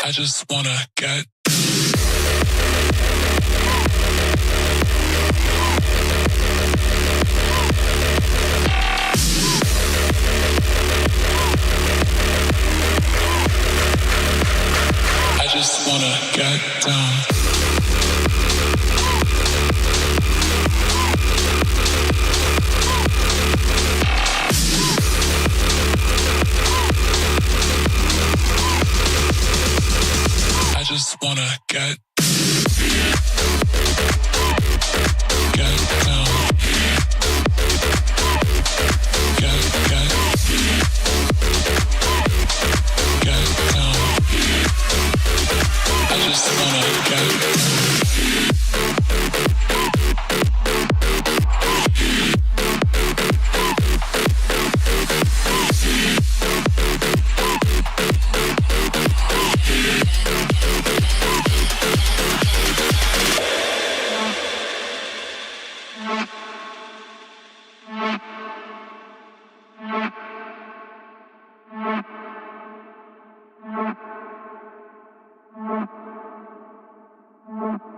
I just wanna get. I just wanna get down. I just wanna get down. Get down. I just wanna get. Mm-hmm.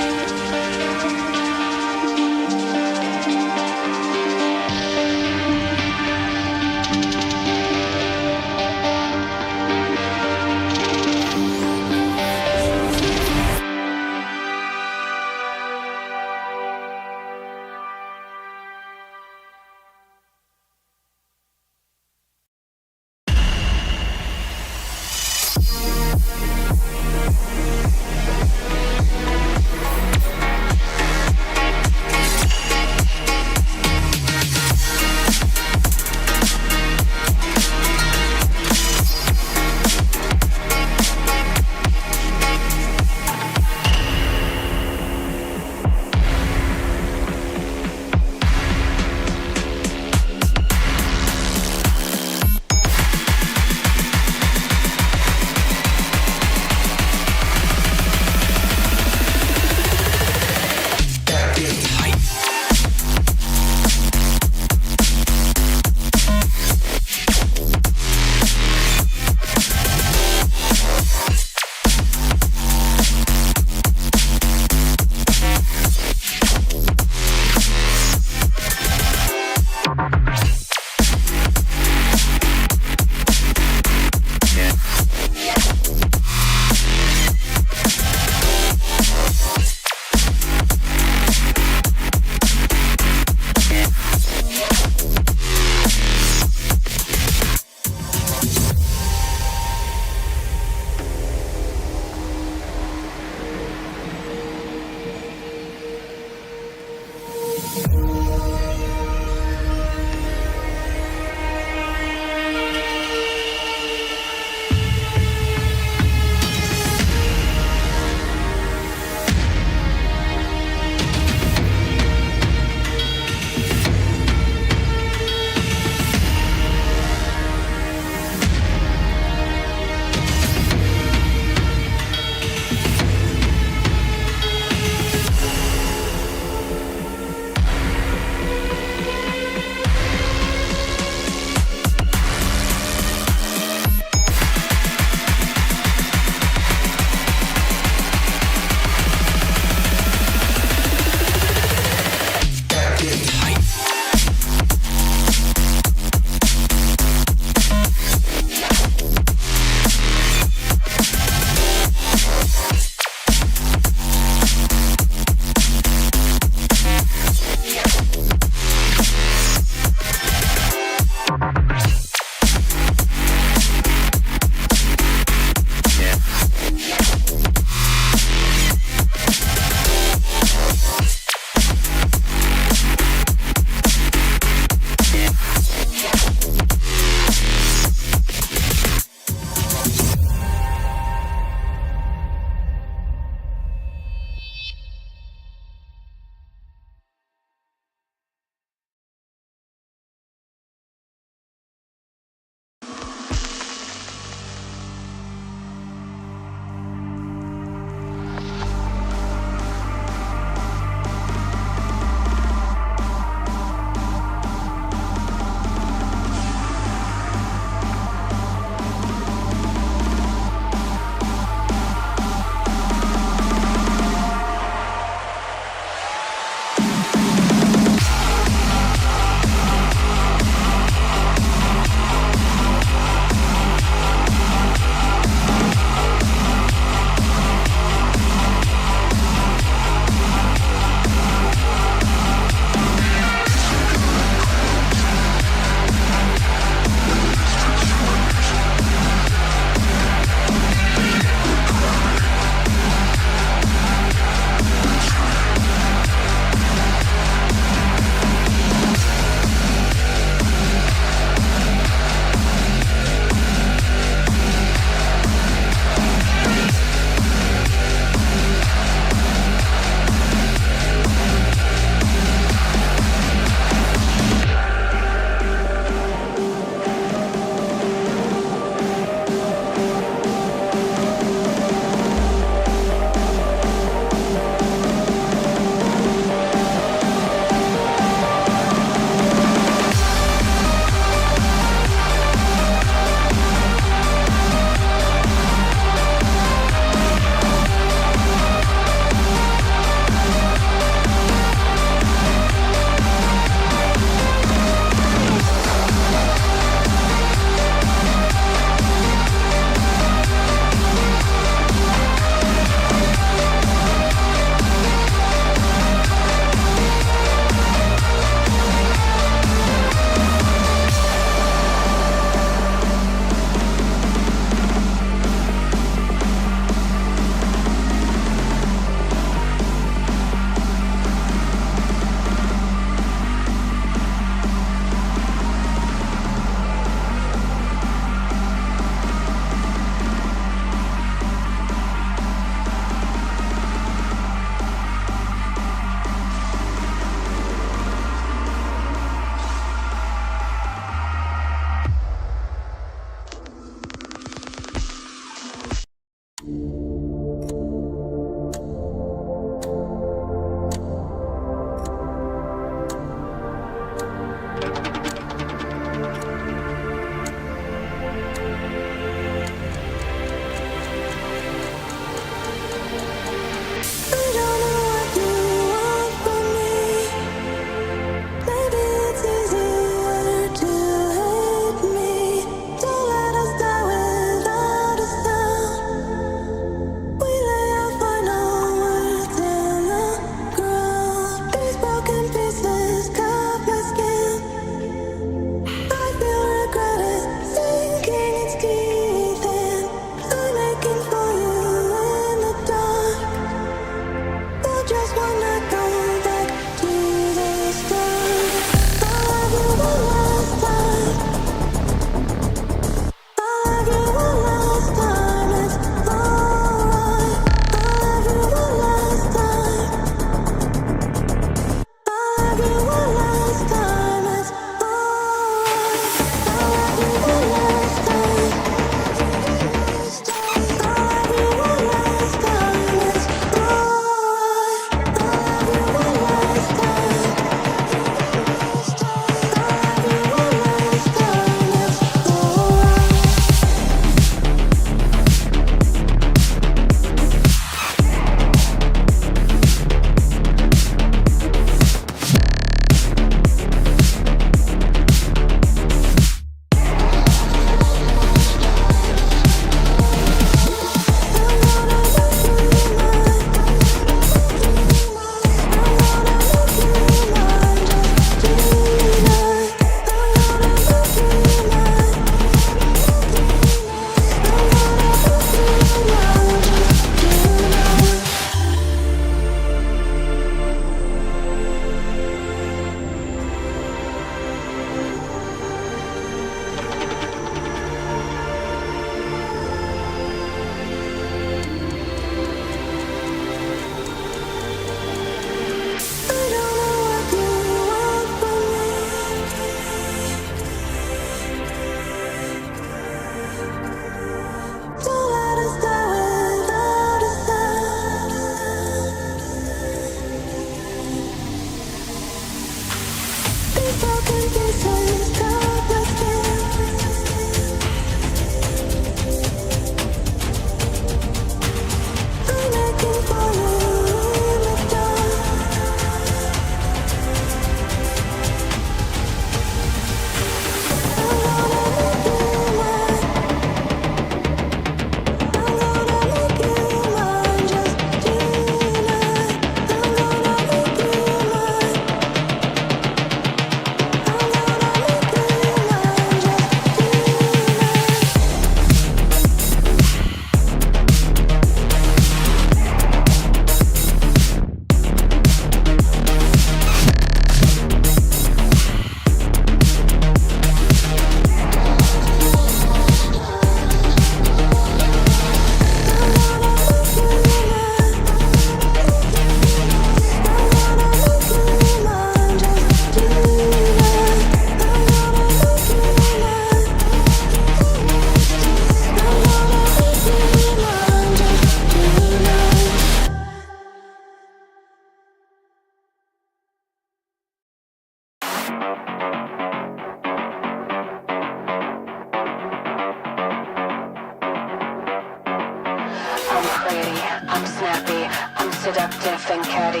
seductive and catty,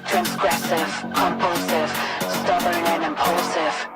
transgressive, compulsive, stubborn and impulsive.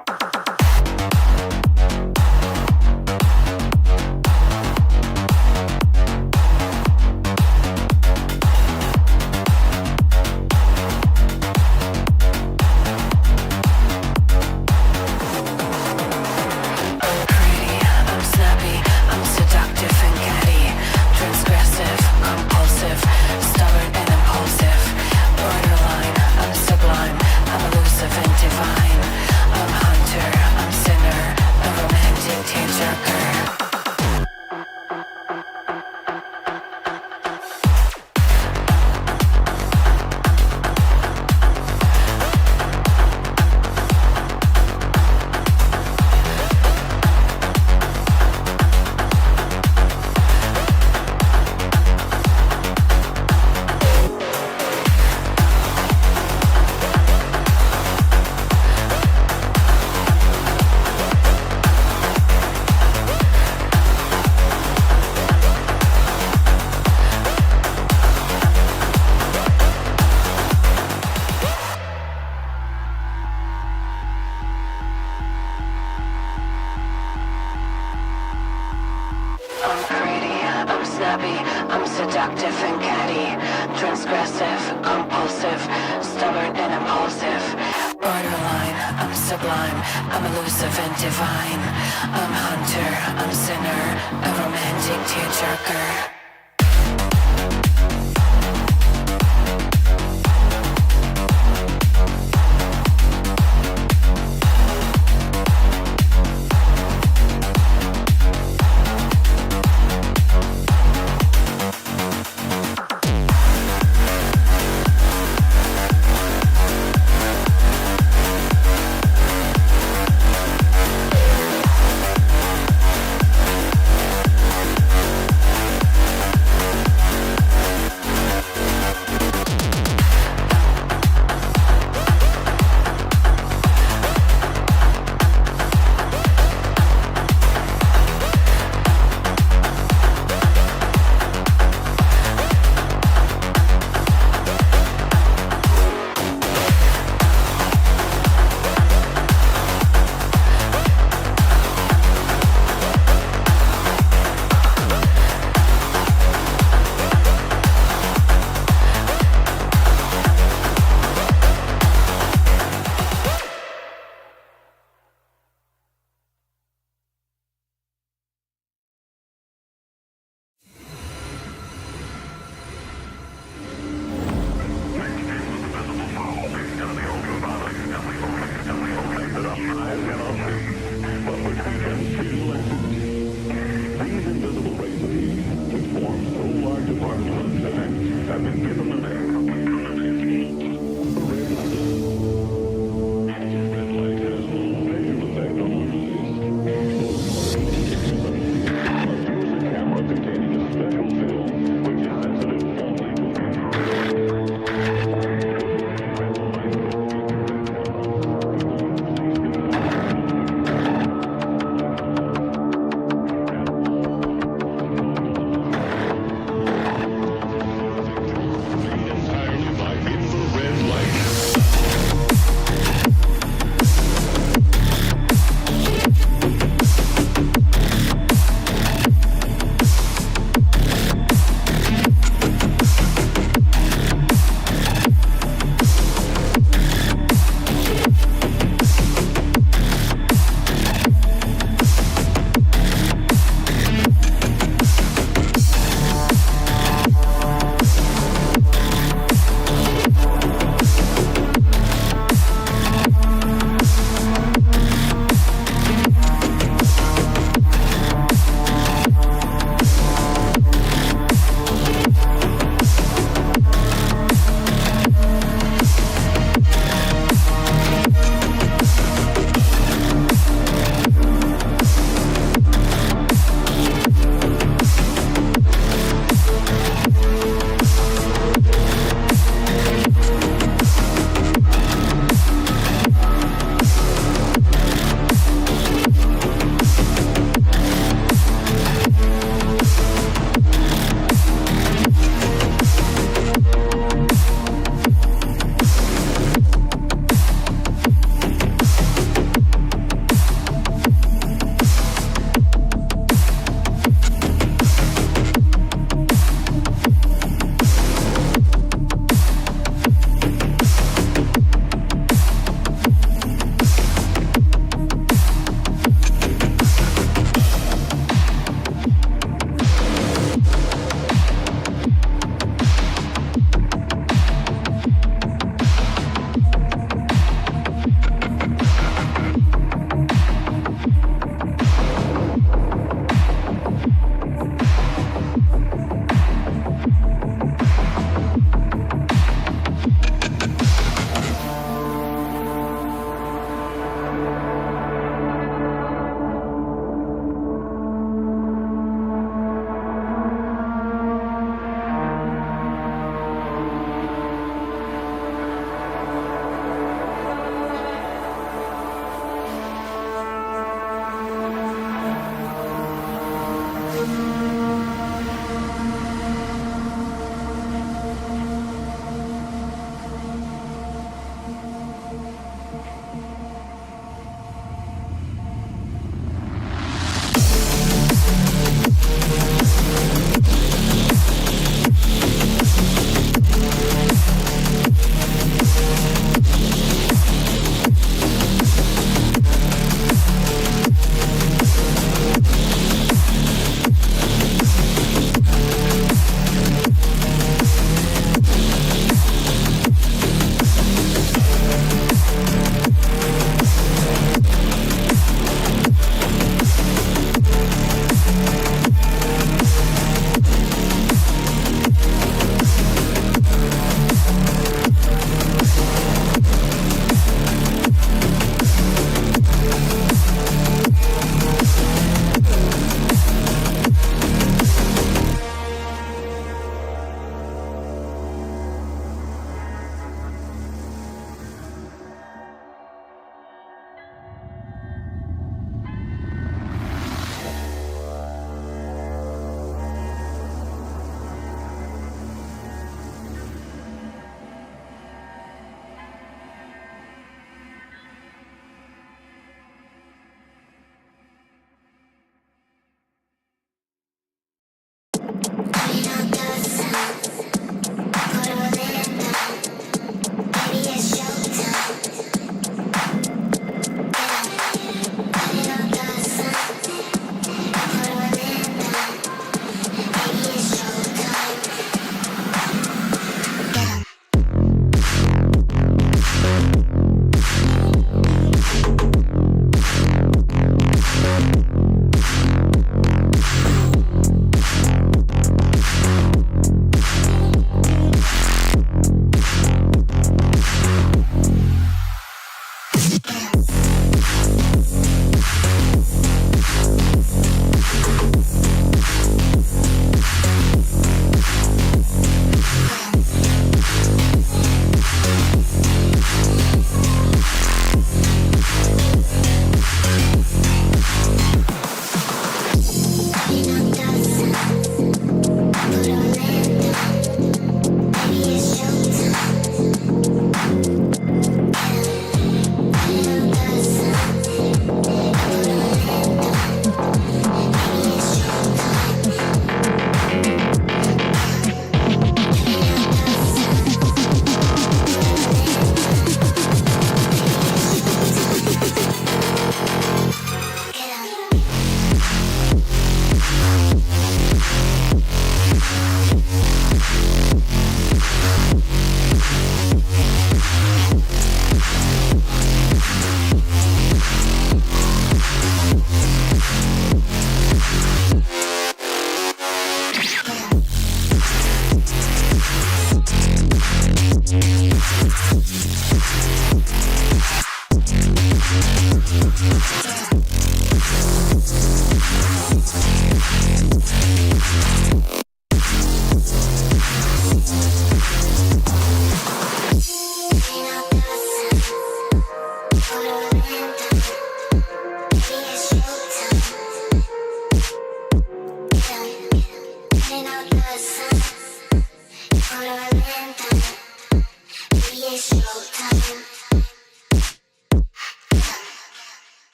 I'm seductive and catty, transgressive, compulsive, stubborn and impulsive. Borderline, I'm sublime, I'm elusive and divine. I'm hunter, I'm sinner, a romantic tearjerker.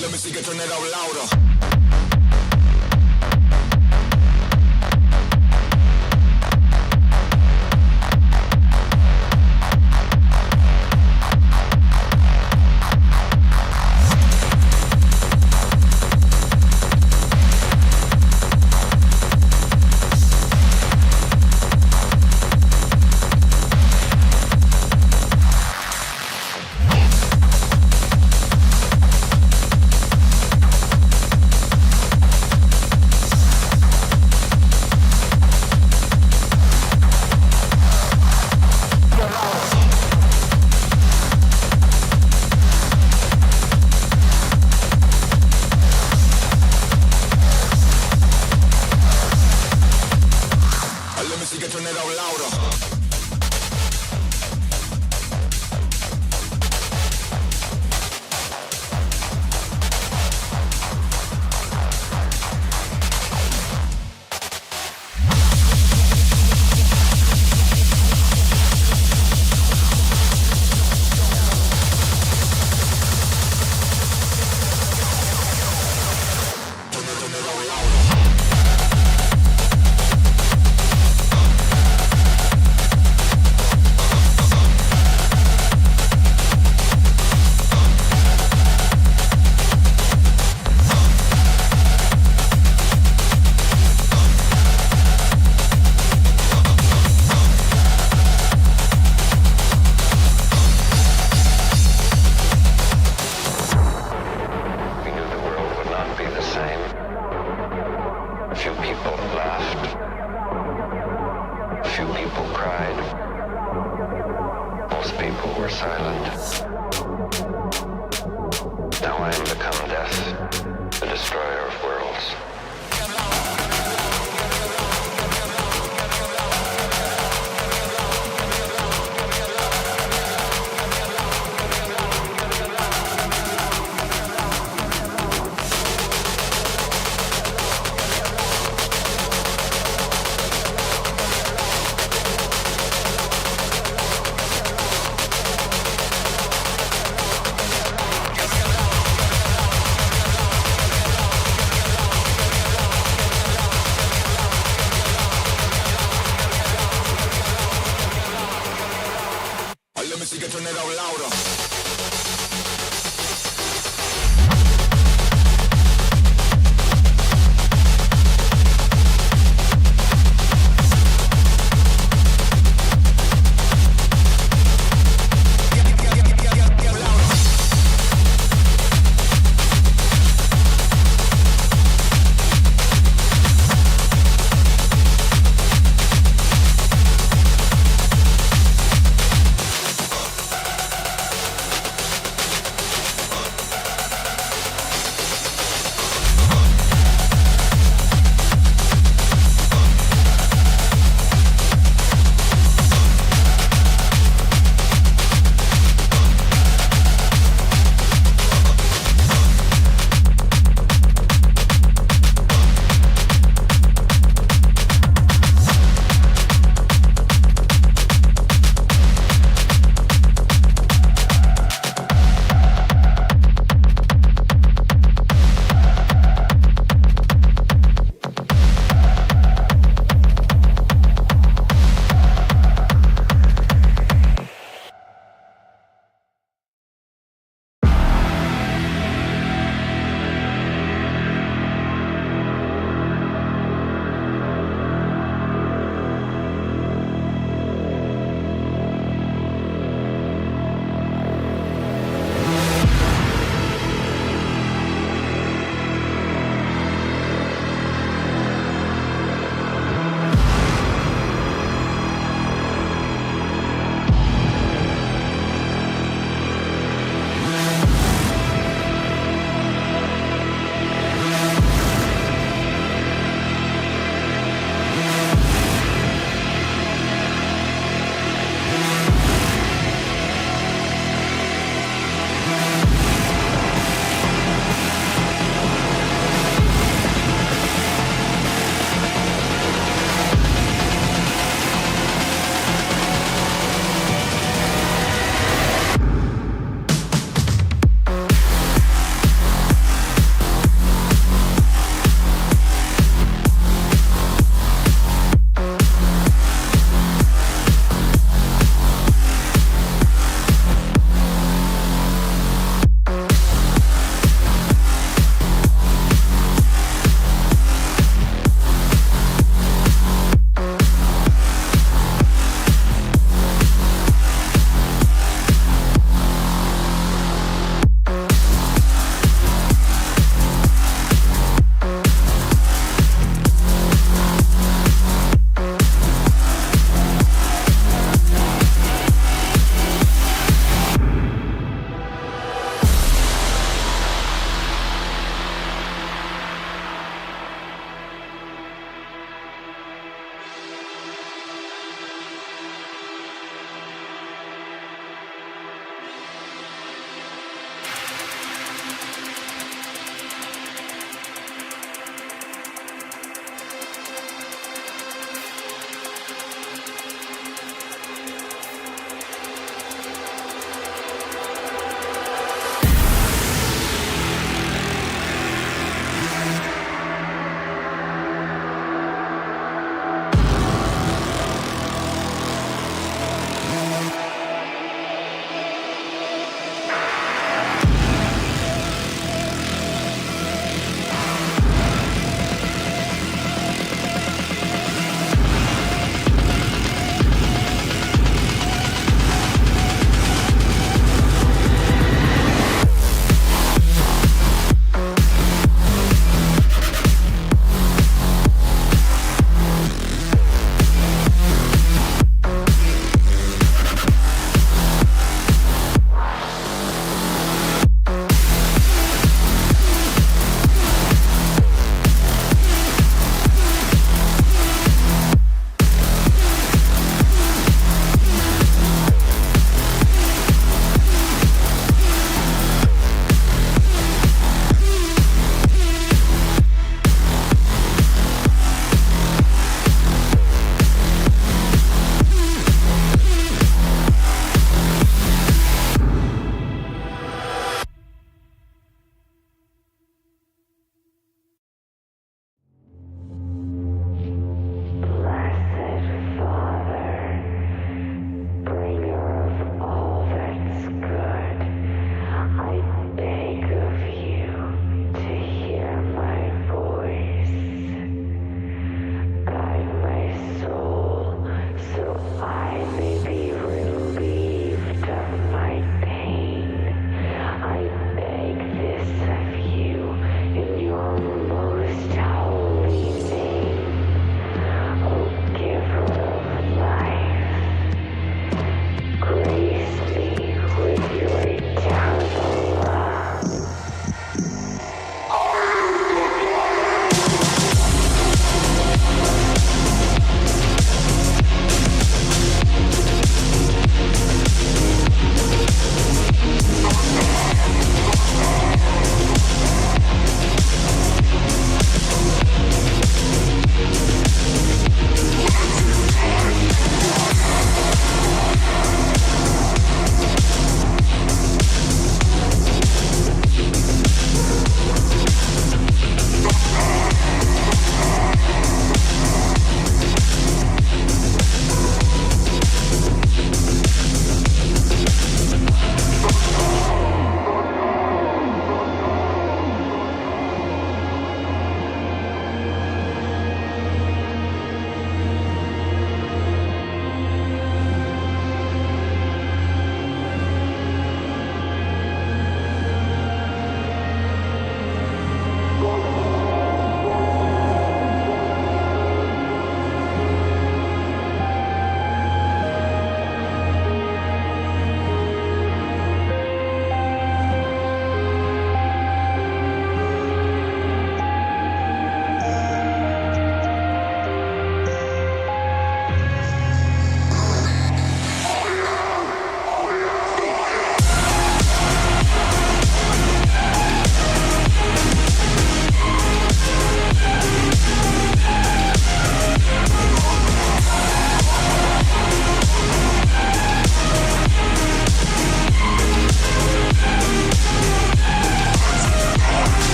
Let me see you turn it out louder.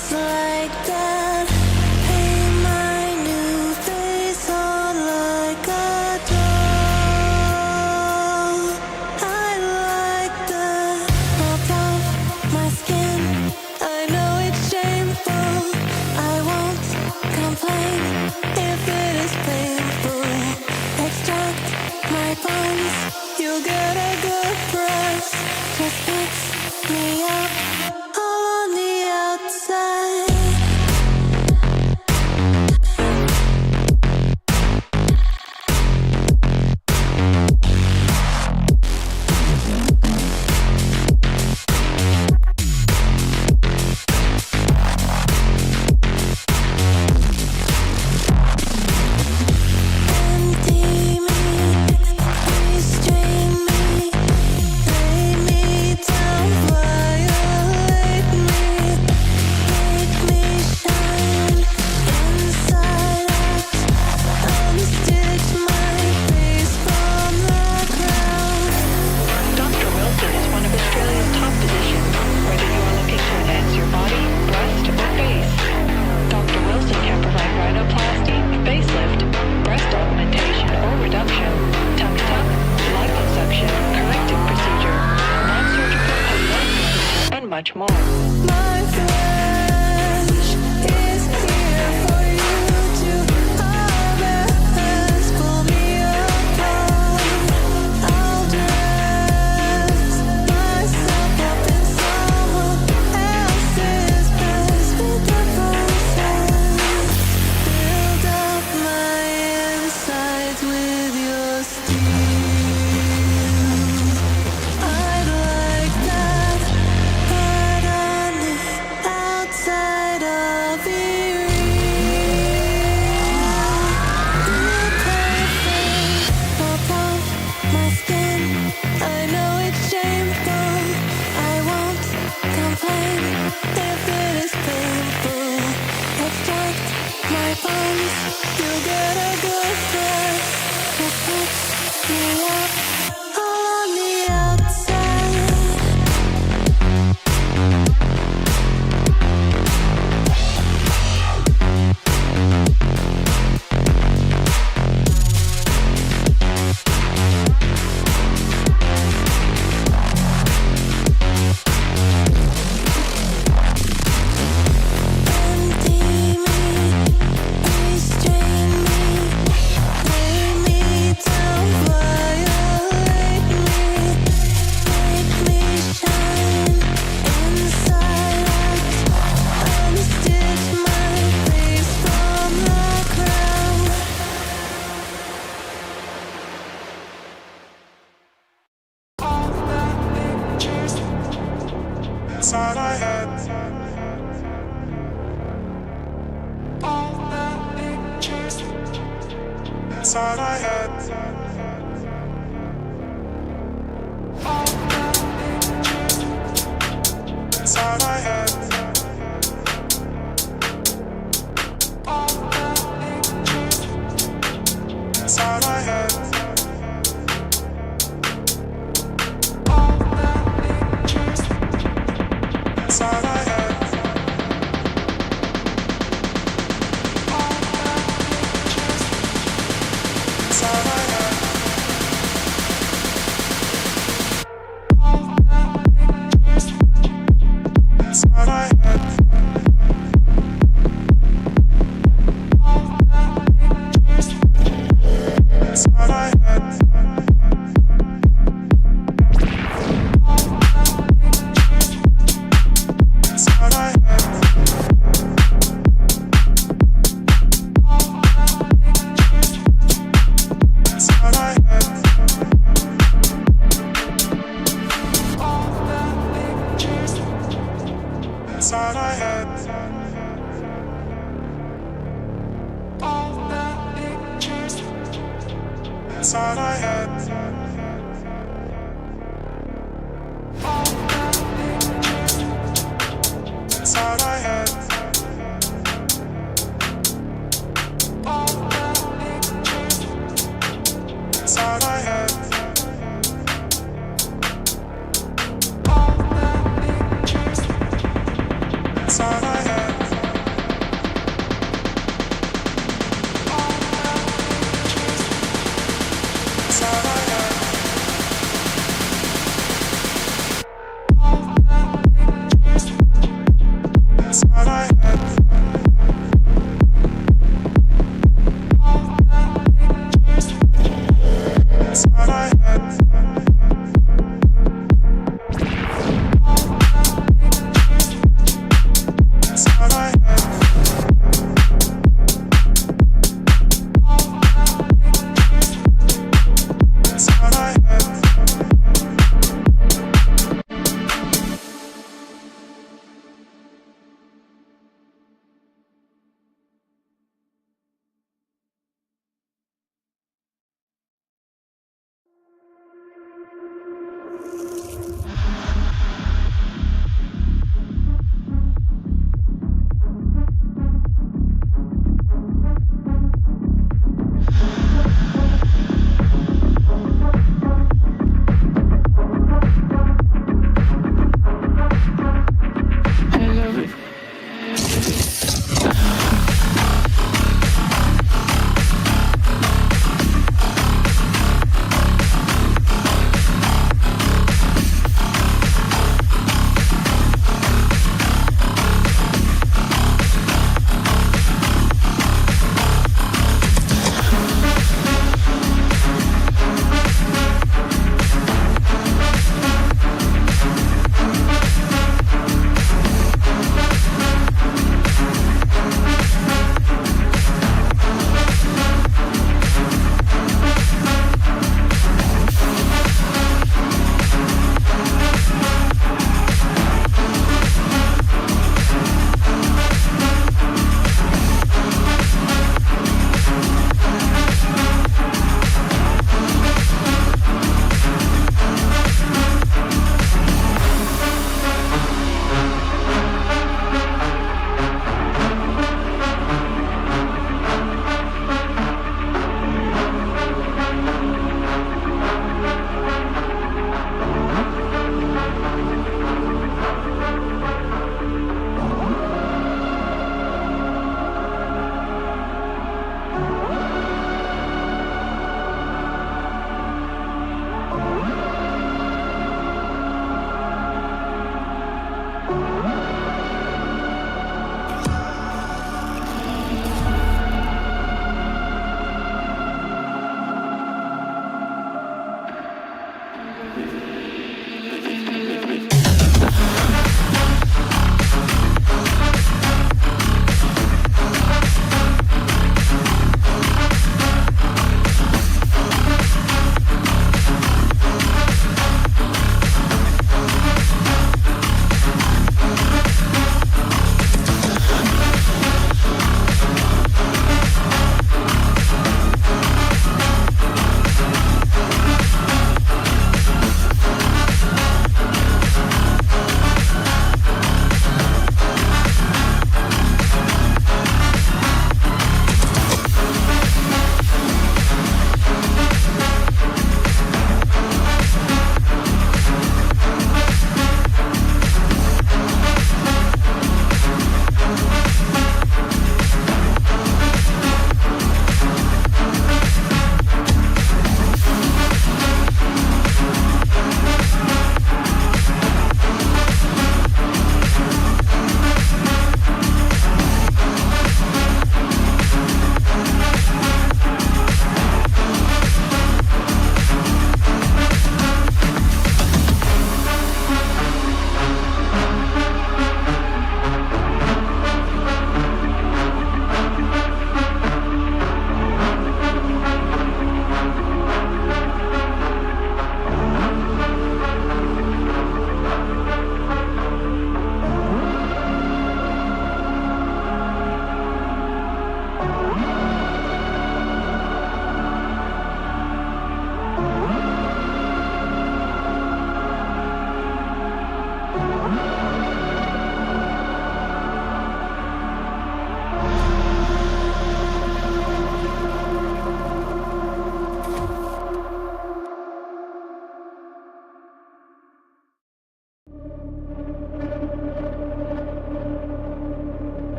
just like that. Paint my new face on like a doll. I like the melt off my skin. I know it's shameful. I won't complain if it is painful. Extract my bones. You'll get a good price. Just fix me up all on the outside. Empty me, restrain me, lay me down, violate me, make me shine inside out, unstitch my face from the ground. Dr. Wilson is one of Australia's top physicians, whether you are looking to enhance your body, breast, or face. Dr. Wilson can provide rhinoplasty, facelift, breast augmentation or reduction, tummy tuck, liposuction, corrective procedure, non-surgical cosmetic procedure, and much more. My flesh is here for you to harvest. Pull me apart. I'll dress myself up in someone else's best with the process. Build up my insides with your steel. I'd like that, but on the outside I'll be real. You're perfect, pop off my skin. I know it's shameful. I won't complain if it is painful. Extract my bones. You'll get a good price. Just fix me up all on the outside. Empty me, restrain me, lay me down, violate me, make me shine inside out, unstitch my face from the ground. Inside my head. All the pictures inside my head. All the pictures inside my head. All the pictures inside my head. All the pictures inside my head. All the pictures inside my head. All the pictures inside my head. All the pictures inside my head. All the pictures inside my head. All the pictures inside my head. All the pictures inside my head. All the pictures inside my head. All the pictures inside my head. All the pictures inside my head. All the pictures inside my head.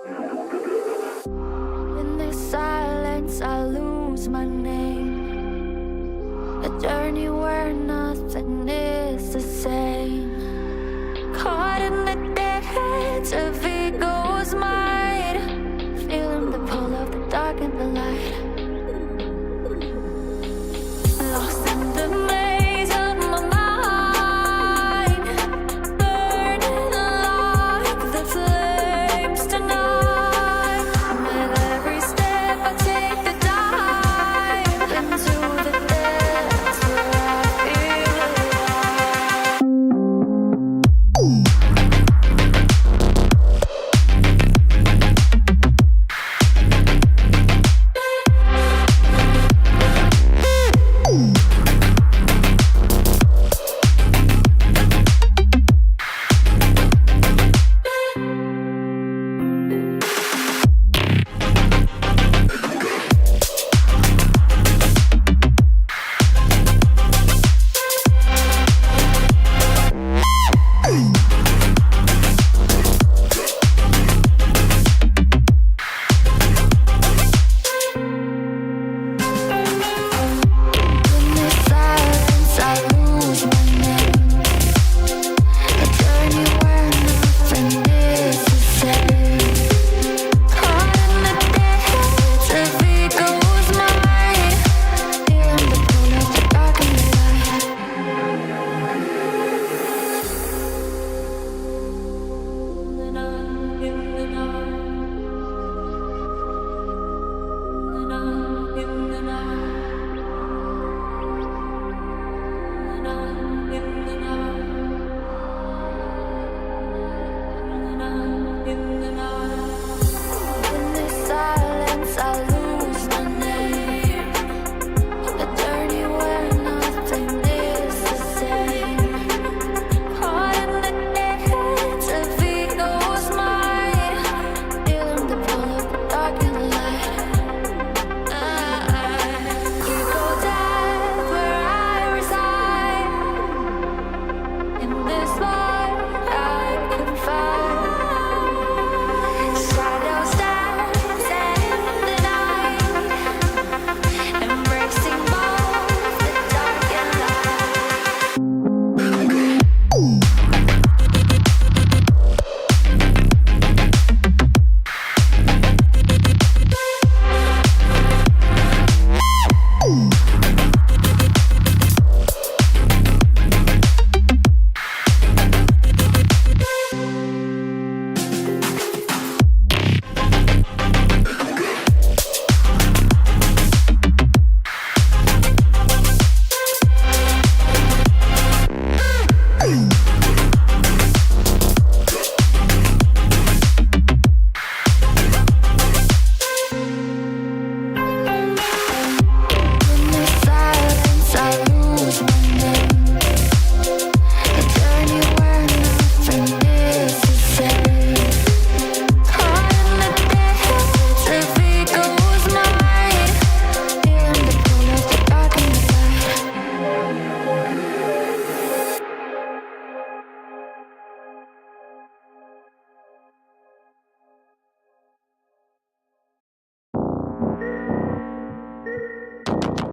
In this silence, I lose my name.